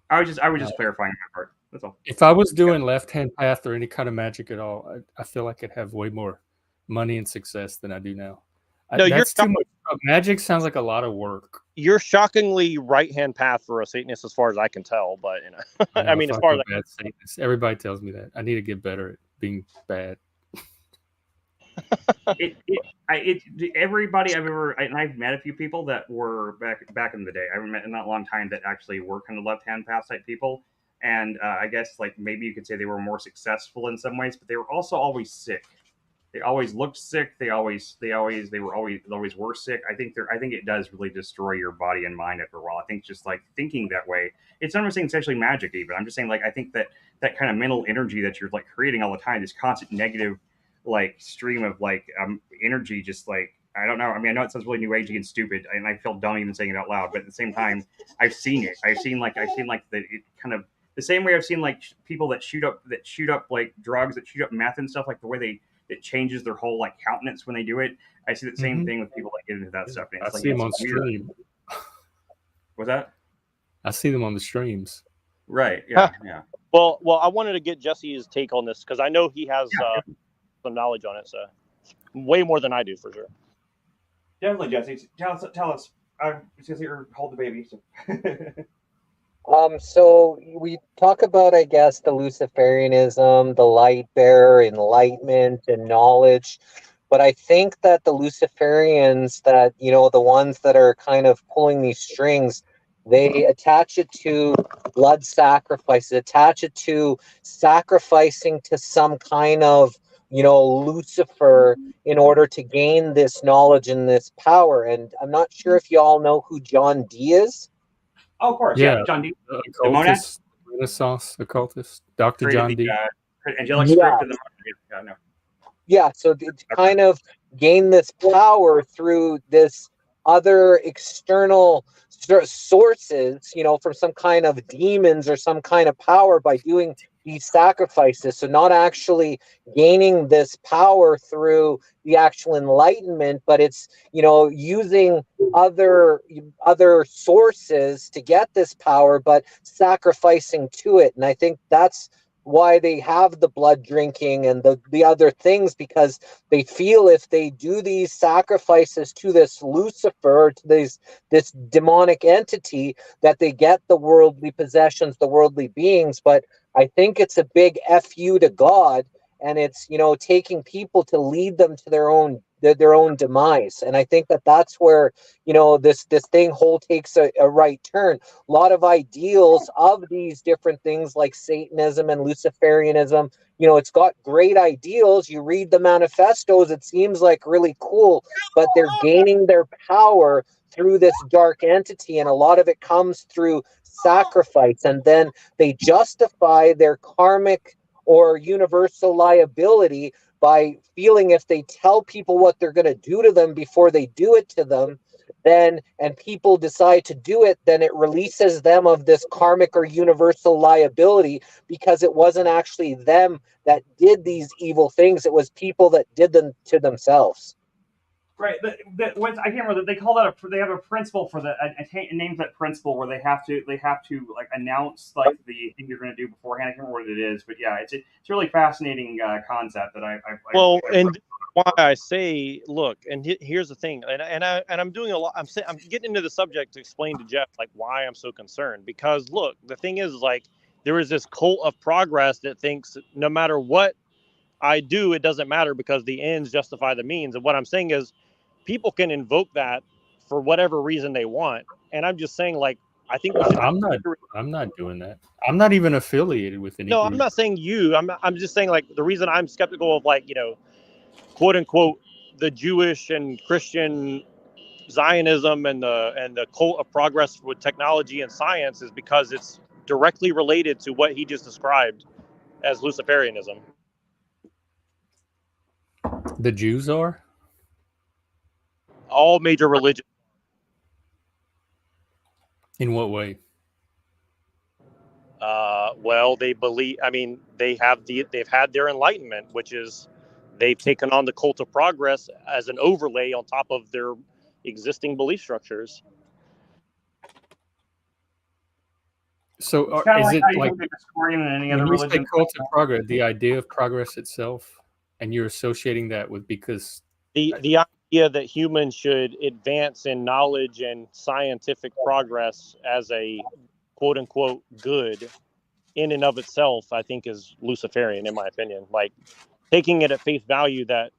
I was just clarifying that part. That's all. If I was doing left hand path or any kind of magic at all, I feel like I'd have way more money and success than I do now. No, that's too much. Magic sounds like a lot of work. You're shockingly right hand path for a Satanist, as far as I can tell. But I mean, as far as bad Satanist, everybody tells me that I need to get better at being bad. Everybody I've ever, and I've met a few people that were back in the day. I haven't met in that long time that actually were kind of left hand path type people, and I guess like maybe you could say they were more successful in some ways, but they were also always sick. They always looked sick. They always were sick. I think it does really destroy your body and mind after a while. I think just like thinking that way, it's not saying it's actually magic even. I'm just saying like I think that kind of mental energy that you're like creating all the time, this constant negative like stream of like energy, just like I don't know. I mean, I know it sounds really new agey and stupid, and I feel dumb even saying it out loud. But at the same time, I've seen it. I've seen like it kind of the same way I've seen like people that shoot up like drugs, that shoot up meth and stuff, like the way it changes their whole like countenance when they do it. I see the same thing with people that get into that stuff. And it's I see them on stream. What's that? I see them on the streams. Right. Yeah. Yeah. Well, I wanted to get Jesse's take on this because I know he has some knowledge on it. So way more than I do for sure. Definitely, Jesse. Tell us. I'm just here hold the baby. So. So we talk about, I guess, the Luciferianism, the light bearer, enlightenment, and knowledge. But I think that the Luciferians, that, the ones that are kind of pulling these strings, they attach it to blood sacrifices, attach it to sacrificing to some kind of, Lucifer in order to gain this knowledge and this power. And I'm not sure if y'all know who John Dee is. Oh, of course, yeah. John Dee, the monad, Renaissance occultist, Dr. John Dee, angelic script, and the no. Yeah, so to kind of gain this power through this other external sources, from some kind of demons or some kind of power by doing these sacrifices. So not actually gaining this power through the actual enlightenment, but it's, using other sources to get this power, but sacrificing to it. And I think that's why they have the blood drinking and the other things, because they feel if they do these sacrifices to this Lucifer, to this demonic entity, that they get the worldly possessions, the worldly beings. But I think it's a big FU to God, and it's, taking people to lead them to their own demise. And I think that that's where, this thing whole takes a right turn. A lot of ideals of these different things like Satanism and Luciferianism, it's got great ideals. You read the manifestos, it seems like really cool, but they're gaining their power through this dark entity, and a lot of it comes through sacrifice. And then they justify their karmic or universal liability by feeling if they tell people what they're going to do to them before they do it to them, and people decide to do it, then it releases them of this karmic or universal liability, because it wasn't actually them that did these evil things. It was people that did them to themselves. Right. I can't remember. They call that they have a principle for that. It names that principle where they have to like announce like the thing you're going to do beforehand. I can't remember what it is, but yeah, it's a really fascinating concept that and why I say, look, and here's the thing, and I'm doing a lot. I'm getting into the subject to explain to Jeff like why I'm so concerned, because look, the thing is like there is this cult of progress that thinks no matter what I do, it doesn't matter because the ends justify the means. And what I'm saying is, people can invoke that for whatever reason they want. And I'm just saying, like, I think I'm not doing that. I'm not even affiliated with any No, group. I'm not saying you. I'm just saying, like, the reason I'm skeptical of, like, quote unquote, the Jewish and Christian Zionism and the cult of progress with technology and science is because it's directly related to what he just described as Luciferianism. The Jews are? All major religions. In what way? Well, they believe. I mean, they've had their enlightenment, which is they've taken on the cult of progress as an overlay on top of their existing belief structures. So It's kind of is like it how you like can get discordant in any when other you say religion. cult of progress, the idea of progress itself, and you're associating that with because The idea that humans should advance in knowledge and scientific progress as a quote unquote good in and of itself, I think, is Luciferian, in my opinion. Like, taking it at face value that,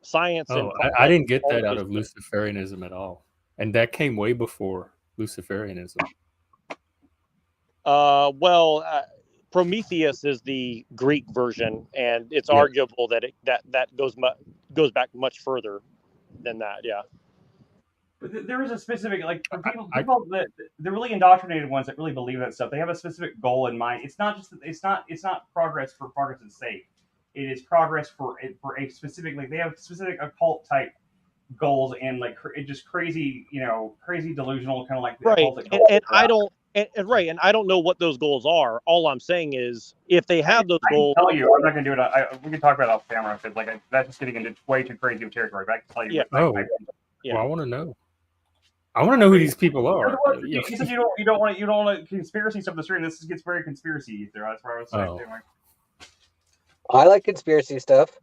science and I didn't get that out progress of Luciferianism at all, and that came way before Luciferianism. Prometheus is the Greek version, and it's Yeah. arguable that that goes back much further than that. Yeah. But there is a specific, like, for people that the really indoctrinated ones that really believe that stuff. They have a specific goal in mind. It's not just it's not progress for progress' sake. It is progress for a specific, like, they have specific occult type goals and, like, just crazy, crazy delusional kind of like Right. occultic goals. And I don't. Right, and I don't know what those goals are. All I'm saying is, if they have those goals, I can tell you, I'm not going to do it. We can talk about it off camera if it's like that's just getting into way too crazy of territory. But I can tell you. Yeah. Well, I want to know. I want to know who these people are. You said you don't want conspiracy stuff in the stream. This gets very conspiracy there. That's what I was saying. I like conspiracy stuff.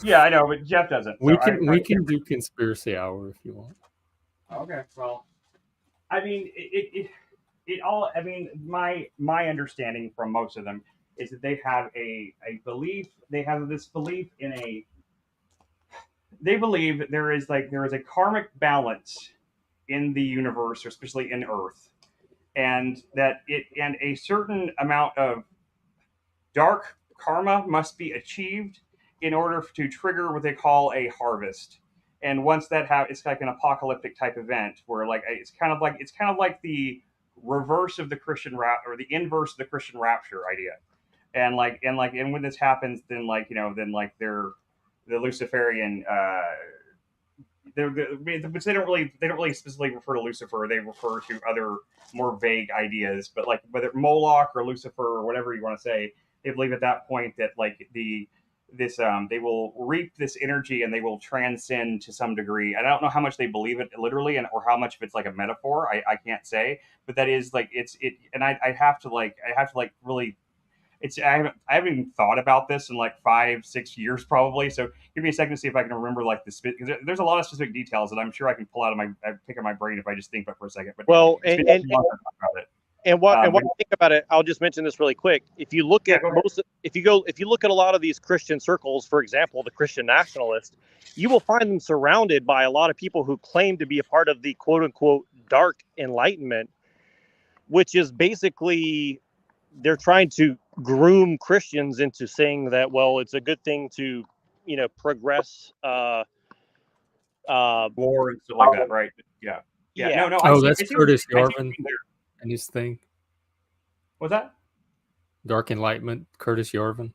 Yeah, I know, but Jeff doesn't. We can do conspiracy hour if you want. Okay, well, I mean, it all. I mean, my understanding from most of them is that they have a belief. They have this belief in a. They believe that there is a karmic balance in the universe, or especially in Earth, and that a certain amount of dark karma must be achieved in order to trigger what they call a harvest. And once that it's like an apocalyptic type event where, like, it's kind of like the reverse of the Christian or the inverse of the Christian rapture idea. And when this happens, then they're the Luciferian. Which they don't really specifically refer to Lucifer. They refer to other more vague ideas. But, like, whether Moloch or Lucifer or whatever you want to say, they believe at that point that, like, they will reap this energy and they will transcend to some degree. And I don't know how much they believe it literally or how much of it's like a metaphor. I can't say, but that is like and I have to really. I haven't even thought about this in like 5-6 years probably. So give me a second to see if I can remember, like, because there's a lot of specific details that I'm sure I can pull out of pick up my brain if I just think about it for a second. But well, and what I think about it, I'll just mention this really quick. If you look at if you look at a lot of these Christian circles, for example, the Christian nationalist, you will find them surrounded by a lot of people who claim to be a part of the quote unquote dark enlightenment, which is basically they're trying to groom Christians into saying that, well, it's a good thing to, progress. War and stuff like that, right? Yeah. Yeah. No. That's Curtis Yarvin and his thing. What's that? Dark Enlightenment, Curtis Yarvin.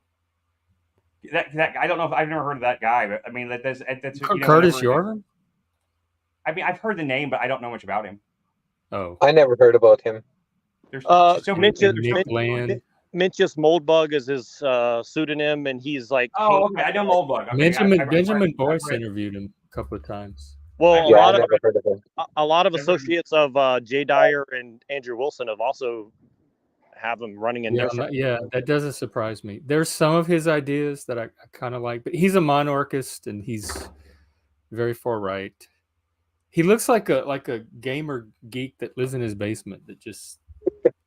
That I don't know if I've never heard of that guy, but I mean that's Curtis Yarvin. I mean, I've heard the name, but I don't know much about him. Oh, I never heard about him. There's Mencius Moldbug is his pseudonym, and he's like. Oh, okay. I know Moldbug. Okay. Benjamin Boyce interviewed him a couple of times. Well, a lot of him. associates of Jay Dyer and Andrew Wilson have also have him running in different. Yeah, that doesn't surprise me. There's some of his ideas that I kind of like, but he's a monarchist and he's very far right. He looks like a gamer geek that lives in his basement that just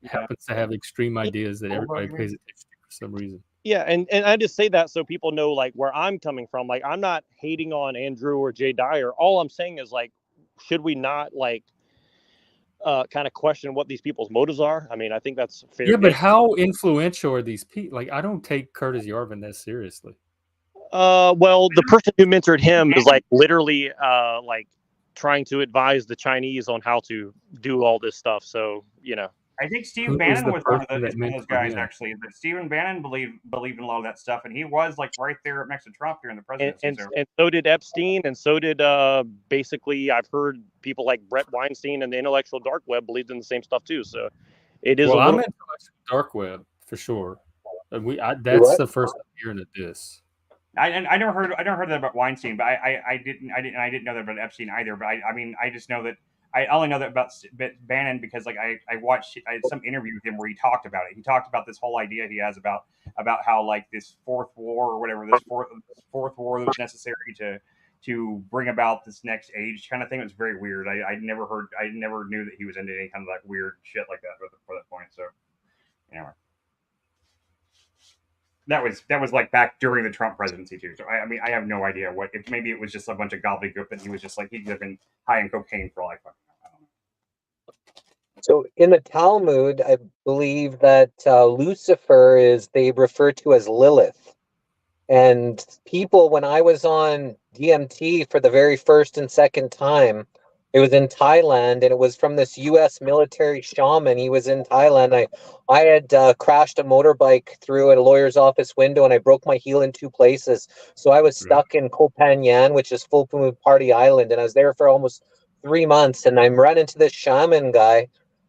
happens to have extreme ideas that everybody pays attention to for some reason. Yeah, and I just say that so people know, like, where I'm coming from. Like, I'm not hating on Andrew or Jay Dyer. All I'm saying is, like, should we not, like, kind of question what these people's motives are. I mean, I think that's fair. Yeah, but how influential are these people? Like, I don't take Curtis Yarvin that seriously. Well, the person who mentored him is like literally like trying to advise the Chinese on how to do all this stuff. So, you know. I think Steve Who is Bannon the was one of person that those mentored guys him? actually. That Stephen Bannon believed in a lot of that stuff, and he was like right there next to Trump during the presidency. And so did Epstein, and so did basically I've heard people like Brett Weinstein and the intellectual dark web believed in the same stuff too. So it is Well, a little. I'm intellectual dark web for sure. That's the first I'm hearing of this. I never heard that about Weinstein, but I didn't know that about Epstein either. But I mean I just know that I only know that about Bannon because like I watched some interview with him where he talked about it. He talked about this whole idea he has about how like this fourth war or whatever, this fourth war that was necessary to bring about this next age kind of thing. It was very weird. I never knew that he was into any kind of like weird shit like that for that point. So anyway. That was like back during the Trump presidency too. So I mean I have no idea what if maybe it was just a bunch of gobbledygook that he was just like he could have been high in cocaine for like. I don't know. So in the Talmud, I believe that Lucifer they refer to as Lilith. And people, when I was on DMT for the very first and second time, it was in Thailand, and it was from this U.S. military shaman. He was in Thailand. I had crashed a motorbike through a lawyer's office window, and I broke my heel in 2 places. So I was stuck in Koh Phangan, which is Full Moon Party Island, and I was there for almost 3 months. And I'm running into this shaman guy,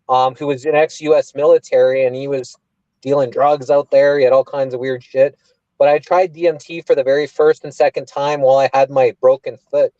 who was an ex-U.S. military, and he was dealing drugs out there. He had all kinds of weird shit. But I tried DMT for the very first and second time while I had my broken foot.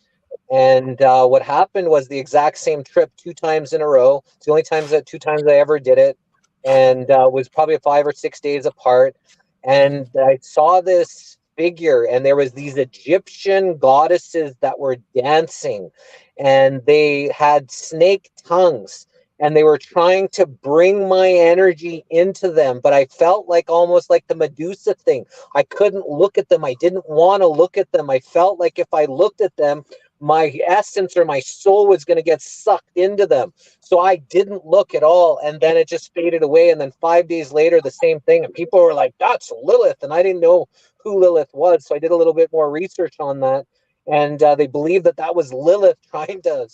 And what happened was the exact same trip 2 times in a row. It's the only 2 times I ever did it. And was probably 5 or 6 days apart. And I saw this figure, and there was these Egyptian goddesses that were dancing. And they had snake tongues. And they were trying to bring my energy into them. But I felt like almost like the Medusa thing. I couldn't look at them. I didn't want to look at them. I felt like if I looked at them, my essence or my soul was going to get sucked into them. So I didn't look at all. And then it just faded away. And then 5 days later, the same thing. And people were like, that's Lilith. And I didn't know who Lilith was. So I did a little bit more research on that. And they believed that was Lilith trying to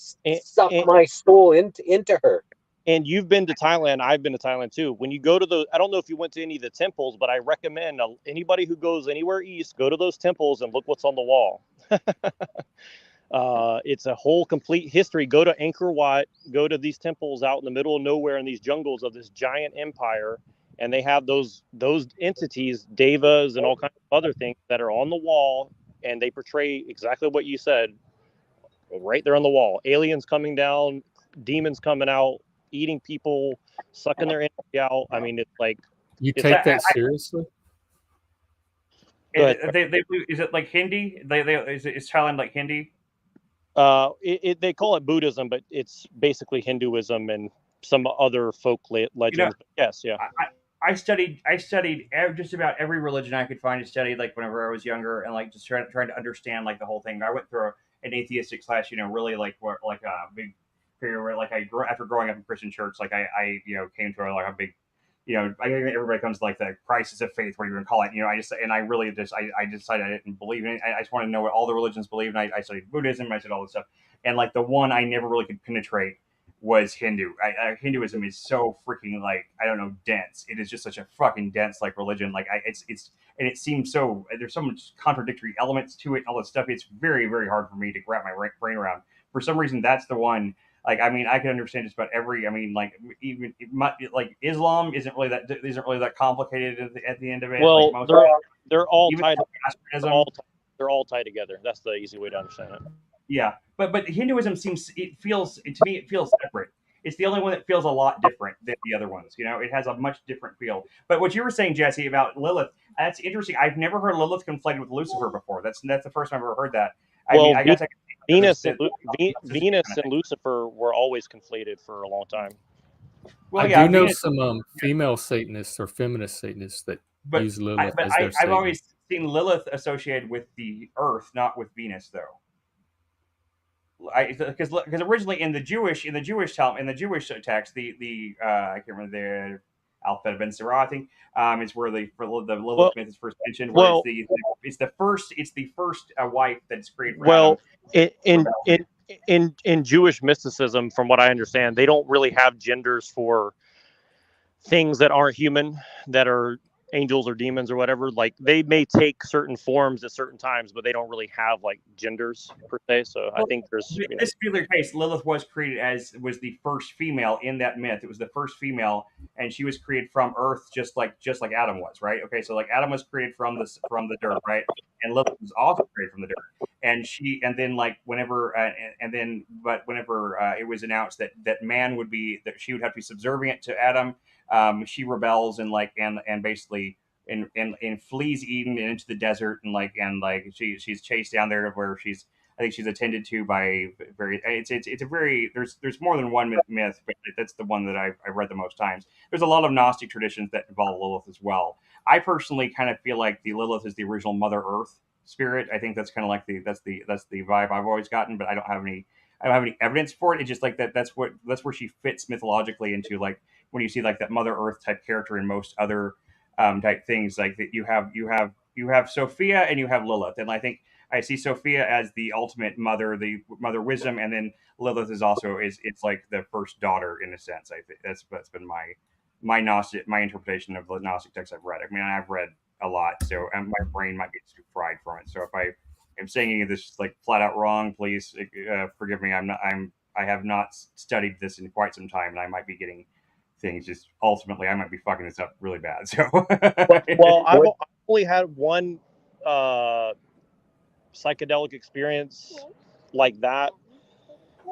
suck my soul into her. And you've been to Thailand. I've been to Thailand too. When you go to I don't know if you went to any of the temples, but I recommend anybody who goes anywhere east, go to those temples and look what's on the wall. It's a whole complete history. Go to Angkor Wat, go to these temples out in the middle of nowhere in these jungles of this giant empire. And they have those entities, devas and all kinds of other things that are on the wall. And they portray exactly what you said right there on the wall. Aliens coming down, demons coming out, eating people, sucking their energy out. I mean, it's like you take that seriously. Is it like Hindi? Is Thailand like Hindi? They call it Buddhism, but it's basically Hinduism and some other folk legends. You know, yes, yeah. I studied just about every religion I could find to study, like whenever I was younger, and like just trying to understand like the whole thing. I went through an atheistic class, really like a big period where like after growing up in Christian church, like I came to like a big, I think everybody comes to like the crisis of faith, whatever you want to call it. I decided I didn't believe in it. I just wanted to know what all the religions believe, and I studied Buddhism, I studied all this stuff, and like the one I never really could penetrate was Hindu. Hinduism is so freaking like dense. It is just such a fucking dense like religion. Like and it seems so there's so much contradictory elements to it and all this stuff. It's very very hard for me to wrap my brain around. For some reason, that's the one. Like I mean, I can understand just about every. I mean, like even like Islam isn't really that complicated at the end of it. Well, like they're all tied. They're all tied together. That's the easy way to understand it. Yeah, but Hinduism feels separate. It's the only one that feels a lot different than the other ones. It has a much different feel. But what you were saying, Jesse, about Lilith, that's interesting. I've never heard Lilith conflated with Lucifer before. That's the first time I've ever heard that. I guess Venus and Lucifer were always conflated for a long time. Well, I do know some female Satanists or feminist Satanists that use Lilith as their Satan. I've always seen Lilith associated with the Earth, not with Venus, though. because originally in the Jewish text, the I can't remember the alphabet of Ben Sirah, I think, is where the Lilith myth is first mentioned. Where it's the first wife that's created for Adam. In Jewish mysticism, from what I understand, they don't really have genders for things that aren't human, that are angels or demons or whatever. Like, they may take certain forms at certain times, but they don't really have like genders per se. So I think there's in this particular case, Lilith was created was the first female in that myth. It was the first female, and she was created from Earth, just like Adam was, right? Okay, so like Adam was created from the dirt, right? And Lilith was also created from the dirt. And then like whenever whenever it was announced that man would be, that she would have to be subservient to Adam, she rebels and basically and flees Eden and into the desert, and she's chased down there to where I think she's attended to by it's a very, there's more than one myth, but that's the one that I've read the most times. There's a lot of Gnostic traditions that involve Lilith as well. I personally kind of feel like the Lilith is the original Mother Earth spirit. I think that's kind of like that's the vibe I've always gotten, but I don't have any evidence for it. It's just like that's where she fits mythologically into, like, when you see like that Mother Earth type character in most other type things, like that you have Sophia and you have Lilith, and I think I see Sophia as the ultimate mother, the mother wisdom, and then Lilith is also it's like the first daughter in a sense. I think that's been my interpretation of the Gnostic texts I've read. I mean, I've read a lot, so my brain might get too fried from it. So if I am saying any of this like flat out wrong, please forgive me. I have not studied this in quite some time, and I might be getting things just ultimately I might be fucking this up really bad. So well, I've only had one psychedelic experience like that,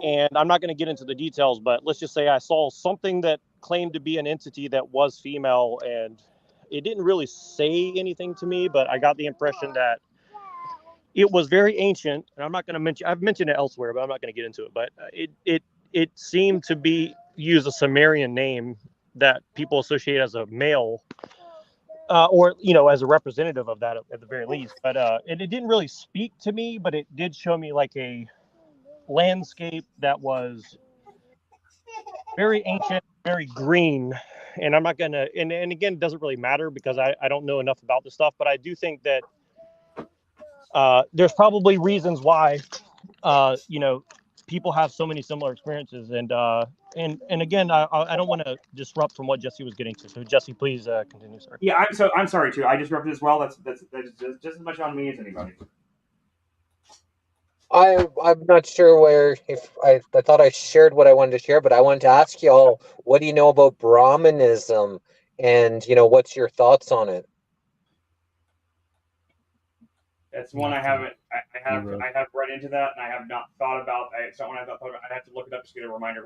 and I'm not going to get into the details, but let's just say I saw something that claimed to be an entity that was female, and it didn't really say anything to me, but I got the impression that it was very ancient, and I'm not going to mention, I've mentioned it elsewhere, but I'm not going to get into it, but it seemed to use a Sumerian name that people associate as a male, or as a representative of that at the very least. But it didn't really speak to me, but it did show me like a landscape that was very ancient, very green. And I'm not gonna, and again, it doesn't really matter because I don't know enough about this stuff, but I do think that there's probably reasons why people have so many similar experiences, and again, I don't want to disrupt from what Jesse was getting to. So Jesse, please continue, sir. Yeah, I'm sorry too. I disrupted as well. That's just as much on me as anybody. I'm not sure where, if I thought I shared what I wanted to share, but I wanted to ask y'all, what do you know about Brahmanism, and what's your thoughts on it? That's one I haven't. I have read into that, and I have not thought about. It's not one I thought about. I have to look it up just to get a reminder.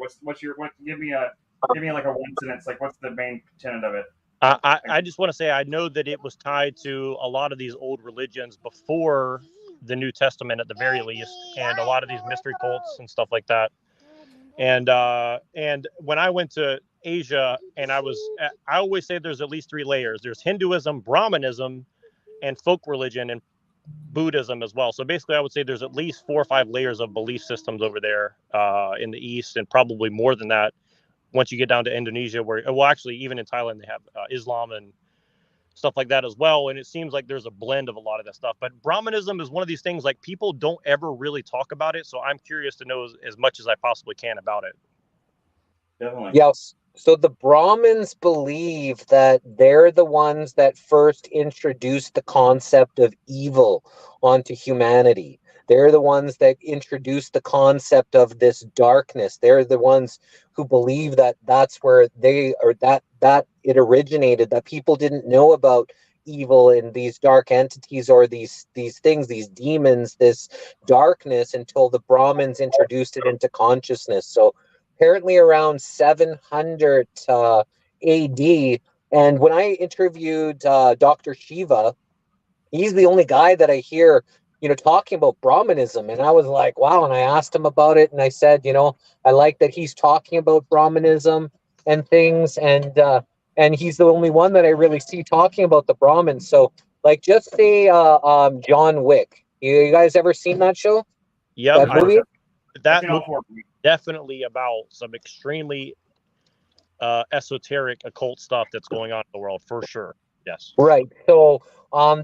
Give me like a one sentence. Like, what's the main tenet of it? I just want to say I know that it was tied to a lot of these old religions before the New Testament, at the very least, and a lot of these mystery cults and stuff like that. And when I went to Asia, and I always say there's at least 3 layers. There's Hinduism, Brahmanism, and folk religion, and Buddhism as well. So basically, I would say there's at least 4 or 5 layers of belief systems over there in the East, and probably more than that once you get down to Indonesia, where, well, actually, even in Thailand, they have Islam and stuff like that as well. And it seems like there's a blend of a lot of that stuff. But Brahmanism is one of these things, like, people don't ever really talk about it. So I'm curious to know as much as I possibly can about it. Definitely. Yes. So the Brahmins believe that they're the ones that first introduced the concept of evil onto humanity. They're the ones that introduced the concept of this darkness. They're the ones who believe that that's where that it originated, that people didn't know about evil and these dark entities, or these things, these demons, this darkness, until the Brahmins introduced it into consciousness. So apparently around 700 AD. And when I interviewed Dr. Shiva, he's the only guy that I hear, talking about Brahmanism. And I was like, wow. And I asked him about it, and I said, I like that he's talking about Brahmanism and things. And he's the only one that I really see talking about the Brahmins. So, like, just say John Wick. You guys ever seen that show? Yeah, that movie? that movie is definitely about some extremely esoteric occult stuff that's going on in the world, for sure. Yes. Right. So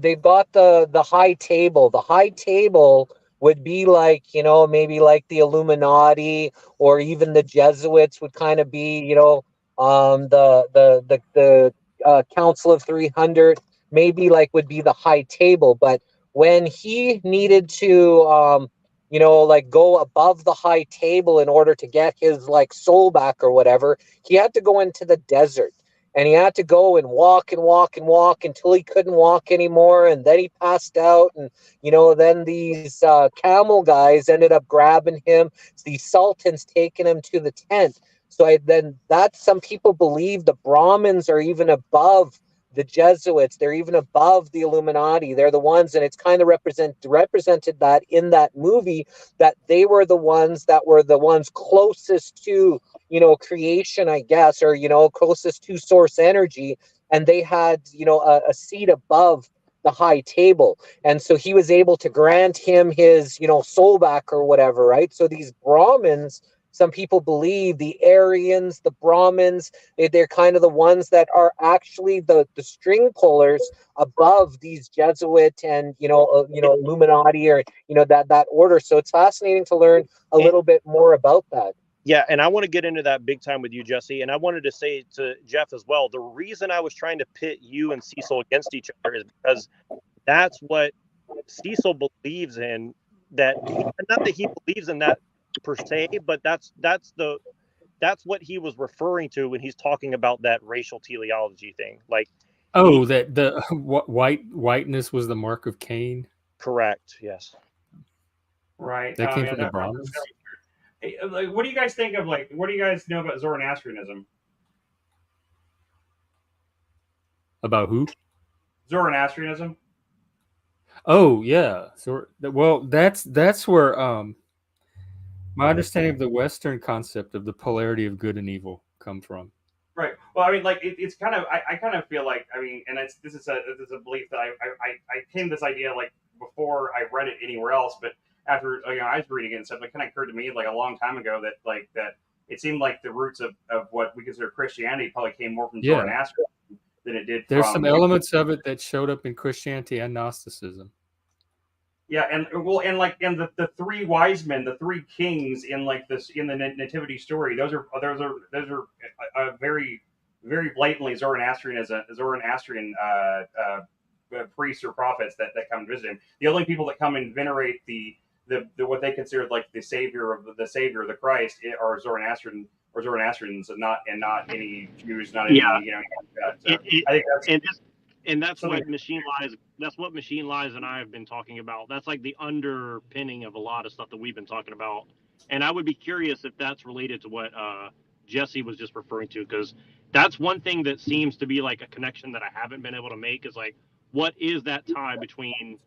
they've got the high table. The high table would be like, you know, maybe like the Illuminati, or even the Jesuits would kind of be, you know, the Council of 300 maybe like would be the high table. But when he needed to you know, like go above the high table in order to get his like soul back or whatever, he had to go into the desert. And he had to go and walk and walk and walk until he couldn't walk anymore. And then he passed out. And, you know, then these camel guys ended up grabbing him. These sultans taking him to the tent. So then that some people believe the Brahmins are even above the Jesuits. They're even above the Illuminati. They're the ones, and it's kind of represented that in that movie, that they were the ones closest to, you know, creation, I guess, or, you know, closest to source energy, and they had, you know, a seat above the high table. And so he was able to grant him his, you know, soul back or whatever, right? So these Brahmins, some people believe the Aryans, the Brahmins, they're kind of the ones that are actually the string pullers above these Jesuit and, you know, Illuminati, or, you know, that order. So it's fascinating to learn a little bit more about that. Yeah, and I want to get into that big time with you, Jesse. And I wanted to say to Jeff as well, the reason I was trying to pit you and Cecil against each other is because that's what Cecil believes in. Not that he believes in that per se, but that's what he was referring to when he's talking about that racial teleology thing. Like, that the whiteness was the mark of Cain. Correct. Yes. Right. That came from the Brahmins. Hey, like, what do you guys think of, like, what do you guys know about Zoroastrianism? About who? Zoroastrianism. Oh yeah. So well, that's where my understanding of the Western concept of the polarity of good and evil come from. Right. Well, I mean, like it's kind of I kind of feel like, I mean, and this is a belief that I came to this idea like before I read it anywhere else, but after, you know, I was reading it and stuff, it kind of occurred to me like a long time ago that it seemed like the roots of what we consider Christianity probably came more from Zoroastrianism than it did. There's some elements of it that showed up in Christianity and Gnosticism. Yeah, and the three wise men, the three kings in like this in the nativity story, those are very very blatantly Zoroastrian priests or prophets that come to visit him. The only people that come and venerate the what they considered like the savior of the Christ are Zoroastrians, and not any Jews, not any, you know. So I think that's what Machine Lies. That's what Machine Lies and I have been talking about. That's like the underpinning of a lot of stuff that we've been talking about. And I would be curious if that's related to what Jesse was just referring to, because that's one thing that seems to be like a connection that I haven't been able to make, is like, what is that tie between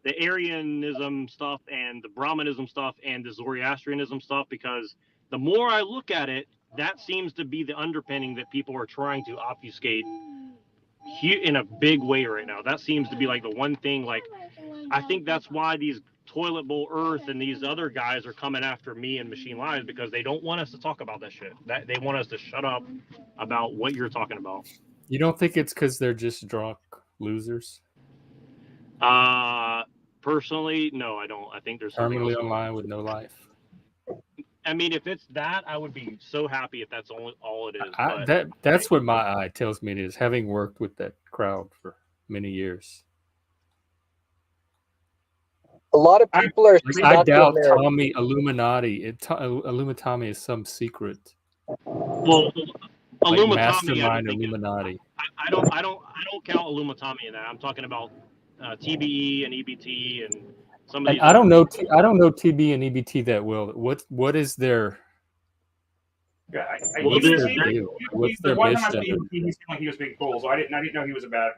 the Aryanism stuff and the Brahmanism stuff and the Zoroastrianism stuff? Because the more I look at it, that seems to be the underpinning that people are trying to obfuscate in a big way right now. That seems to be like the one thing. Like, I think that's why these Toilet Bowl Earth and these other guys are coming after me and Machine Lies, because they don't want us to talk about that shit. That they want us to shut up about what you're talking about. You don't think it's because they're just drunk losers? Personally, no, I don't. I think there's something Terminally else. online with no life. I mean, if it's that, I would be so happy if that's all it is. That's what my eye tells me it is, having worked with that crowd for many years. A lot of people are. I doubt Tommy Illuminati. Illuminati is some secret. Well, like mastermind Illuminati. I don't count Illuminati in that. I'm talking about TBE and EBT and some of these. I don't know TB and EBT that well. What is their? What's their deal? What's their mission? He seemed like he was being cool, so I didn't know he was a bad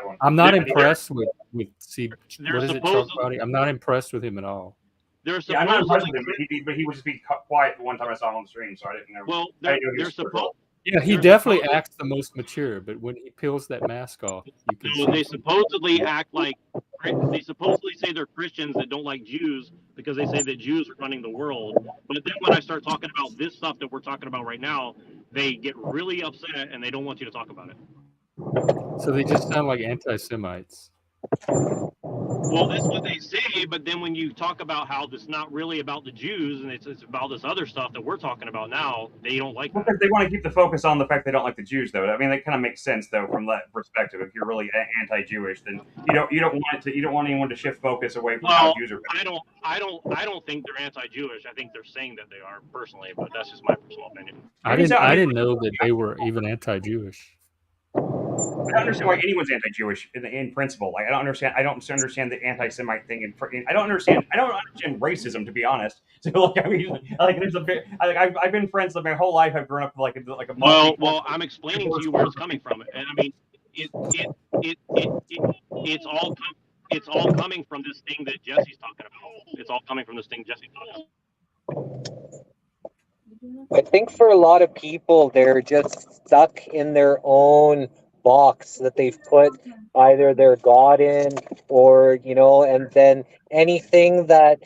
one. I'm not impressed with what is it, Chuck Body? I'm not impressed with him at all. I'm not impressed with him, but he would just be quiet the one time I saw him on the stream, so I didn't know. Well, they're supposed. Yeah, he definitely acts the most mature, but when he peels that mask off, you can. They supposedly act like they supposedly say they're Christians that don't like Jews because they say that Jews are running the world. But then when I start talking about this stuff that we're talking about right now, they get really upset and they don't want you to talk about it. So they just sound like anti-Semites. Well, that's what they say, but then when you talk about how it's not really about the Jews and it's about this other stuff that we're talking about now, they don't like that. Because they want to keep the focus on the fact they don't like the Jews, though. I mean, that kind of makes sense, though, from that perspective. If you're really anti-Jewish, then you don't want anyone to shift focus away from how Jews are. I don't think they're anti-Jewish. I think they're saying that they are personally, but that's just my personal opinion. I didn't know that they were even anti-Jewish. I don't understand why anyone's anti-Jewish in principle. Like I don't understand the anti-Semite thing. I don't understand racism, to be honest. So like I mean, like there's a bit. I've been friends my whole life. I've grown up like a. Well, I'm explaining to you where it's coming from, and I mean, it's all coming from this thing that Jesse's talking about. It's all coming from this thing Jesse's talking about. I think for a lot of people, they're just stuck in their own box that they've put either their God in, or and then anything that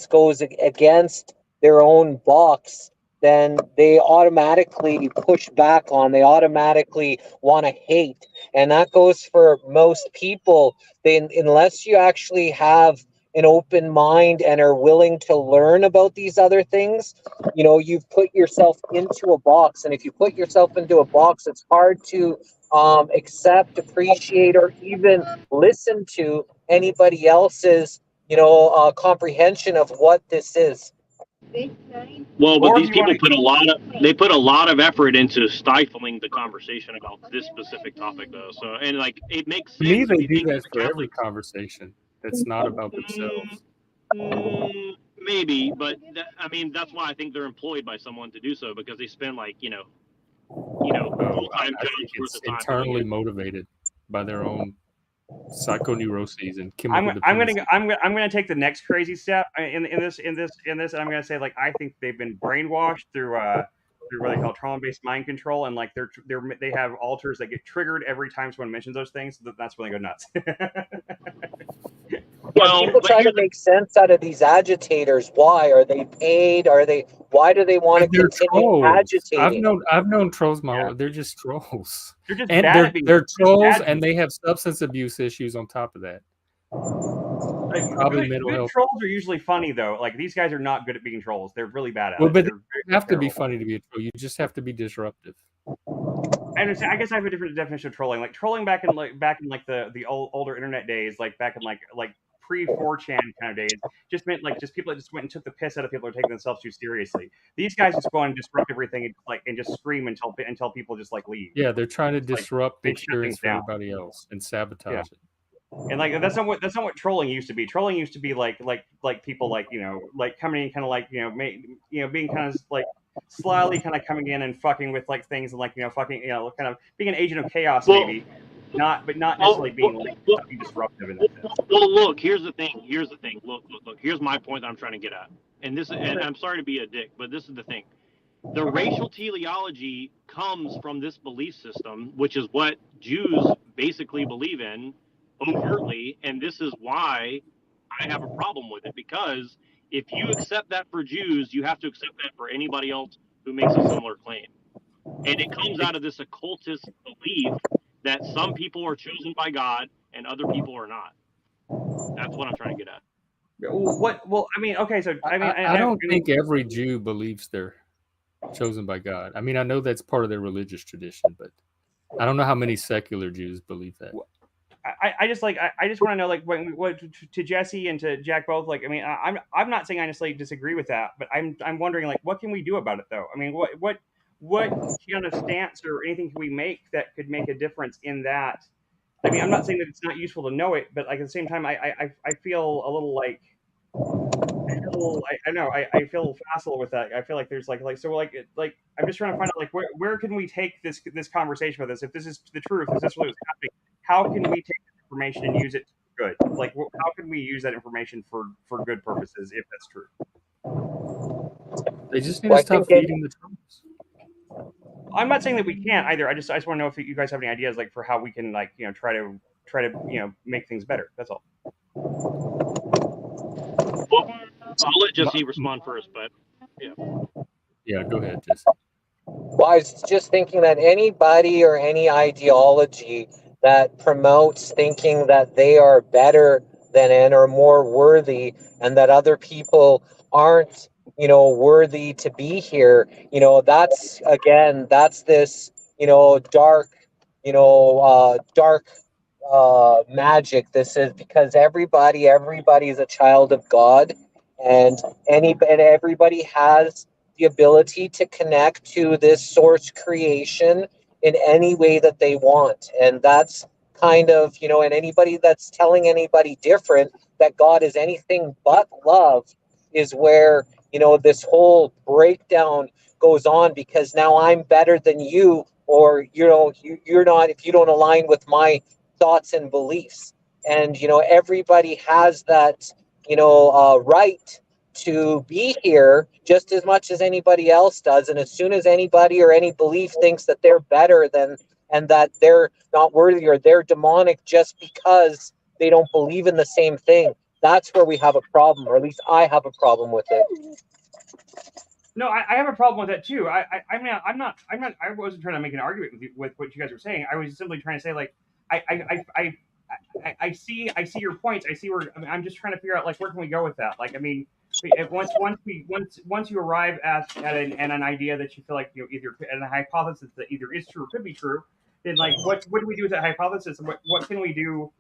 goes against their own box, then they automatically push back on. They automatically want to hate, and that goes for most people. Unless you actually have an open mind and are willing to learn about these other things, you've put yourself into a box. And if you put yourself into a box, it's hard to accept, appreciate, or even listen to anybody else's, comprehension of what this is. Well, but these people put a lot of effort into stifling the conversation about this specific topic, though. So, and like it makes sense. To me, they do that for every conversation that's not about themselves. Maybe, but I mean, that's why I think they're employed by someone to do so, because they spend like full-time I think it's internally motivated by their own psychoneuroses and chemical dependency. I'm gonna take the next crazy step in this, and I'm gonna say, like, I think they've been brainwashed through what they call trauma-based mind control, and like they have alters that get triggered every time someone mentions those things. So that's when they go nuts. Well, people try to make sense out of these agitators. Why are they paid? Why do they want to continue agitating? I've known trolls my whole. They're just trolls. They're just they're trolls, and they have substance abuse issues on top of that. Probably mental health. Trolls are usually funny, though. Like, these guys are not good at being trolls. They're really bad at it. Well, but you have to be funny to be a troll. You just have to be disruptive. I understand. I guess I have a different definition of trolling. Like trolling back in the older internet days, like back in like pre-4chan kind of days, just meant like just people that just went and took the piss out of people who are taking themselves too seriously. These guys just go and disrupt everything and just scream until people just like leave. Yeah, they're trying to disrupt the experience for everybody else and sabotage it. And like that's not what trolling used to be. Trolling used to be like people like like coming in kind of like being kind of like slyly kind of coming in and fucking with like things and like fucking kind of being an agent of chaos maybe. Not necessarily being disruptive in that sense. Well, look, here's the thing. Look. Here's my point that I'm trying to get at. And I'm sorry to be a dick, but this is the thing. The racial teleology comes from this belief system, which is what Jews basically believe in overtly, and this is why I have a problem with it, because if you accept that for Jews, you have to accept that for anybody else who makes a similar claim. And it comes out of this occultist belief that some people are chosen by God and other people are not. That's what I'm trying to get at. Well, I mean, okay, so I don't think every Jew believes they're chosen by God. I mean, I know that's part of their religious tradition, but I don't know how many secular Jews believe that. I just want to know, like, what to Jesse and to Jack both, like, I mean, I'm not saying I necessarily disagree with that, but I'm wondering, like, what can we do about it, though? I mean, what kind of stance or anything can we make that could make a difference in that? I mean, I'm not saying that it's not useful to know it, but like at the same time, I feel a little like I feel facile with that. I feel like there's like so I'm just trying to find out, like, where can we take this conversation with this? If this is the truth, if this really was happening, how can we take this information and use it for good? Like, how can we use that information for good purposes if that's true? They just need to stop feeding the trolls. I'm not saying that we can't either. I just want to know if you guys have any ideas, like, for how we can, like, try to try to make things better. That's all. Well, I'll let Jesse respond first, but Yeah, go ahead, Jesse. Well, I was just thinking that anybody or any ideology that promotes thinking that they are better than and are more worthy, and that other people aren't, worthy to be here, that's this, dark, dark magic. This is because everybody's a child of God, and everybody has the ability to connect to this source creation in any way that they want. And that's kind of, and anybody that's telling anybody different that God is anything but love is where, this whole breakdown goes on, because now I'm better than you, or, you're not, if you don't align with my thoughts and beliefs. And, everybody has that, right to be here just as much as anybody else does. And as soon as anybody or any belief thinks that they're better than, and that they're not worthy or they're demonic just because they don't believe in the same thing, that's where we have a problem, or at least I have a problem with it. No, I have a problem with that too. I wasn't trying to make an argument with what you guys were saying. I was simply trying to say, like, I see your points. I see where I'm just trying to figure out, like, where can we go with that? Like, I mean, once you arrive at an idea that you feel like either and a hypothesis that either is true or could be true, then, like, what do we do with that hypothesis? What can we do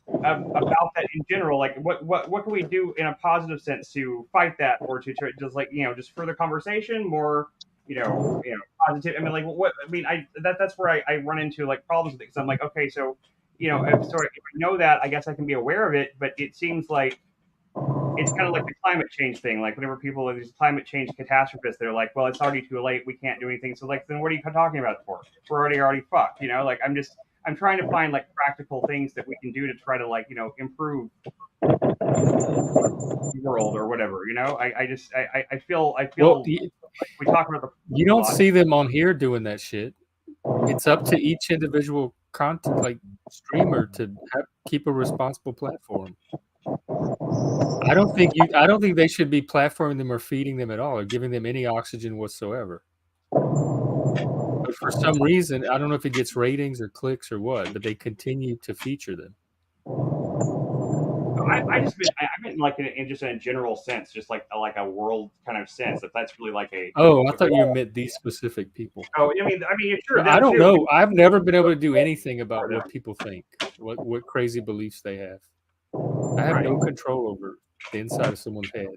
about that in general? Like, what can we do in a positive sense to fight that, or to try, just, like, just further conversation, more positive. I mean, like, what I mean, that's where I run into, like, problems with it, because I'm like, okay, so if I know that, I guess I can be aware of it, but it seems like it's kind of like the climate change thing. Like, whenever people are these climate change catastrophists, they're like, well, it's already too late, we can't do anything. So, like, then what are you talking about it for? We're already fucked. Like, I'm trying to find, like, practical things that we can do to try to, like, improve the world or whatever. I feel Well, like we talk about you don't see them on here doing that shit. It's up to each individual streamer to keep a responsible platform. I don't think they should be platforming them or feeding them at all, or giving them any oxygen whatsoever. But for some reason, I don't know if it gets ratings or clicks or what, but they continue to feature them. I meant like in just in a general sense, just like a world kind of sense. If that's really like a. Oh, I thought you meant these specific people. Oh, I mean, sure. I don't know. I've never been able to do anything about what people think, what crazy beliefs they have. I have no control over the inside of someone's head.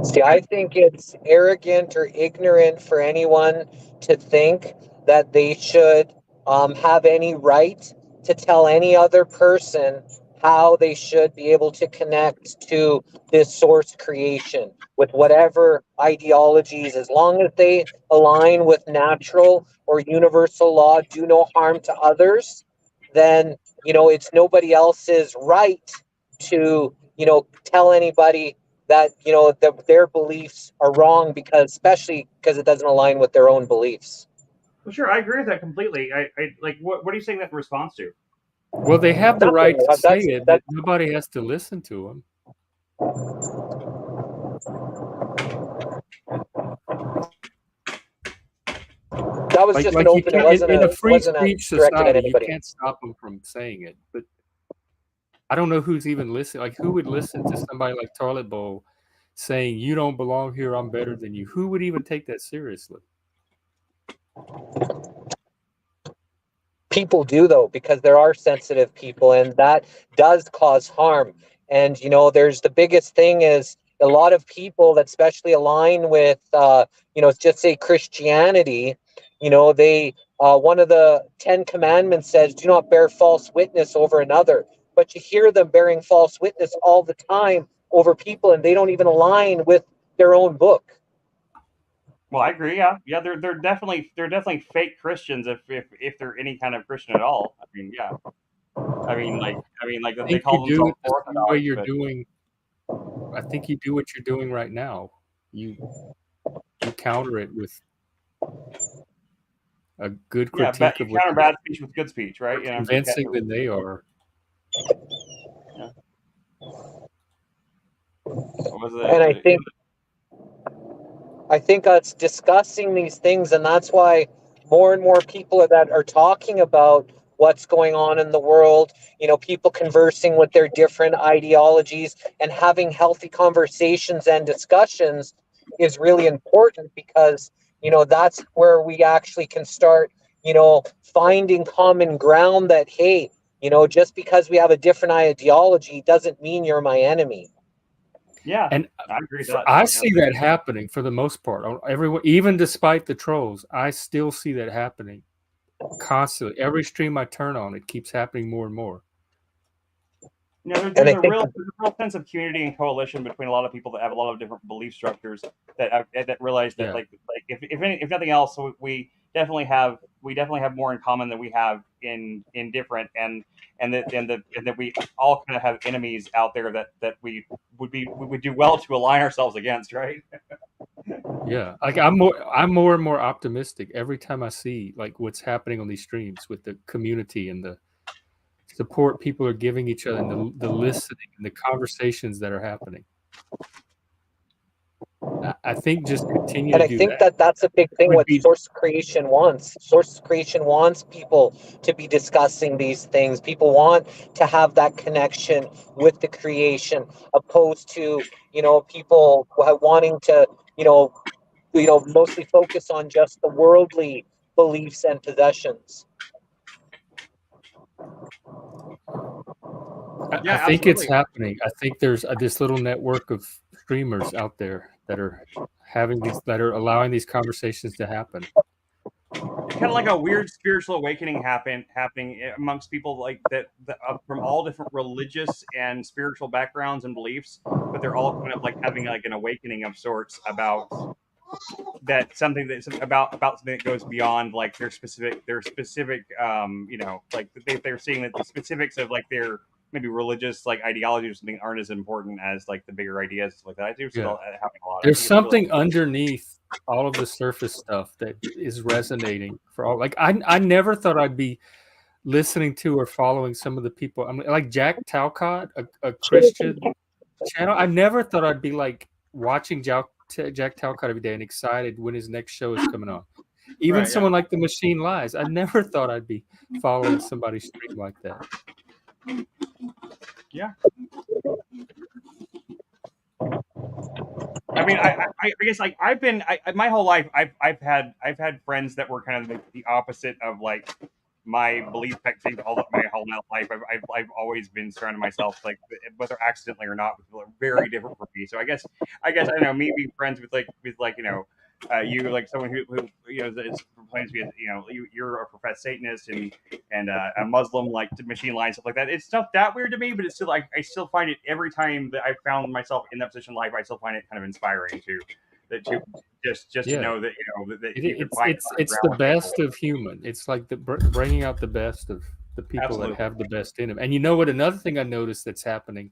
See, I think it's arrogant or ignorant for anyone to think that they should have any right to tell any other person how they should be able to connect to this source creation with whatever ideologies, as long as they align with natural or universal law, do no harm to others, then, it's nobody else's right to, tell anybody that, that their beliefs are wrong, especially because it doesn't align with their own beliefs. Well, sure, I agree with that completely. I like, what are you saying that in response to? Well, they have the right to say it, but nobody has to listen to them. That was just an open. It wasn't in a free speech society. You can't stop them from saying it. But I don't know who's even listening. Like, who would listen to somebody like Toilet Bowl saying, "You don't belong here, I'm better than you"? Who would even take that seriously? People do, though, because there are sensitive people, and that does cause harm. And there's the biggest thing is a lot of people that especially align with just say Christianity. They one of the 10 commandments says, "Do not bear false witness over another." But you hear them bearing false witness all the time over people, and they don't even align with their own book. Well, I agree. Yeah. They're definitely fake Christians if they're any kind of Christian at all. I mean, yeah. I mean, like they call themselves Orthodox. The way you're doing. I think you do what you're doing right now. You counter it with a good Yeah, critique you of what counter bad speech with good speech, right? more convincing than they are. Yeah. What was And I think us discussing these things, and that's why more and more people that are talking about what's going on in the world, people conversing with their different ideologies and having healthy conversations and discussions is really important, because that's where we actually can start finding common ground, that hey, just because we have a different ideology doesn't mean you're my enemy. Yeah, and I agree with that. I see that happening for the most part. Everyone, even despite the trolls, I still see that happening constantly. Every stream I turn on, it keeps happening more and more. There's a real sense of community and coalition between a lot of people that have a lot of different belief structures that realize that like if nothing else, we definitely have more in common than we have in different, and that we all kind of have enemies out there that we would do well to align ourselves against, right? Yeah, like I'm more and more optimistic every time I see like what's happening on these streams with the community and the support people are giving each other, and the listening and the conversations that are happening. I think just continue And to I do think that. that's a big thing what Source Creation wants. Source Creation wants people to be discussing these things. People want to have that connection with the creation, opposed to, people wanting to, mostly focus on just the worldly beliefs and possessions. I think it's happening. I think there's this little network of streamers out there that are allowing these conversations to happen. It's kind of like a weird spiritual awakening happening amongst people like that from all different religious and spiritual backgrounds and beliefs, but they're all kind of like having like an awakening of sorts about something that goes beyond like their specific like they're seeing that the specifics of like their maybe religious like ideology or something aren't as important as like the bigger ideas like that. I do see that happening a lot. There's something underneath all of the surface stuff that is resonating for all. Like I never thought I'd be listening to or following some of the people. I'm like Jack Talcott, a Christian channel. I never thought I'd be like watching Jack Talcott every day and excited when his next show is coming on. Even someone like The Machine Lies, I never thought I'd be following somebody's stream like that. Yeah. I mean, I guess like I've been my whole life I've had friends that were kind of the opposite of like my belief thing my whole life. I've always been surrounding myself like whether accidentally or not with people that are very different from me. So I guess I don't know, me being friends with you like someone who is proclaims to be you're a professed Satanist and a Muslim like Machine Line stuff like that. It's not that weird to me, but it's still like I still find it every time that I found myself in that position in life, I still find it kind of inspiring to know that that you can find it's the best of human. It's like bringing out the best of the people that have the best in them. And you know what? Another thing I noticed that's happening.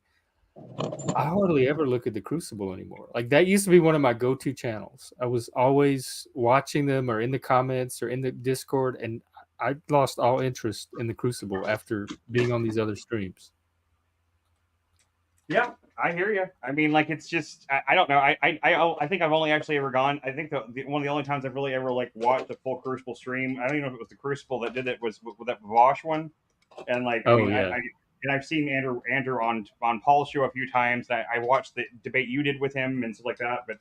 I hardly ever look at the Crucible anymore. Like that used to be one of my go-to channels. I was always watching them or in the comments or in the Discord, and I lost all interest in the Crucible after being on these other streams. Yeah, I hear you. I mean, like it's just I don't know. I think I've only actually ever gone. I think one of the only times I've really ever like watched a full Crucible stream. I don't even know if it was the Crucible that did it was with that Vosh one, and like and I've seen Andrew on Paul's show a few times. I watched the debate you did with him and stuff like that. But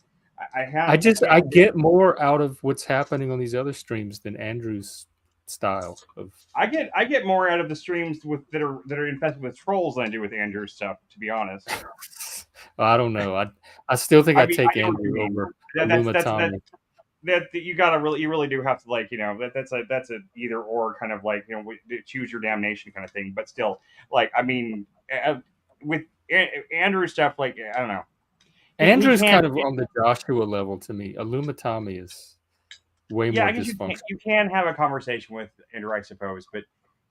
I get more out of what's happening on these other streams than Andrew's style of. I get more out of the streams that are infested with trolls than I do with Andrew's stuff. To be honest, I don't know. I still think I take Andrew over Tommy. That you really do have to like that's a either or kind of like choose your damnation kind of thing. But still, like I mean, with Andrew's stuff, like I don't know. Andrew's kind of on the Joshua level to me. Tommy is way more dysfunctional. You can have a conversation with Andrew, I suppose, but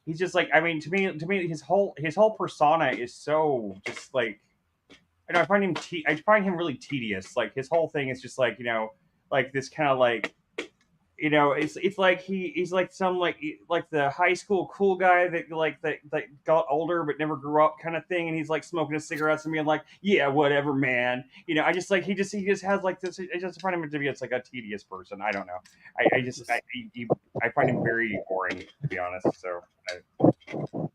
he's just like I mean to me his whole persona is so just like I find him really tedious. Like his whole thing is just like like this kind of like you know, it's like he's like some like the high school cool guy that got older but never grew up kind of thing, and he's like smoking his cigarettes and being like, yeah, whatever, man. You know, I just like he just has like this. I just find him to be like a tedious person. I don't know. I find him very boring, to be honest. So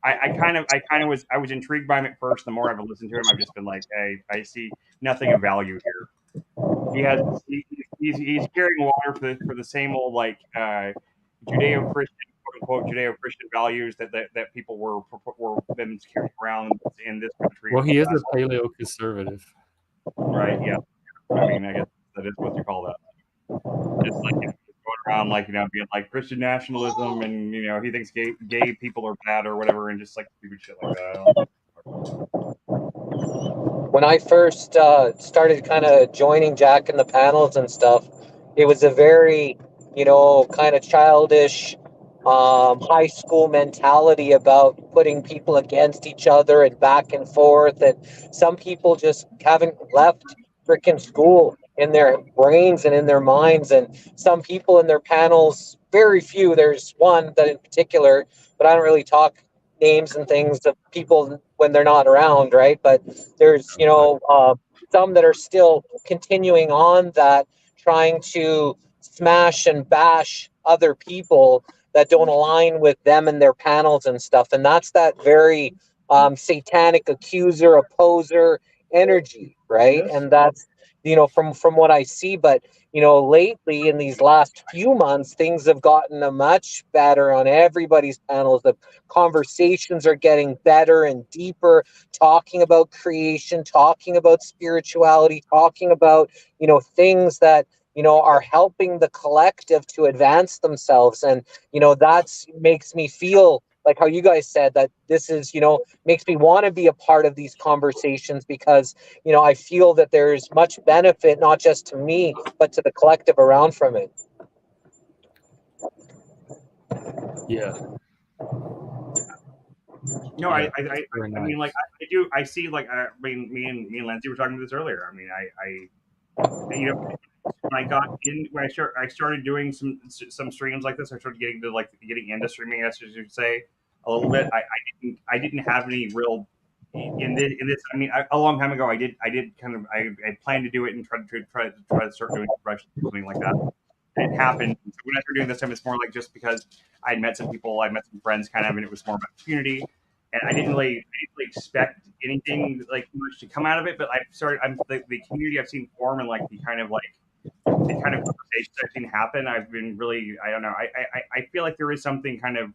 I was intrigued by him at first. The more I've listened to him, I've just been like, hey, I see nothing of value here. He's carrying water for the same old like Judeo-Christian, quote unquote Judeo-Christian values that people were been carrying around in this country. Well, For he the is last, a paleo-conservative. right? Yeah, I mean, I guess that is what you call that. Just like going around like being like Christian nationalism, and he thinks gay people are bad or whatever, and just like stupid shit like that. When I first started kind of joining Jack in the panels and stuff, it was a very, kind of childish high school mentality about putting people against each other and back and forth. And some people just haven't left freaking school in their brains and in their minds. And some people in their panels, very few, there's one that in particular, but I don't really talk names and things of people when they're not around, right? But there's, some that are still continuing on that, trying to smash and bash other people that don't align with them and their panels and stuff. And that's that very satanic accuser, opposer energy, right? Yes. And that's, from what I see. But, lately in these last few months, things have gotten a much better on everybody's panels. The conversations are getting better and deeper, talking about creation, talking about spirituality, talking about, things that, are helping the collective to advance themselves. And, that's makes me feel like how you guys said that this is, makes me want to be a part of these conversations, because, I feel that there's much benefit, not just to me, but to the collective around from it. Yeah. No, Yeah, I very mean, nice. like I do. I see, like, I mean, me and Lindsay were talking about this earlier. I mean, when I got in, when I started doing some streams like this, I started getting into streaming, as you should say, a little bit. I didn't have any real in this. I mean, a long time ago, I did kind of I planned to do it and try to start doing something like that. And it happened. So when I started doing this time, it's more like just because I met some people, I met some friends, kind of, and it was more about community. And I didn't really expect anything like much to come out of it. But the community I've seen form, and like the kind of conversations I've seen happen. I've been really, I don't know. I feel like there is something kind of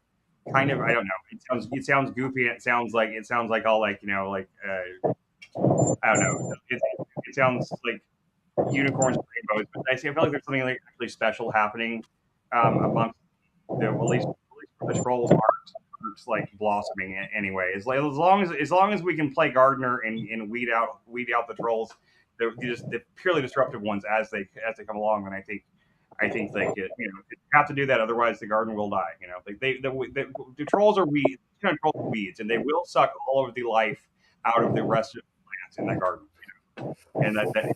I don't know. It sounds goofy, and it sounds like all like I don't know. It sounds like unicorns and rainbows, but I feel like there's something like actually special happening amongst at least the trolls are like blossoming anyway. As long as we can play gardener and weed out the trolls, the purely disruptive ones as they come along, then I think like you have to do that, otherwise the garden will die. Like the trolls are weeds, weeds, and they will suck all of the life out of the rest of the plants in that garden. And that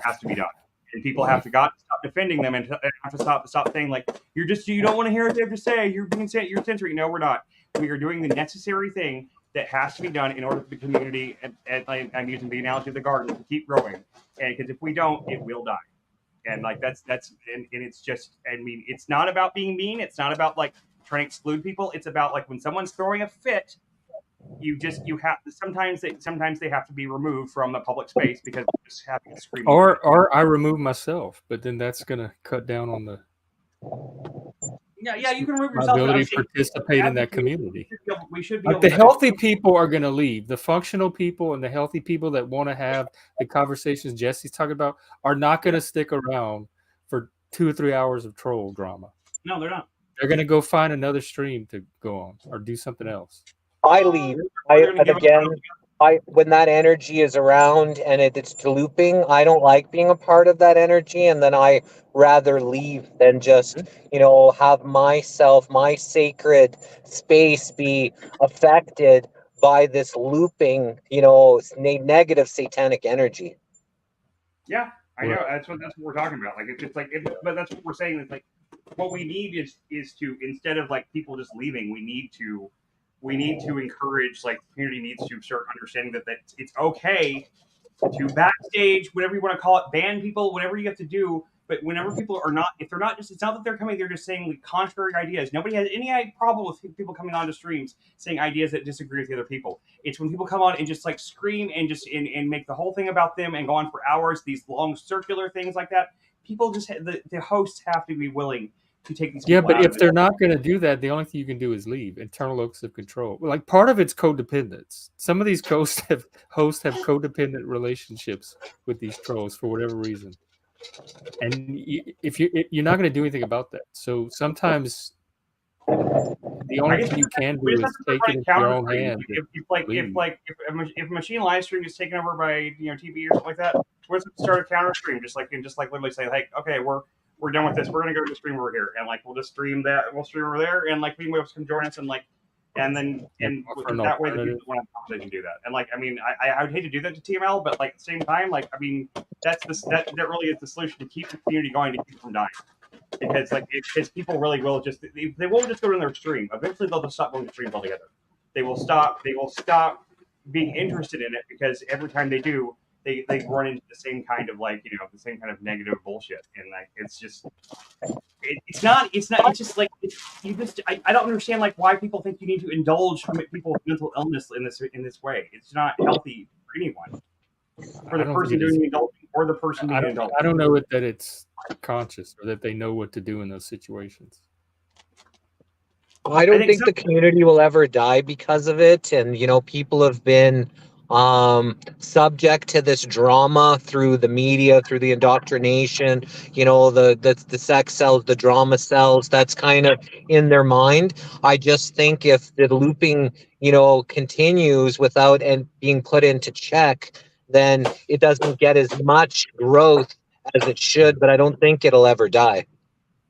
has to be done. And people have to stop defending them, and have to stop saying like you don't want to hear what they have to say. You're censoring. No, we're not. We are doing the necessary thing that has to be done in order for the community. And I'm using the analogy of the garden to keep growing. And because if we don't, it will die. And like that's and it's just, I mean, it's not about being mean. It's not about like trying to exclude people. It's about like when someone's throwing a fit, you have sometimes they have to be removed from the public space because they're just having a screaming. Or I remove myself, but then that's going to cut down on the you can remove my yourself. ability to participate in that community. We should be Like the healthy people are going to leave. The functional people and the healthy people that want to have the conversations Jesse's talking about are not going to stick around for 2 or 3 hours of troll drama. No, they're not. They're going to go find another stream to go on or do something else. I leave. When that energy is around and it's looping, I don't like being a part of that energy, and then I rather leave than just, have my sacred space be affected by this looping, negative satanic energy. Yeah, I know. That's what we're talking about. Like it's just like, but that's what we're saying. It's like what we need is to, instead of like people just leaving, we need to encourage, like, the community needs to start understanding that it's okay to backstage, whatever you want to call it, ban people, whatever you have to do. But whenever people are not, if they're not just, it's not that they're coming, they're just saying like contrary ideas. Nobody has any problem with people coming on to streams saying ideas that disagree with the other people. It's when people come on and just like scream and just and make the whole thing about them and go on for hours, these long circular things like that. People just, the hosts have to be willing to take these Yeah, people but out if of it. they're not going to do that, the only thing you can do is leave. Internal locus of control. Like part of it's codependence. Some of these hosts have codependent relationships with these trolls for whatever reason, and you're not going to do anything about that. So sometimes the I only guess thing you can we do just have is to start take it running into your counter own streams. hands and leave. If a machine live stream is taken over by TV or something like that, we're just start a counter stream, just like literally say, like, okay, we're done with this. We're gonna go to stream over here, and like we'll just stream that. We'll stream over there, and like people can join us, and like, and then offer an that way the alternative. people want to have a conversation do that. And like, I mean, I would hate to do that to TML, but like at the same time, like, I mean, that really is the solution to keep the community going, to keep it from dying. Because because people really will just, they won't just go to their stream. Eventually they'll just stop going to streams altogether. They will stop being interested in it, because every time they do, they run into the same kind of the same kind of negative bullshit. And like, it's just it's just like, I don't understand like why people think you need to indulge people with mental illness in this way. It's not healthy for anyone. For I the don't think person it is. doing the indulging or the person being indulged. I don't know that it's conscious or that they know what to do in those situations. I don't think the community will ever die because of it. And, people have been subject to this drama through the media, through the indoctrination, the sex sells, the drama sells. That's kind of in their mind. I just think if the looping, continues without and being put into check, then it doesn't get as much growth as it should, but I don't think it'll ever die.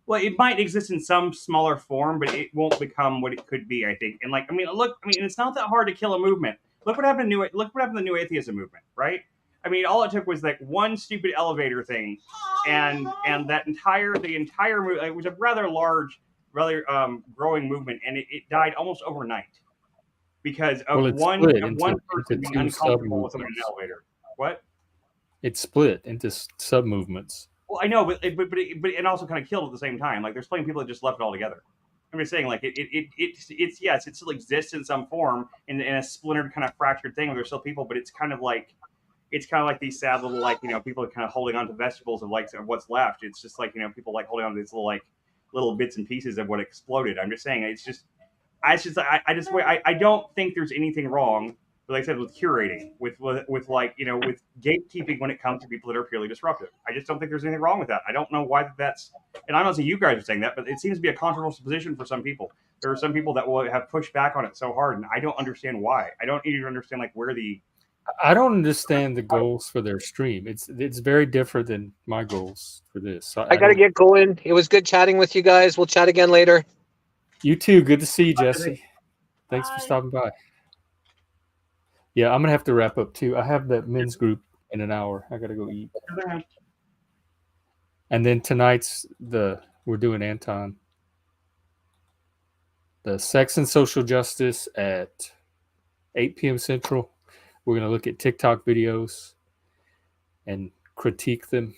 Well, it might exist in some smaller form, but it won't become what it could be, I think. And like, I mean, it's not that hard to kill a movement. Look what happened to the new atheism movement, right? I mean, all it took was like one stupid elevator thing, and the entire movement, it was a rather large, rather growing movement, and it died almost overnight because of one person being uncomfortable with someone in an elevator. What? It's split into sub movements. Well, I know, but it also kind of killed at the same time. Like, there's plenty of people that just left it altogether. I'm just saying, like, it's yes, it still exists in some form in a splintered, kind of fractured thing where there's still people, but it's kind of like these sad little, like, people are kind of holding on to vegetables of what's left. It's just like, people like holding on to these little bits and pieces of what exploded. I'm just saying, I don't think there's anything wrong, like I said, with curating, with gatekeeping when it comes to people that are purely disruptive. I just don't think there's anything wrong with that. I don't know why that's, and I'm not saying you guys are saying that, but it seems to be a controversial position for some people. There are some people that will have pushed back on it so hard, and I don't understand why. I don't even understand I don't understand the goals for their stream. It's very different than my goals for this. I got to get going. It was good chatting with you guys. We'll chat again later. You too. Good to see you, Jesse. Thanks for stopping by. Yeah, I'm going to have to wrap up too. I have that men's group in an hour. I got to go eat. And then tonight's we're doing Anton. The Sex and Social Justice at 8 p.m. Central. We're going to look at TikTok videos and critique them.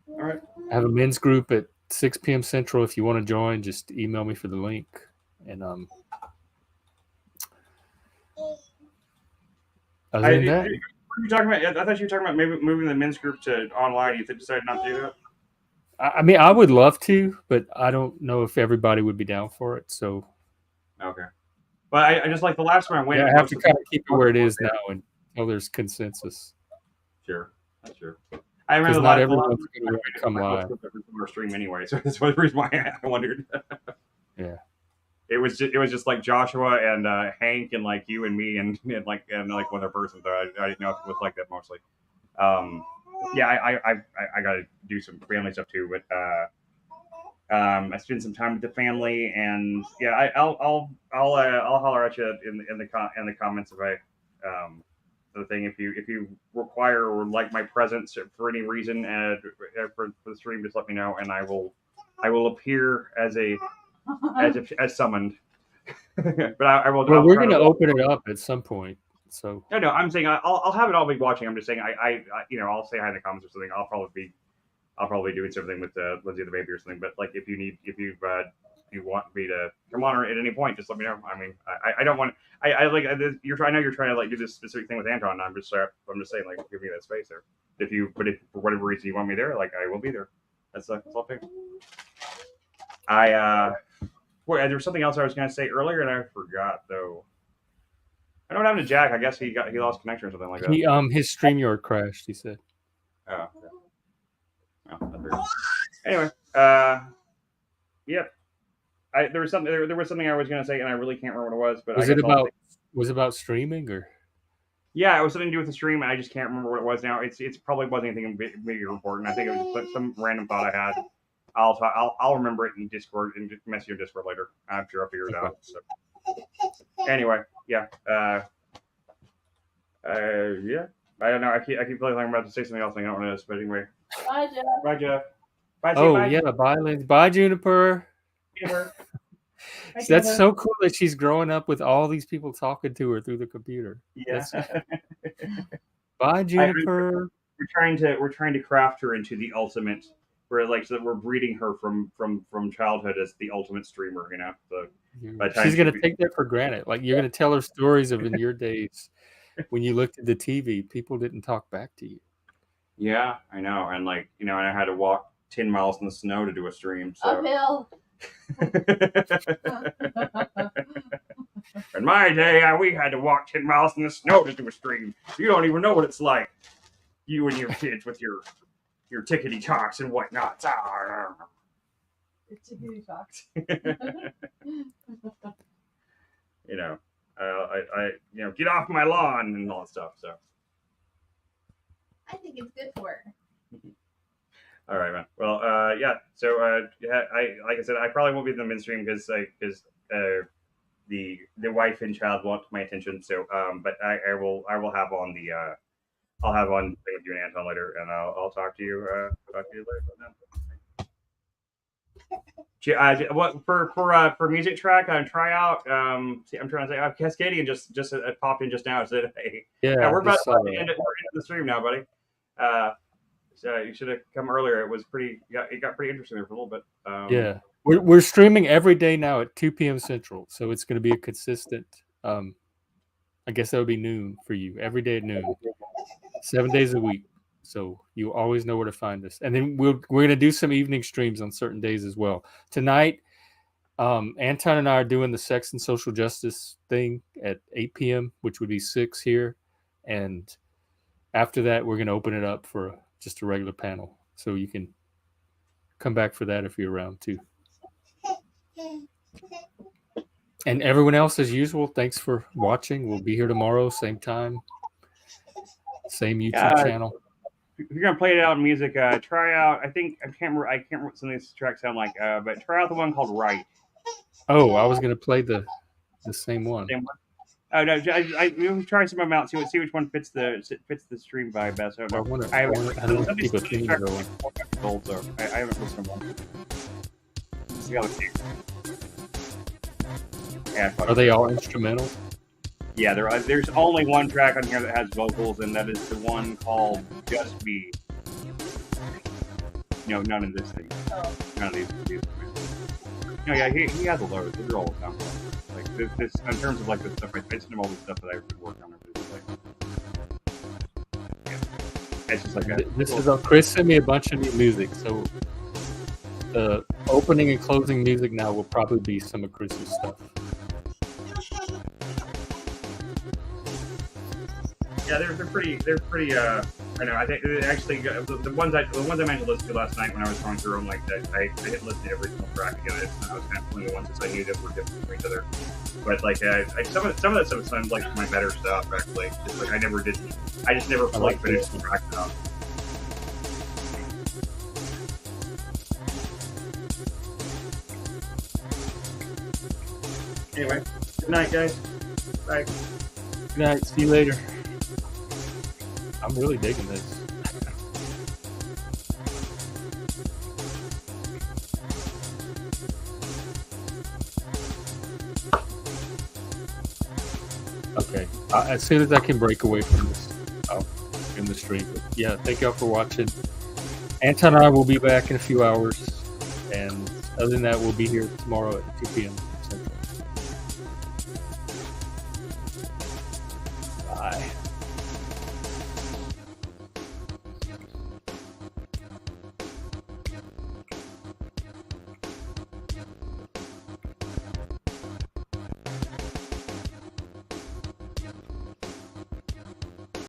All right. I have a men's group at 6 p.m. Central. If you want to join, just email me for the link. And other than that, what are you talking about? I thought you were talking about maybe moving the men's group to online. You decided not to do that? I mean, I would love to, but I don't know if everybody would be down for it. So, okay. But I just, like, the last one I went. Yeah, I have to kind of keep it where it is now until there's consensus. Sure, that's true. I remember not everyone's going to come live. Our stream anyway, so that's one reason why I wondered. Yeah. It was just like Joshua and Hank and like you and me and like one other person. So I didn't know if it was like that mostly. Yeah, I got to do some family stuff too, but I spend some time with the family, and yeah, I'll holler at you in the comments if the thing. If you require or like my presence for any reason for the stream, just let me know, and I will appear as summoned. But I will. Well, I'll we're try going to to open it up at some point. So no, I'm saying I'll have it all be watching. I'm just saying I I'll say hi in the comments or something. I'll probably doing something with Lindsay the baby or something. But like if you want me to come on at any point, just let me know. I mean, I don't want I like I know you're trying to like do this specific thing with Anton. And I'm just saying like give me that space there. But if for whatever reason you want me there, like I will be there. That's all pick. There was something else I was going to say earlier and I forgot though. I don't know what happened to Jack. I guess he lost connection or something like that. His StreamYard crashed. He said. Oh. Okay. Oh, that's weird. Anyway, yeah. There was something I was going to say and I really can't remember what it was. But was it about streaming or? Yeah, it was something to do with the stream. I just can't remember what it was now. It's probably wasn't anything big or important. I think it was just some random thought I had. I'll remember it in Discord and just message your Discord later. I'm sure I'll figure it out. So. Anyway, yeah. Yeah. I don't know. I keep feeling like I'm about to say something else. And I don't know this, but anyway. Bye, Jeff. Bye, Jeff. Bye. Yeah. Bye, Lindsay. Bye, Juniper. That's so cool that she's growing up with all these people talking to her through the computer. Yeah. Bye, Juniper. We're trying to craft her into the ultimate. We're breeding her from childhood as the ultimate streamer. You know. So she's gonna take that for granted. Like you're gonna tell her stories of in your days when you looked at the TV, people didn't talk back to you. Yeah, I know, and and I had to walk 10 miles in the snow to do a stream. So. Uphill. In my day, we had to walk 10 miles in the snow to do a stream. You don't even know what it's like. You and your kids with your tickety talks and whatnot. Your tickety talks. I get off my lawn and all that stuff. So I think it's good for her. All right, man. Well, yeah. So, like I said, I probably won't be in the midstream because the wife and child want my attention. So, but I will have on the I'll have on with you and Anton later, and I'll talk to you later about that. What for music track on tryout? See, I'm trying to say Cascadian just popped in just now. Said, hey, yeah, we're about to end the stream now, buddy. So you should have come earlier. It was it got pretty interesting there for a little bit. Yeah, we're streaming every day now at 2 p.m. Central, so it's going to be a consistent. I guess that would be noon for you. Every day at noon, 7 days a week. So you always know where to find us. And then we're going to do some evening streams on certain days as well. Tonight, Anton and I are doing the sex and social justice thing at 8 p.m., which would be 6 here. And after that, we're going to open it up for just a regular panel. So you can come back for that if you're around too. And everyone else, as usual, thanks for watching. We'll be here tomorrow, same time, same YouTube channel. If you're gonna play it out in music, try out. I can't remember what some of these tracks sound like, but try out the one called "Right." Oh, I was gonna play the same one. Same one. Oh no, we'll try some of them out. See which one fits the stream vibe best. I don't know. I haven't keep a theme going. So I haven't listened to one. Yeah, are they all instrumental? Yeah, there's only one track on here that has vocals, and that is the one called "Just Be." No, none of this thing. Oh. None of these. No, yeah, he has a load. These are all the time. Like this, in terms of like the stuff, I sent him all the stuff that I would work on. It's just like this is Chris sent me a bunch of new music, so the opening and closing music now will probably be some of Chris's stuff. Yeah, they're pretty. I know. I think actually the ones I managed to listen to last night when I was going through them, like I hit listen to every single track together. I was kind of pulling the ones that I knew that were different from each other. But like some of that stuff sounds like my better stuff actually. Just like I just never like finished the track out. Anyway, good night, guys. Bye. Good night. See you later. I'm really digging this. Okay, as soon as I can break away from this, I'll end the stream. But yeah, thank y'all for watching. Anton and I will be back in a few hours, and other than that, we'll be here tomorrow at 2 p.m. Central. Bye.